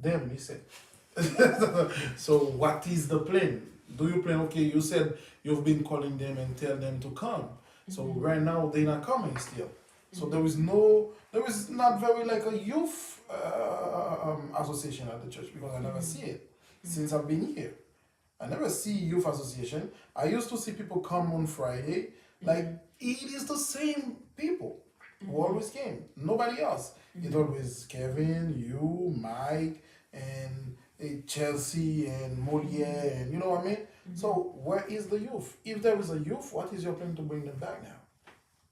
them, he said. So what is the plan? Do you plan? Okay, you said you've been calling them and tell them to come. So right now they're not coming still. So there is not very like a youth association at the church, because I never see it since I've been here. I never see youth association. I used to see people come on Friday. Like it is the same people who always came. Nobody else. It always Kevin, you, Mike, and Chelsea and Moliere, and you know what I mean? So where is the youth? If there is a youth, what is your plan to bring them back now?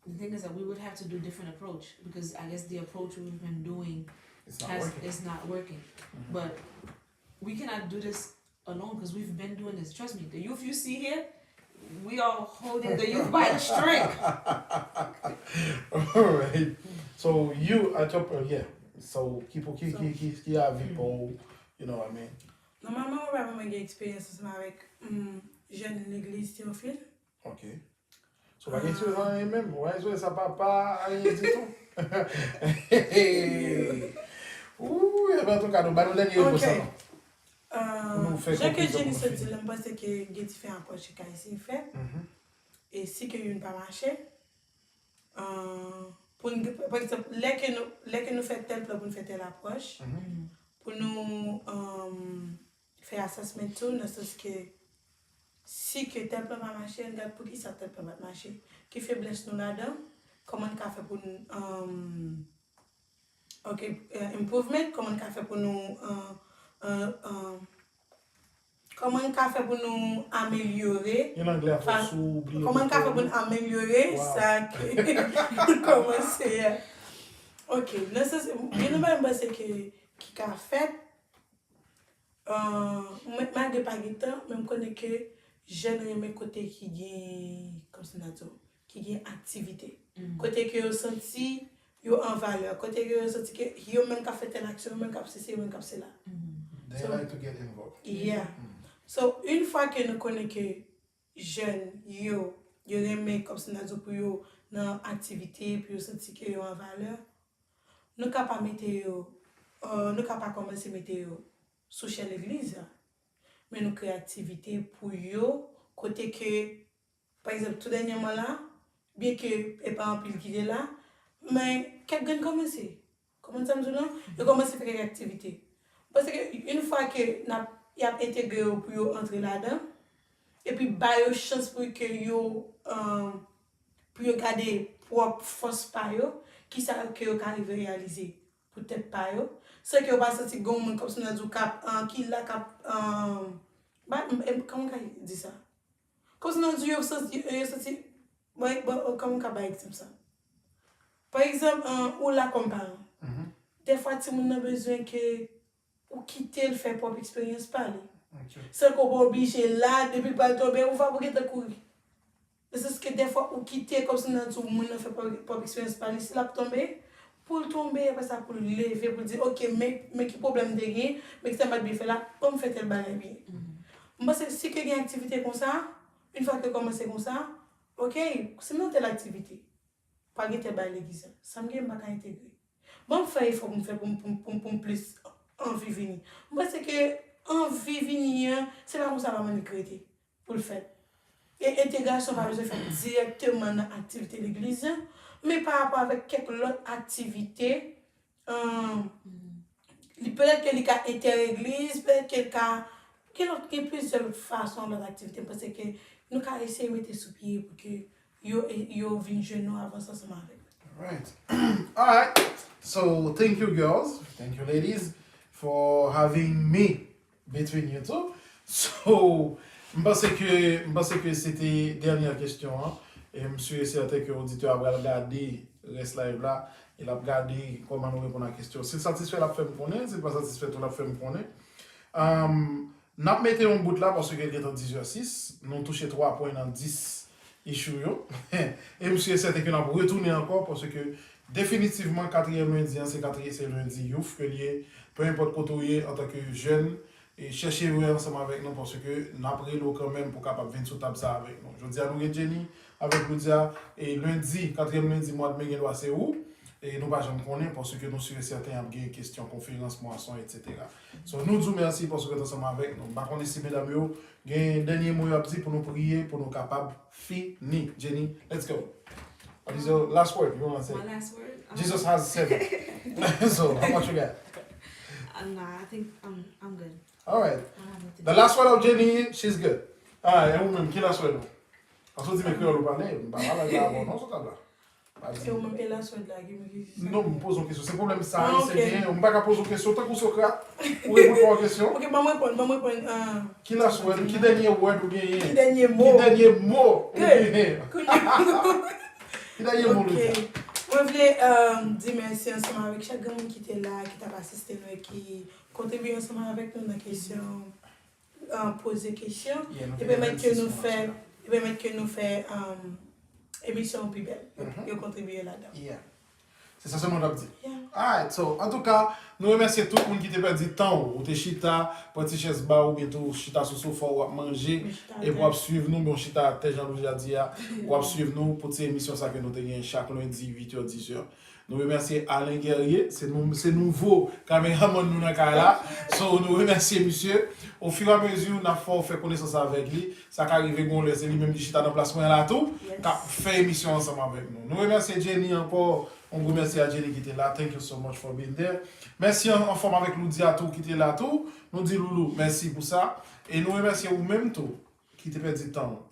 The thing is that we would have to do a different approach, because I guess the approach we've been doing It's not working. is not working. But we cannot do this alone, because we've been doing this. Trust me, the youth you see here, we are holding the youth by the string. Alright. So you at your yeah. So qui a vu pour, you know what I mean? Normalement, on va vraiment avoir expérience ensemble avec jeune l'église Théophile. Ok. So va question dans même, ouais, ça pas rien du tout. Ouh, et ben en tout cas, nous ba nous dernier pour ça. Nous fait J'ai que conclusion Jenny pour se nous dit, finir. je pense que il y a différentes approches qui ici fait. Et si que une pas marché, par exemple, les que nous fait tel plan pour nous faire telle approche, pour nous faire assessment tout, dans le sens que si que tel plan va marcher, on regarde pour qui ça tel plan va marcher, qui faiblesse nous là-dedans, comment on fait pour nous improvement, comment on fait pour nous comment on fait pour nous améliorer. En anglais, il faut oublier. Comment on fait pour nous améliorer ça que commencer. Ok, je ne sais pas ce qui a fait. Moi, je n'ai pas de temps, mais je connais que j'aime mes côtés qui gagnent, comme ça, qui gagnent activité. Côté que je senti yo en valeur, côté que je senti que yo même fait telle action, même cap c'est même cap c'est là. They like to get involved. Yeah. So une fois que nous connaissons que jeunes yo remet comme ça pour yo dans activité puis yo senti que yo en valeur, nous capable mettre yo nous capable commencer mettre yo sous chez l'église. Mais nous créons activité pour yo côté que par exemple tout dernièrement là bien que et pas en pile qui est là mais quelqu'un commencé comment ça me dit non il commence à faire une activité parce que une fois que y a intégré pour yo entrer là-dedans et puis ba yo chance pour que yo garder propre force pa yo qui ça que yo arrive réaliser peut-être pas yo c'est que yo pas senti gon comme ça nous cap qui la cap comment on dit ça comme ça nous yo senti comment on peut exemple ça par exemple ou la compagnie des fois tu as besoin que ou quitter le faire propre expérience parler c'est qu'on va obliger là depuis pas tomber ou va pour te courir c'est ce que des fois ou quitter comme ça tout le monde fait propre expérience parler si la tomber pour tomber après ça pour lever pour dire OK mais qui problème de gain mais que ça m'a bien fait là comme fait tel bagarre bien moi c'est si que une activité comme ça une fois que commencer comme ça OK c'est non telle activité pas quitter bagarre l'église ça me gagne pas intégrer bon faire il faut me faire pour plus envie venir moi c'est que envie venir c'est pas comme ça va me créer pour le faire et intégration va se faire directement dans l'activité de l'église mais par rapport avec quelques autres activités peut-être qu'il y a inter-église peut-être qu'il y a plusieurs façons d'activité parce que nous avons essayé de mettre sous pied pour que yo viennent jeune avant ça ensemble avec. All right. So thank you girls, thank you ladies for having me between you two. So je pense que c'était dernière question et monsieur certain que l'auditeur va regarder reste live là, il a regardé comment nous répondre à la question. Si satisfait la fait me connaître, si pas satisfait tout la fait me connaître. N'a metté un bout là parce que il est en 10h06, nous touché 3 points dans 10 issues et monsieur certain que nous va retourner encore parce que définitivement quatrième lundi c'est lundi youth que lié peu importe côté en tant que jeune et chercher ensemble avec nous parce que nous après nous quand même pour capable venir sur table ça avec nous. Je dis à nous Jenny avec Claudia et lundi quatrième lundi mois de mai c'est où et nous pas jamais connaître parce que nous sur certains des questions conférence moisson etc. So nous disons merci parce que vous êtes ensemble avec nous. Par contre ici mesdames yo un dernier mot à dire pour nous prier pour nous capable finir. Jenny, let's go. What is your last word you want to say? My last word? Jesus has 7. So, how much you got? Nah, I think I'm good. All right. I don't have nothing. The last word of Jenny, she's good. All right, et vous-même, qui last word? Parce que tu me créoles ou parler, je ne vais pas non, c'est là. Et vous-même, et la soirée là, non, je me pose une question. C'est le problème, ça, ok. c'est bien. On ne va pas poser une question. Tant que Socrate, vous répondez à une question. OK, maman répond. Qui last word? Qui dernier word ou bien? Qui dernier mot? Qui dernier mot? Good. Qui dernier mot? OK. Moi, je voulais dire merci ensemble avec chaque monde qui était là, qui t'a assisté nous et qui contribue ensemble avec nous dans la question, poser des questions. Et permettre que nous faisons émission plus belle. Et contribuer là-dedans. Yeah. C'est ça seulement qu'on dit. Yeah. Alright, so, en tout cas, nous remercions tout le monde qui t'a perdu temps, ou te chita, petit chaise bas, ou bientôt chita sur sofa, ou à manger, et pour suivre nous, bon chita, tel Jean-Louis a dit, pour suivre nous pour cette émission ça que nous tenons chaque lundi, 8h, 10h. Nous remercions Alain Guerrier, c'est nouveau caméraman nous dans là. So, nous remercions monsieur. Au fur et à mesure, nous avons fait connaissance avec lui. Ça qui arrive, c'est lui-même qui chita dans le placement là tout, qui a fait émission ensemble avec nous. Nous remercions Jenny encore. On vous remercie à Jenny qui était là. Thank you so much for being there. Merci en forme avec Loudia tout qui était là tout. Nous dit Loulou, merci pour ça. Et nous remercions vous-même tout qui était perdu temps.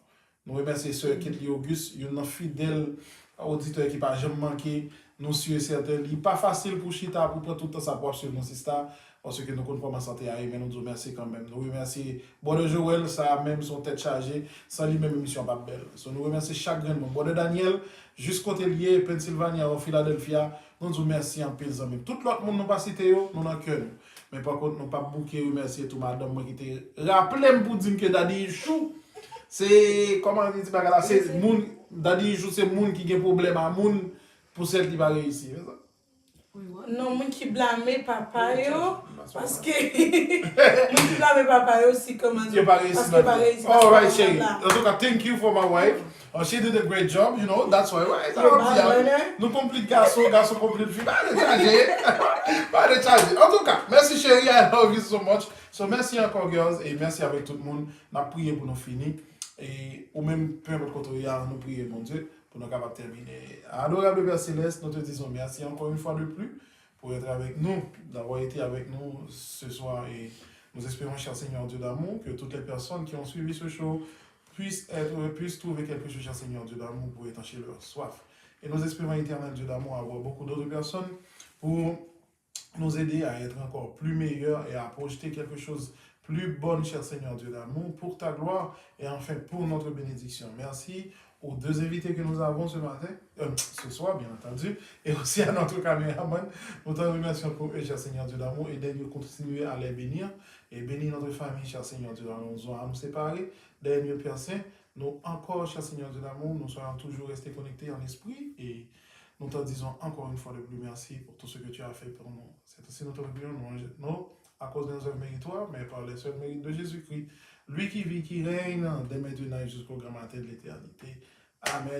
Nous remercions sœur Ketli Auguste, une fidèle auditeur qui pas jamais manqué, nous suivons certains. Il n'est pas facile pour Chita pour prendre tout le temps ça pour absolument c'est ça. Parce que nous commençons à arriver, mais nous disons merci quand même. Nous remercions Bon Joël, ça a même son tête chargée, sans lui même émission pas belle. So, nous remercions chaque grand monde. Bon Daniel, jusqu'au lié, Pennsylvania, au Philadelphia, nous disons merci en pile. Tout l'autre monde nous pas cité, nous n'en cœur. Mais par contre, nous pas bouqué remercier tout madame qui était rappelé pour dire que Daddy Chou, c'est comment on dit là, c'est moun Daddy Chou c'est moun qui a problème à moun pour celle qui va réussir. Non, moun qui blâme papa yo parce que moun qui blâme papa yo aussi comment dire parce que pas réussi. All right, Sherry. En tout cas, thank you for my wife. She did a great job, you know. That's why. Nous compliquons garçon complique fille. Pas de charger. Pas de charger. En tout cas, merci Sherry. I love you so much. So merci encore girls et merci avec tout le monde. On a prié pour nous finir et ou même peu importe quand on y a, nous prier mon Dieu pour nous capables de terminer. Adorable Père Céleste, nous te disons merci encore une fois de plus pour être avec nous, d'avoir été avec nous ce soir et nous espérons, cher Seigneur Dieu d'amour, que toutes les personnes qui ont suivi ce show puissent trouver quelque chose, cher Seigneur Dieu d'amour, pour étancher leur soif. Et nous espérons, éternel Dieu d'amour, avoir beaucoup d'autres personnes pour nous aider à être encore plus meilleurs et à projeter quelque chose plus bon, cher Seigneur Dieu d'amour, pour ta gloire et enfin pour notre bénédiction. Merci aux deux invités que nous avons ce matin, ce soir bien entendu, et aussi à notre caméraman. Nous te remercions pour eux, cher Seigneur Dieu d'amour, et de continuer à les bénir et bénir notre famille, cher Seigneur Dieu d'amour. Nous allons nous séparer, dernier Père Saint, nous encore, cher Seigneur Dieu d'amour, nous soyons toujours restés connectés en esprit et nous te disons encore une fois de plus merci pour tout ce que tu as fait pour nous. C'est aussi notre prière, non à cause de nos œuvres méritoires, mais par les seuls mérites de Jésus-Christ, lui qui vit, qui règne dès maintenant jusqu'au grand matin de l'éternité. Amen.